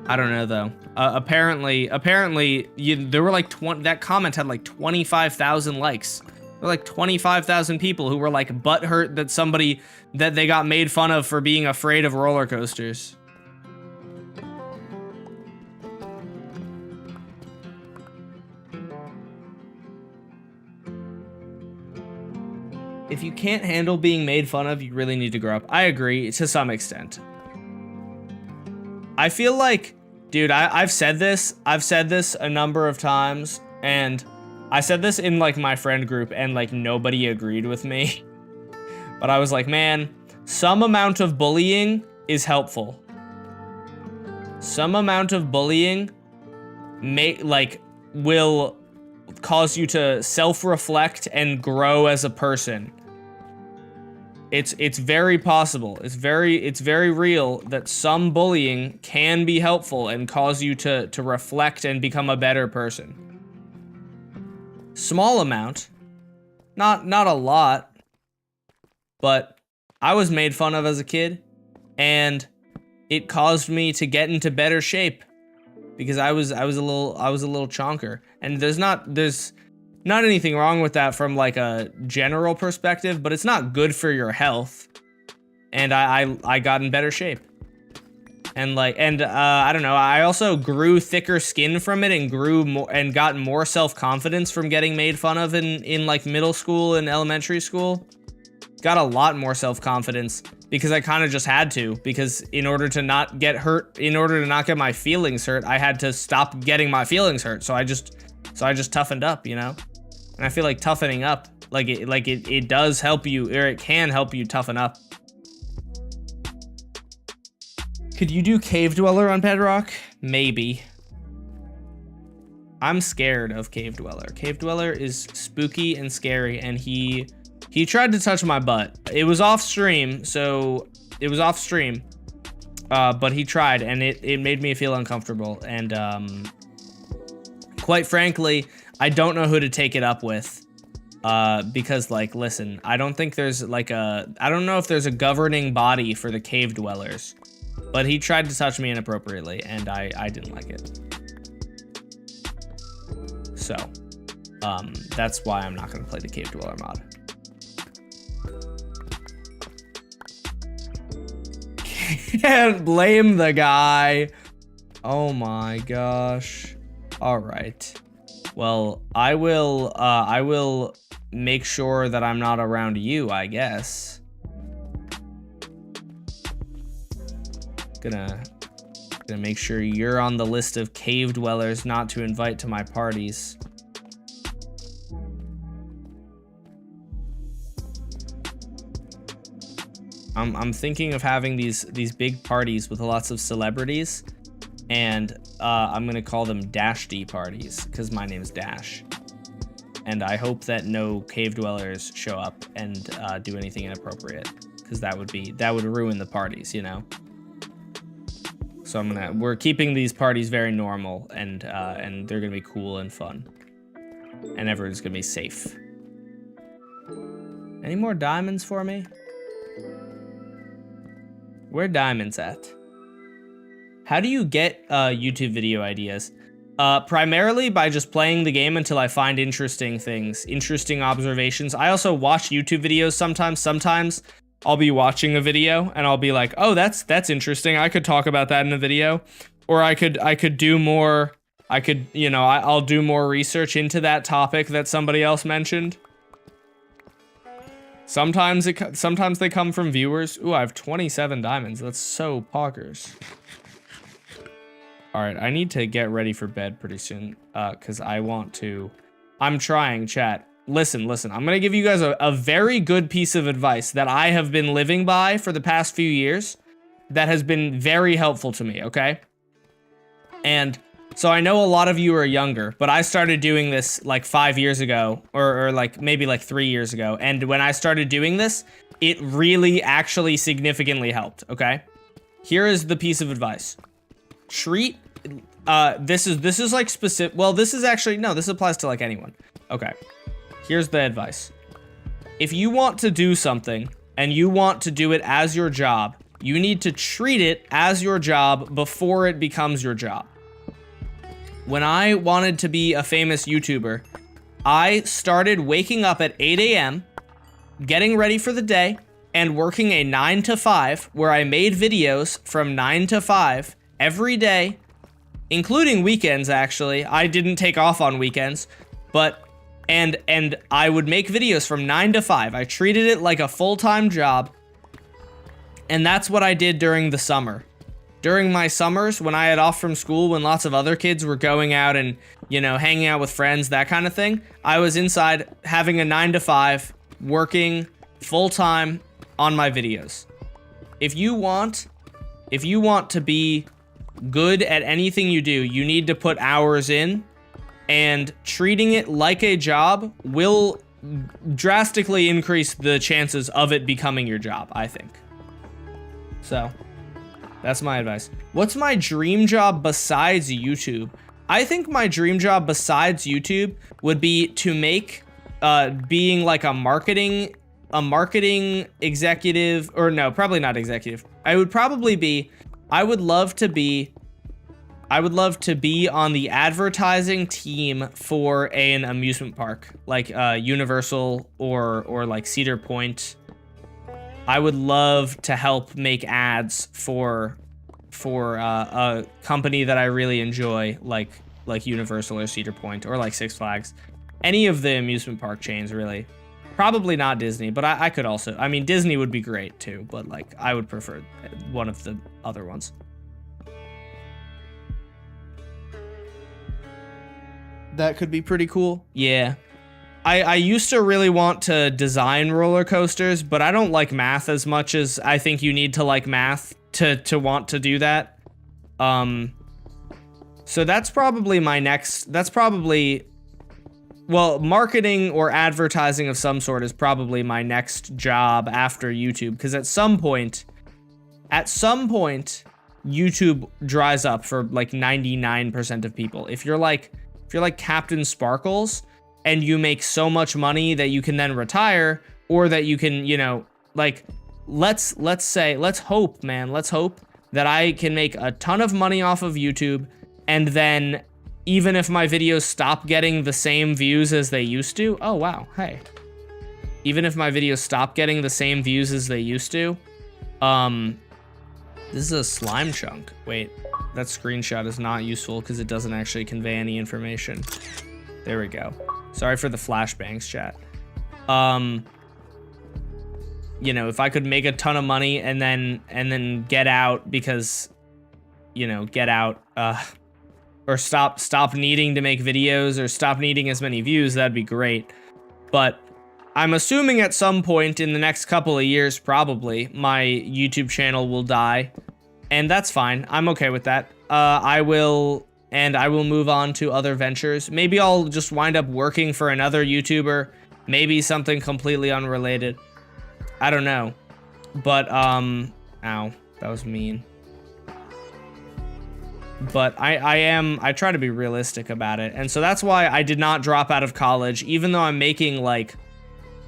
I don't know though. Apparently, there were like that comment had like 25,000 likes. There were like 25,000 people who were like butthurt that they got made fun of for being afraid of roller coasters. If you can't handle being made fun of, you really need to grow up. I agree to some extent. I feel like, dude, I've said this a number of times, and I said this in like my friend group and like nobody agreed with me. But I was like, man, some amount of bullying is helpful. Some amount of bullying will cause you to self-reflect and grow as a person. It's very possible. It's very real that some bullying can be helpful and cause you to reflect and become a better person. Small amount, not a lot, but I was made fun of as a kid, and it caused me to get into better shape because I was a little chonker, and there's not anything wrong with that from like a general perspective, but it's not good for your health. And I got in better shape. And I don't know, I also grew thicker skin from it and grew more and got more self-confidence from getting made fun of in like middle school and elementary school. Got a lot more self-confidence because I kind of just had to, because in order to not get hurt, in order to not get my feelings hurt, I had to stop getting my feelings hurt. So I just toughened up, you know? And I feel like toughening up, it does help you, or it can help you toughen up. Could you do Cave Dweller on Bedrock? Maybe. I'm scared of Cave Dweller. Cave Dweller is spooky and scary, and he tried to touch my butt. It was off stream, but he tried, and it made me feel uncomfortable. And quite frankly, I don't know who to take it up with, because like, listen, I don't think there's like I don't know if there's a governing body for the Cave Dwellers, but he tried to touch me inappropriately, and I didn't like it. So, that's why I'm not gonna play the Cave Dweller mod. Can't blame the guy. Oh my gosh. All right. Well, I will make sure that I'm not around you, I guess. Gonna make sure you're on the list of cave dwellers not to invite to my parties. I'm thinking of having these big parties with lots of celebrities, and I'm gonna call them Dash D parties because my name's Dash. And I hope that no cave dwellers show up and do anything inappropriate, because that would ruin the parties, you know. So we're keeping these parties very normal, and they're gonna be cool and fun, and everyone's gonna be safe. Any more diamonds for me? Where diamonds at? How do you get YouTube video ideas? Primarily by just playing the game until I find interesting things, interesting observations. I also watch YouTube videos sometimes. Sometimes I'll be watching a video and I'll be like, oh, that's interesting. I could talk about that in a video. Or I could do more, I'll do more research into that topic that somebody else mentioned. Sometimes they come from viewers. Ooh, I have 27 diamonds. That's so poggers. All right, I need to get ready for bed pretty soon, because I'm trying, chat. Listen, I'm gonna give you guys a very good piece of advice that I have been living by for the past few years that has been very helpful to me, okay? And so I know a lot of you are younger, but I started doing this like 5 years ago, or like maybe like 3 years ago. And when I started doing this, it really actually significantly helped, okay? Here is the piece of advice. Treat, this is like specific, well, this is actually, no, this applies to like anyone. Okay, here's the advice. If you want to do something and you want to do it as your job, you need to treat it as your job before it becomes your job. When I wanted to be a famous YouTuber, I started waking up at 8 a.m., getting ready for the day, and working a 9 to 5, where I made videos from 9 to 5 every day, including weekends, actually. I didn't take off on weekends, but, and I would make videos from 9 to 5. I treated it like a full-time job, and that's what I did during the summer. During my summers, when I had off from school, when lots of other kids were going out and, hanging out with friends, that kind of thing, I was inside having a 9 to 5, working full-time on my videos. if you want to be good at anything you do, you need to put hours in, and treating it like a job will drastically increase the chances of it becoming your job, I think. So, that's my advice. What's my dream job besides YouTube? I think my dream job besides YouTube would be to make, being like a marketing executive, or no, probably not executive. I would love to be on the advertising team for an amusement park, like Universal or like Cedar Point. I would love to help make ads for a company that I really enjoy, like Universal or Cedar Point or like Six Flags. Any of the amusement park chains, really. Probably not Disney, but I could also, I mean, Disney would be great too, but like I would prefer one of the other ones. That could be pretty cool. Yeah. I used to really want to design roller coasters, but I don't like math as much as I think you need to like math to want to do that. So that's probably my next, well, marketing or advertising of some sort is probably my next job after YouTube, because at some point, YouTube dries up for like 99% of people. If you're like Captain Sparkles and you make so much money that you can then retire, or that you can, you know, like, let's hope that I can make a ton of money off of YouTube, and then even if my videos stop getting the same views as they used to, oh wow, hey. Even if my videos stop getting the same views as they used to, this is a slime chunk. Wait, that screenshot is not useful because it doesn't actually convey any information. There we go. Sorry for the flashbangs, chat. You know, if I could make a ton of money and then get out because, you know, get out, or stop needing to make videos or stop needing as many views, that'd be great. But I'm assuming at some point in the next couple of years, probably, my YouTube channel will die. And that's fine. I'm okay with that. I will move on to other ventures. Maybe I'll just wind up working for another YouTuber. Maybe something completely unrelated. I don't know. But, ow, that was mean. But I try to be realistic about it. And so that's why I did not drop out of college, even though I'm making like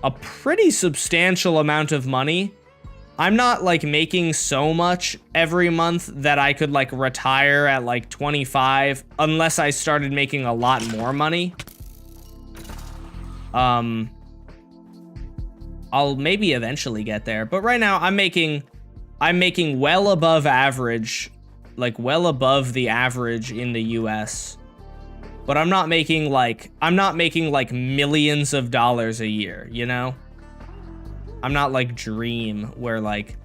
a pretty substantial amount of money. I'm not like making so much every month that I could like retire at like 25 unless I started making a lot more money. I'll maybe eventually get there, but right now I'm making well above average, like well above the average in the US. But I'm not making like millions of dollars a year, you know? I'm not like Dream, where like,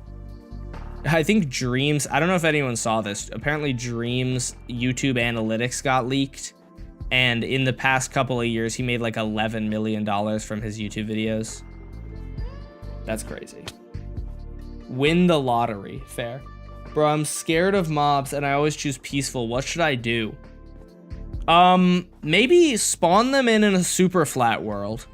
I think Dream's, I don't know if anyone saw this, apparently Dream's YouTube analytics got leaked, and in the past couple of years, he made like $11 million from his YouTube videos. That's crazy. Win the lottery, fair. Bro, I'm scared of mobs and I always choose peaceful. What should I do? Maybe spawn them in a super flat world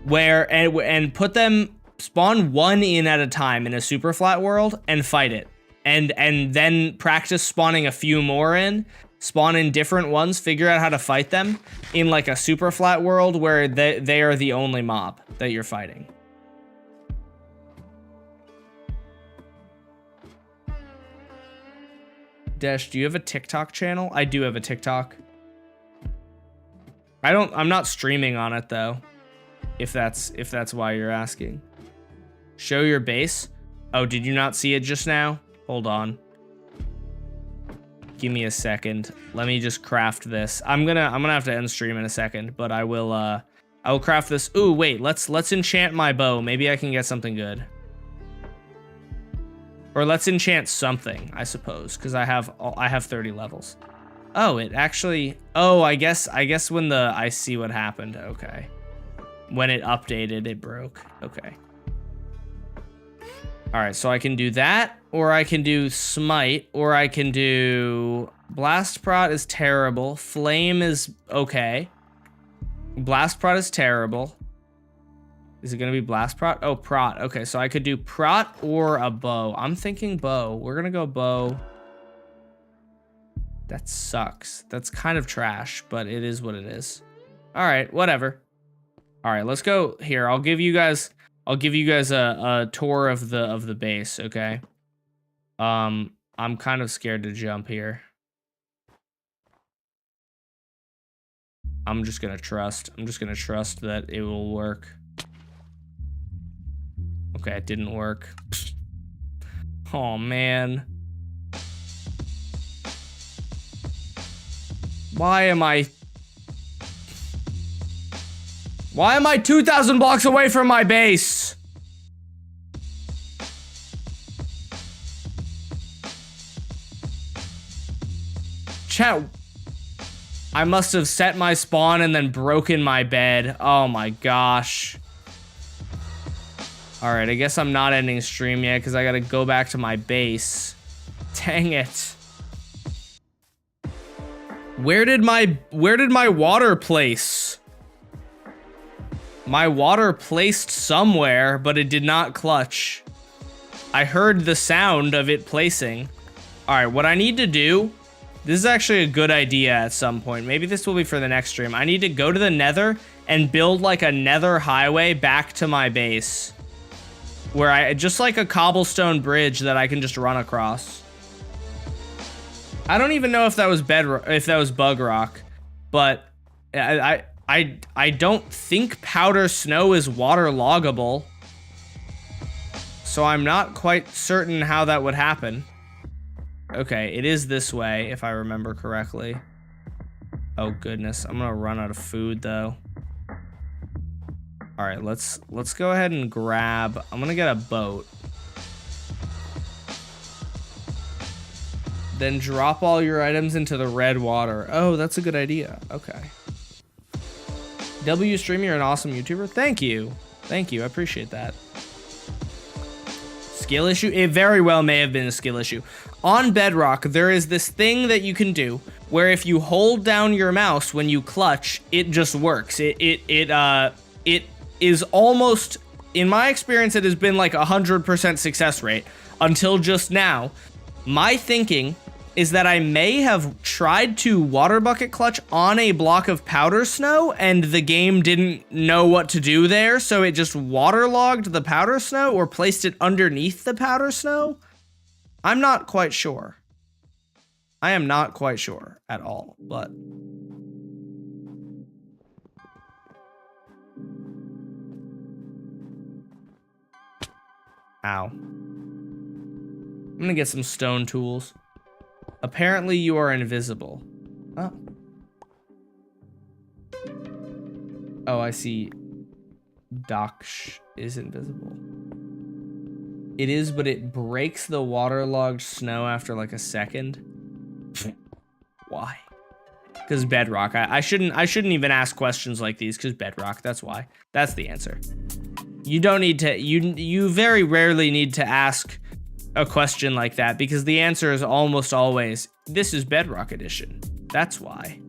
where, and put them, spawn one in at a time in a super flat world and fight it. And then practice spawning a few more in, spawn in different ones, figure out how to fight them in like a super flat world where they are the only mob that you're fighting. Dash, do you have a TikTok channel? I do have a TikTok. I'm not streaming on it though. If that's why you're asking. Show your base. Oh, did you not see it just now? Hold on. Give me a second. Let me just craft this. I'm gonna have to end stream in a second, but I will craft this. Ooh, wait, let's enchant my bow. Maybe I can get something good. Or let's enchant something, I suppose, because I have 30 levels. Oh, it actually, oh, I guess when I see what happened. Okay. When it updated, it broke. Okay. All right, so I can do that, or I can do smite, or I can do blast prot is terrible. Flame is okay. Blast prot is terrible. Is it gonna be blast prot? Oh, prot. Okay, so I could do prot or a bow. I'm thinking bow. We're gonna go bow. That sucks. That's kind of trash, but it is what it is. All right, whatever. All right, let's go here. I'll give you guys a tour of the base, okay? I'm kind of scared to jump here. I'm just gonna trust that it will work. Okay, it didn't work. Oh man. Why am I 2,000 blocks away from my base? Chat, I must have set my spawn and then broken my bed. Oh my gosh. All right, I guess I'm not ending stream yet because I gotta go back to my base. Dang it. Where did my water place? My water placed somewhere, but it did not clutch. I heard the sound of it placing. All right, what I need to do, this is actually a good idea at some point. Maybe this will be for the next stream. I need to go to the nether and build like a nether highway back to my base. Where I, just like a cobblestone bridge that I can just run across. I don't even know if that was BUGROCK, but I don't think powder snow is waterloggable. So I'm not quite certain how that would happen. Okay, it is this way, if I remember correctly. Oh goodness, I'm gonna run out of food though. All right, let's go ahead and grab, I'm gonna get a boat. Then drop all your items into the red water. Oh, that's a good idea. Okay. W Stream, you're an awesome YouTuber. Thank you. Thank you. I appreciate that. Skill issue? It very well may have been a skill issue. On Bedrock, there is this thing that you can do where if you hold down your mouse when you clutch, it just works. It is almost, in my experience, it has been like 100% success rate until just now. My thinking is that I may have tried to water bucket clutch on a block of powder snow and the game didn't know what to do there, so it just waterlogged the powder snow or placed it underneath the powder snow. I'm not quite sure. I am not quite sure at all, but... Ow. I'm gonna get some stone tools. Apparently you are invisible. Oh. Oh, I see. Daksh is invisible. It is, but it breaks the waterlogged snow after like a second. Why? Because Bedrock. I shouldn't even ask questions like these because Bedrock. That's why. That's the answer. You don't need to. You very rarely need to ask a question like that because the answer is almost always, this is Bedrock Edition. That's why.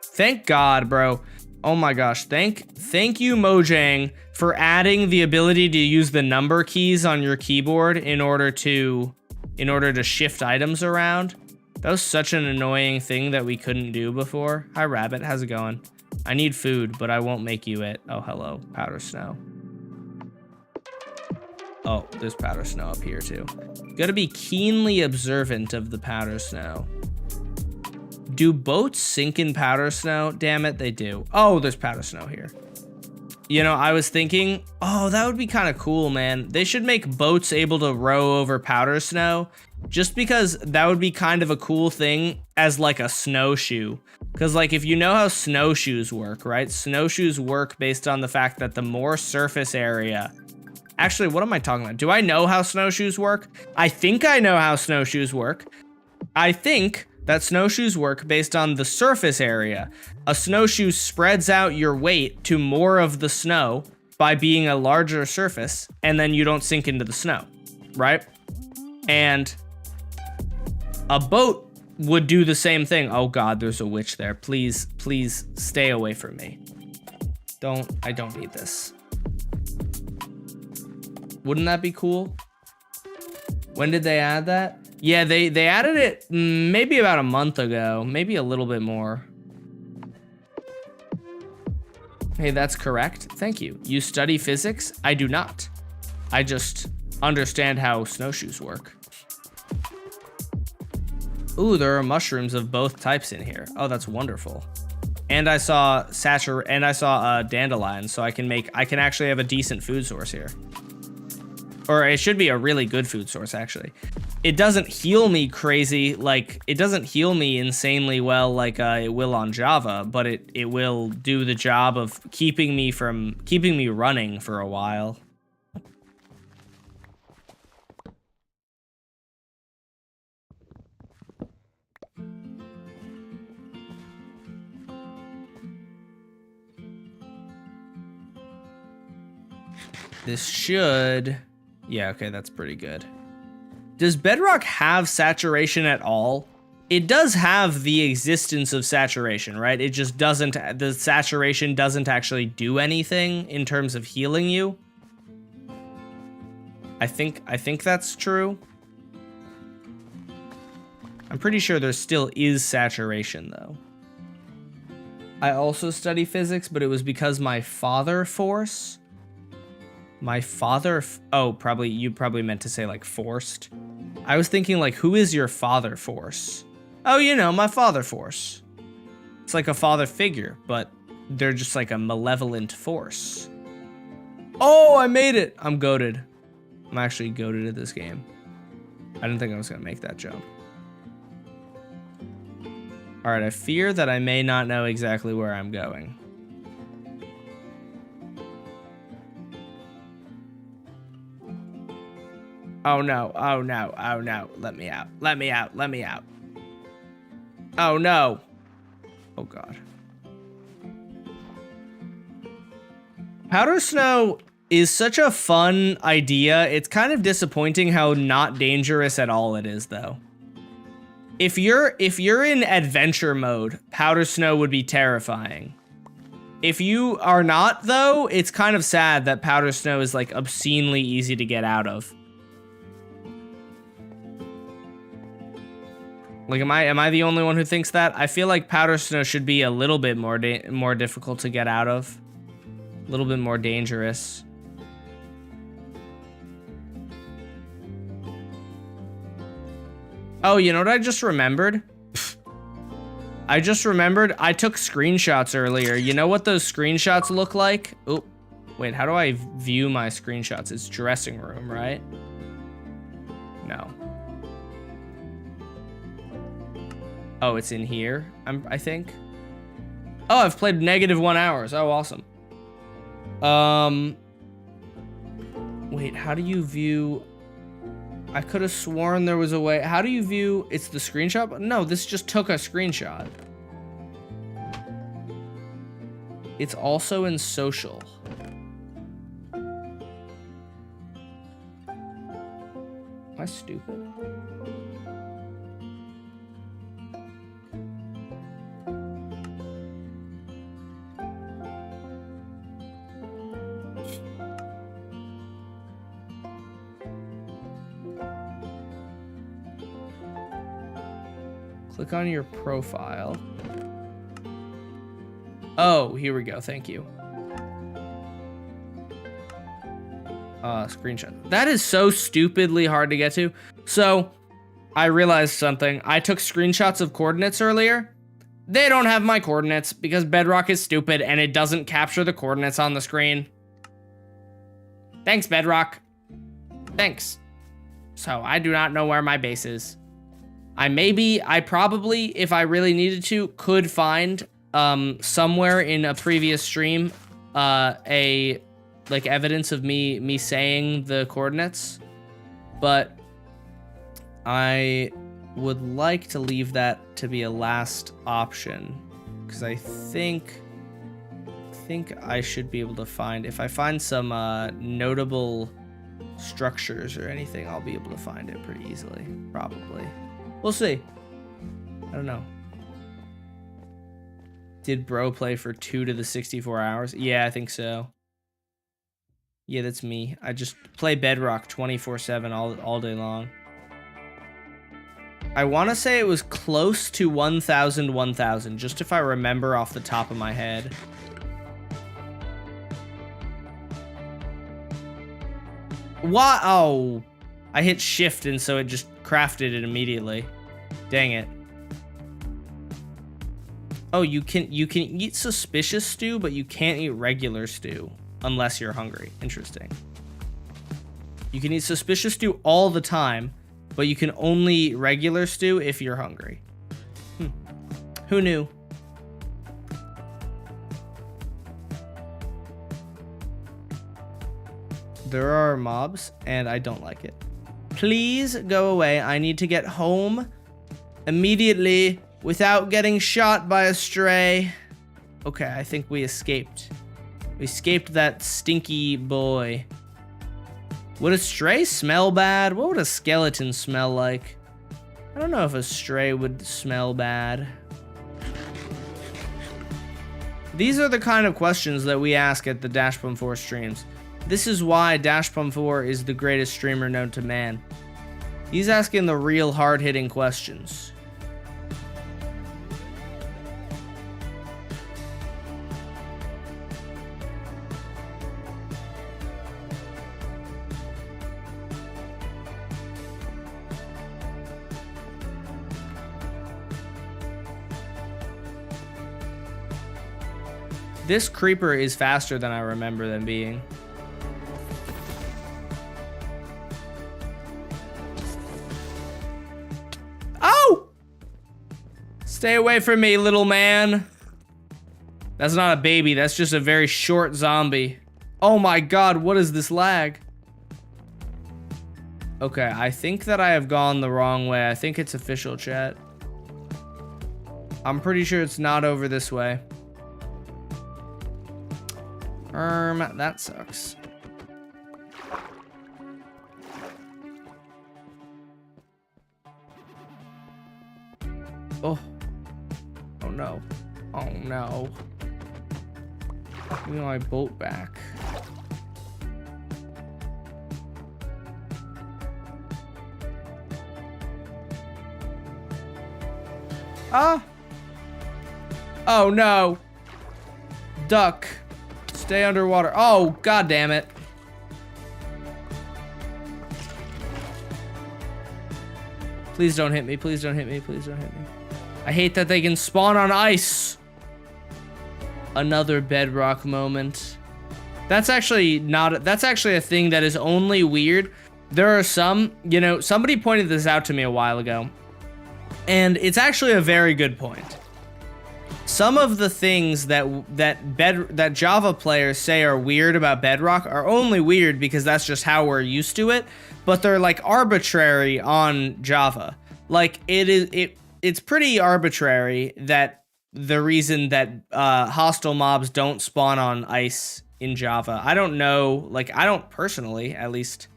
Thank God, bro. Oh my gosh. Thank you, Mojang, for adding the ability to use the number keys on your keyboard in order to shift items around. That was such an annoying thing that we couldn't do before. Hi, Rabbit. How's it going? I need food, but I won't make you it. Oh, hello. Powder snow. Oh, there's powder snow up here too. Gotta be keenly observant of the powder snow. Do boats sink in powder snow? Damn it, they do. Oh, there's powder snow here. You know, I was thinking, oh, that would be kind of cool, man. They should make boats able to row over powder snow just because that would be kind of a cool thing as like a snowshoe. Because like if you know how snowshoes work, right? Snowshoes work based on the fact that the more surface area... Actually, what am I talking about? Do I know how snowshoes work? I think I know how snowshoes work. I think that snowshoes work based on the surface area. A snowshoe spreads out your weight to more of the snow, by being a larger surface, and then you don't sink into the snow, right? And a boat would do the same thing. Oh God, there's a witch there. Please, please stay away from me. I don't need this. Wouldn't that be cool? When did they add that? Yeah, they added it maybe about a month ago, maybe a little bit more. Hey, that's correct. Thank you. You study physics? I do not. I just understand how snowshoes work. Ooh, there are mushrooms of both types in here. Oh, that's wonderful. And I saw dandelion, so I can actually have a decent food source here. Or it should be a really good food source, actually. It doesn't heal me crazy, like, it doesn't heal me insanely well like it will on Java, but it will do the job of keeping me running for a while. This should... Yeah, okay, that's pretty good. Does Bedrock have saturation at all? It does have the existence of saturation, right? It just doesn't... The saturation doesn't actually do anything in terms of healing you. I think that's true. I'm pretty sure there still is saturation, though. I also study physics, but it was because my father force... My father... Oh, you probably meant to say, like, forced. I was thinking, like, who is your father force? Oh, you know, my father force. It's like a father figure, but they're just like a malevolent force. Oh, I made it! I'm goated. I'm actually goated at this game. I didn't think I was gonna make that jump. Alright, I fear that I may not know exactly where I'm going. Oh no, oh no, oh no. Let me out, let me out, let me out. Oh no. Oh God. Powder snow is such a fun idea. It's kind of disappointing how not dangerous at all it is, though. If you're in adventure mode, powder snow would be terrifying. If you are not, though, it's kind of sad that powder snow is like obscenely easy to get out of. Like, am I the only one who thinks that? I feel like powder snow should be a little bit more difficult to get out of. A little bit more dangerous. Oh, you know what I just remembered? I just remembered I took screenshots earlier. You know what those screenshots look like? Oh, wait, how do I view my screenshots? It's dressing room, right? No. Oh, it's in here, I think. Oh, I've played -1 hours. Oh, awesome. Wait, how do you view... I could have sworn there was a way. How do you view... It's the screenshot? No, this just took a screenshot. It's also in social. Am I stupid? Click on your profile. Oh, here we go. Thank you. Screenshot. That is so stupidly hard to get to. So, I realized something. I took screenshots of coordinates earlier. They don't have my coordinates because Bedrock is stupid and it doesn't capture the coordinates on the screen. Thanks, Bedrock. Thanks. So, I do not know where my base is. I probably, if I really needed to, could find somewhere in a previous stream like evidence of me saying the coordinates, but I would like to leave that to be a last option because I think think I should be able to find, if I find some notable structures or anything, I'll be able to find it pretty easily, probably. We'll see. I don't know. Did bro play for 2 to the 64 hours? Yeah, I think so. Yeah, that's me. I just play Bedrock 24/7 all day long. I want to say it was close to 1,000, just if I remember off the top of my head. What? Oh, I hit shift and so it just crafted it immediately. Dang it. Oh, you can eat suspicious stew, but you can't eat regular stew unless you're hungry. Interesting. You can eat suspicious stew all the time, but you can only eat regular stew if you're hungry. Who knew? There are mobs, and I don't like it. Please go away. I need to get home immediately without getting shot by a stray. Okay, I think we escaped. We escaped that stinky boy. Would a stray smell bad? What would a skeleton smell like? I don't know if a stray would smell bad. These are the kind of questions that we ask at the Dashbum4 streams. This is why Dashbum4 is the greatest streamer known to man. He's asking the real hard-hitting questions. This creeper is faster than I remember them being. Oh! Stay away from me, little man. That's not a baby, that's just a very short zombie. Oh my god, what is this lag? Okay, I think that I have gone the wrong way. I think it's official, chat. I'm pretty sure it's not over this way. That sucks. Oh. Oh no. Oh no. Give me my boat back. Ah! Oh no. Duck. Stay underwater. Oh, god damn it. Please don't hit me. Please don't hit me. Please don't hit me. I hate that they can spawn on ice. Another bedrock moment. That's actually not, that's actually a thing that is only weird. There are some, you know, somebody pointed this out to me a while ago, and it's actually a very good point. Some of the things that Java players say are weird about Bedrock are only weird because that's just how we're used to it, but they're like arbitrary on Java. Like it's pretty arbitrary that the reason that hostile mobs don't spawn on ice in Java. I don't know, like I don't personally, at least.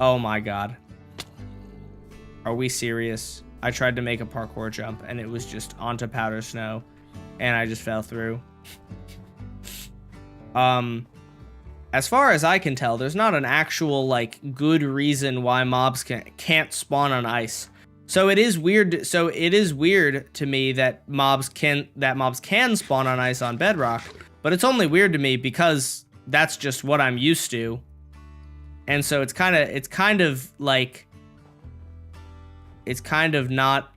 Oh my god. Are we serious? I tried to make a parkour jump and it was just onto powder snow and I just fell through. As far as I can tell, there's not an actual like good reason why mobs can't spawn on ice. So it is weird. So it is weird to me that mobs can spawn on ice on Bedrock, but it's only weird to me because that's just what I'm used to. And so it's kind of like it's kind of not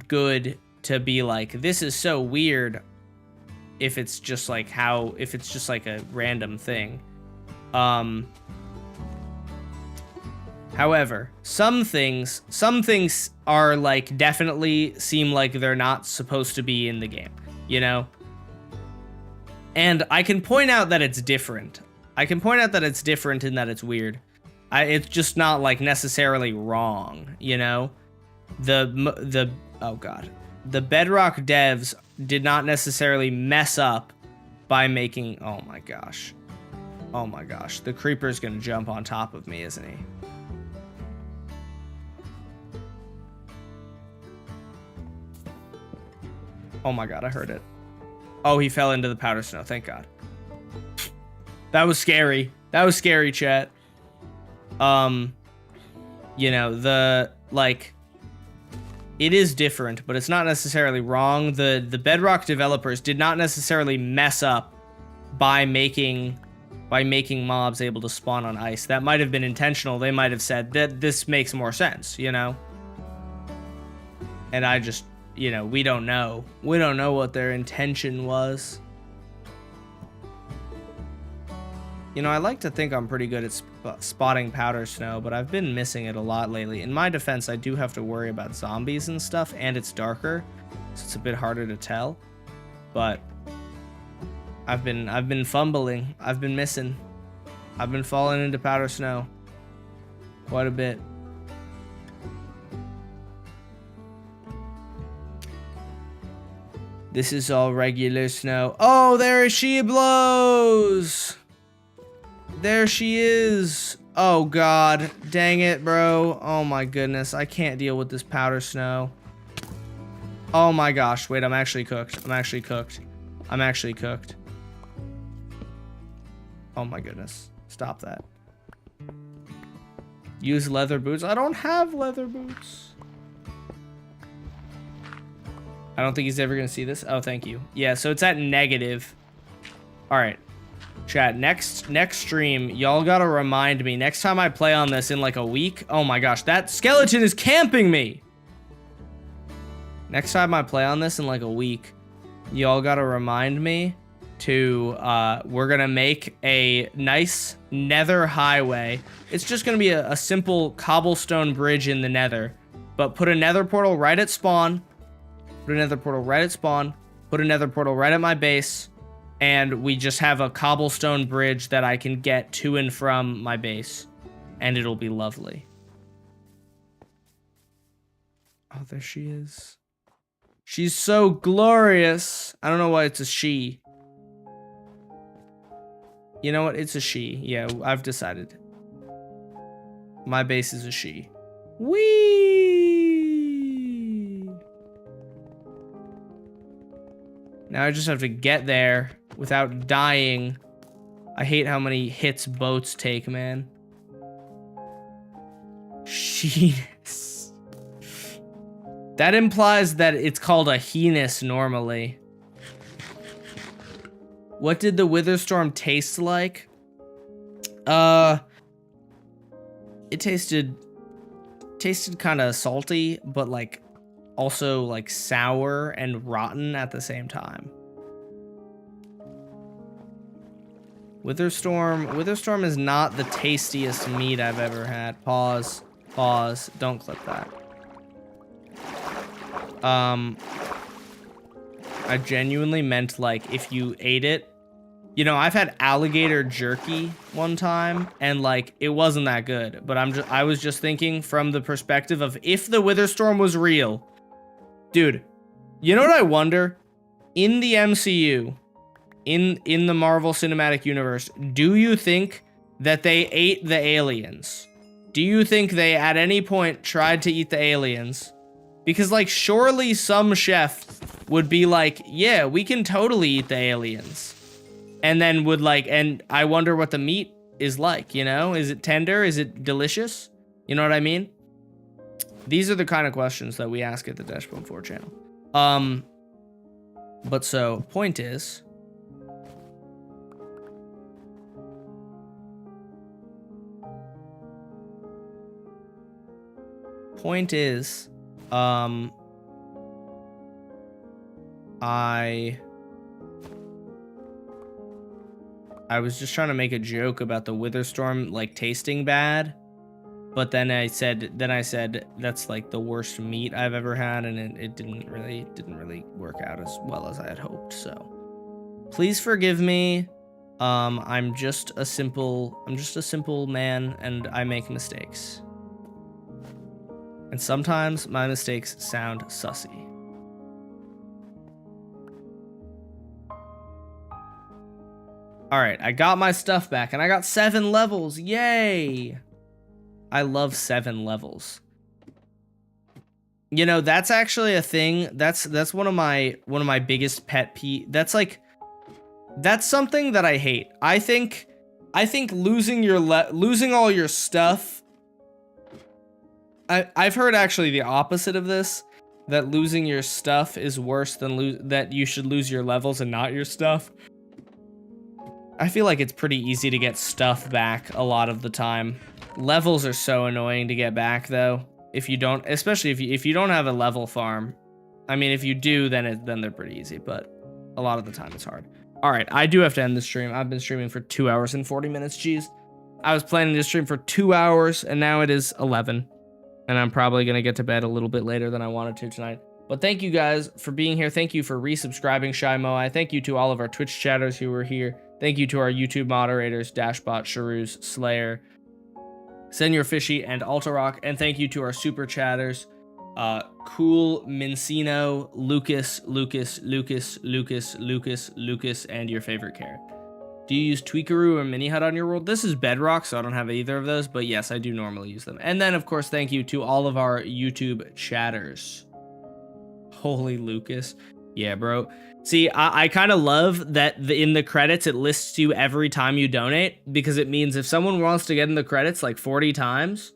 good to be like, this is so weird if it's just like if it's just like a random thing. However, some things are like definitely seem like they're not supposed to be in the game, you know? And I can point out that it's different. I can point out that it's different in that it's weird. It's just not like necessarily wrong, you know? Oh god. The Bedrock devs did not necessarily mess up by making... Oh my gosh. Oh my gosh. The creeper's gonna jump on top of me, isn't he? Oh my god, I heard it. Oh, he fell into the powder snow. Thank god. That was scary. That was scary, chat. You know, it is different, but it's not necessarily wrong. The Bedrock developers did not necessarily mess up by making mobs able to spawn on ice. That might have been intentional. They might have said that this makes more sense, you know? And I just, you know, we don't know. We don't know what their intention was. You know, I like to think I'm pretty good at spotting powder snow, but I've been missing it a lot lately. In my defense, I do have to worry about zombies and stuff, and it's darker, so it's a bit harder to tell. But I've been fumbling. I've been missing. I've been falling into powder snow quite a bit. This is all regular snow. Oh, there she blows! There she is. Oh god, dang it, bro. Oh my goodness, I can't deal with this powder snow. Oh my gosh, wait, I'm actually cooked. I'm actually cooked. I'm actually cooked. Oh my goodness, stop that. Use leather boots. I don't have leather boots. I don't think he's ever gonna see this. Oh, thank you. Yeah, so it's at negative. All right. Chat, next stream, y'all gotta remind me. Next time I play on this in like a week. Oh my gosh, that skeleton is camping me. Next time I play on this in like a week, y'all gotta remind me to, we're gonna make a nice nether highway. It's just gonna be a simple cobblestone bridge in the nether. But put a nether portal right at spawn. Put a nether portal right at spawn. Put a nether portal right at my base. And we just have a cobblestone bridge that I can get to and from my base. And it'll be lovely. Oh, there she is. She's so glorious. I don't know why it's a she. You know what? It's a she. Yeah, I've decided. My base is a she. Whee! Now I just have to get there without dying. I hate how many hits boats take, man. Sheeness. That implies that it's called a heenus normally. What did the Witherstorm taste like? It tasted kind of salty, but like also like sour and rotten at the same time. Witherstorm is not the tastiest meat I've ever had. Pause. Don't clip that. I genuinely meant like if you ate it. You know, I've had alligator jerky one time and like it wasn't that good, but I was just thinking from the perspective of if the Witherstorm was real. Dude, you know what I wonder? In the MCU, in the Marvel Cinematic Universe, do you think that they ate the aliens? Do you think they at any point tried to eat the aliens? Because like surely some chef would be like, yeah, we can totally eat the aliens. And then would like, and I wonder what the meat is like, you know? Is it tender? Is it delicious? You know what I mean? These are the kind of questions that we ask at the Dashbone 4 channel. But so, point is... I was just trying to make a joke about the Witherstorm like tasting bad, but then I said that's like the worst meat I've ever had, and it didn't really work out as well as I had hoped. So please forgive me. I'm just a simple man, and I make mistakes. And sometimes my mistakes sound sussy. All right, I got my stuff back, and I got 7 levels. Yay! I love 7 levels. You know, that's actually a thing. That's one of my biggest pet peeves. That's something that I hate. I think losing all your stuff. I've heard actually the opposite of this, that losing your stuff is worse than that you should lose your levels and not your stuff. I feel like it's pretty easy to get stuff back a lot of the time. Levels are so annoying to get back though. If you don't, especially if you don't have a level farm. I mean, if you do, then they're pretty easy, but a lot of the time it's hard. All right, I do have to end the stream. I've been streaming for 2 hours and 40 minutes. Jeez. I was planning to stream for 2 hours, and now it is 11. And I'm probably going to get to bed a little bit later than I wanted to tonight. But thank you guys for being here. Thank you for resubscribing, Shy Moai. Thank you to all of our Twitch chatters who were here. Thank you to our YouTube moderators, Dashbot, Sharoos, Slayer, Senor Fishy, and Altarock. And thank you to our super chatters, Cool, Mincino, Lucas, and your favorite carrot. Do you use Tweakaroo or Mini Hut on your world? This is Bedrock, so I don't have either of those, but yes, I do normally use them. And then, of course, thank you to all of our YouTube chatters. Holy Lucas. Yeah, bro. See, I kind of love that in the credits, it lists you every time you donate, because it means if someone wants to get in the credits like 40 times,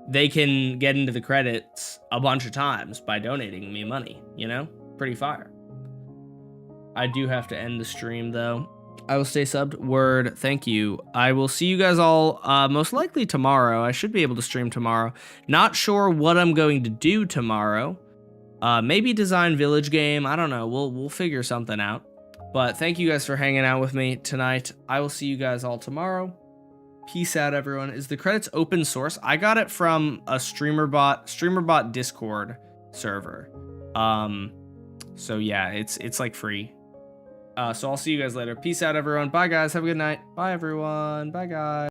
they can get into the credits a bunch of times by donating me money, you know? Pretty fire. I do have to end the stream, though. I will stay subbed. Word. Thank you. I will see you guys all most likely tomorrow. I should be able to stream tomorrow. Not sure what I'm going to do tomorrow. Maybe design village game. I don't know. We'll figure something out. But thank you guys for hanging out with me tonight. I will see you guys all tomorrow. Peace out, everyone. Is the credits open source? I got it from a StreamerBot Discord server. So yeah, it's like free. So I'll see you guys later. Peace out, everyone. Bye, guys. Have a good night. Bye, everyone. Bye, guys.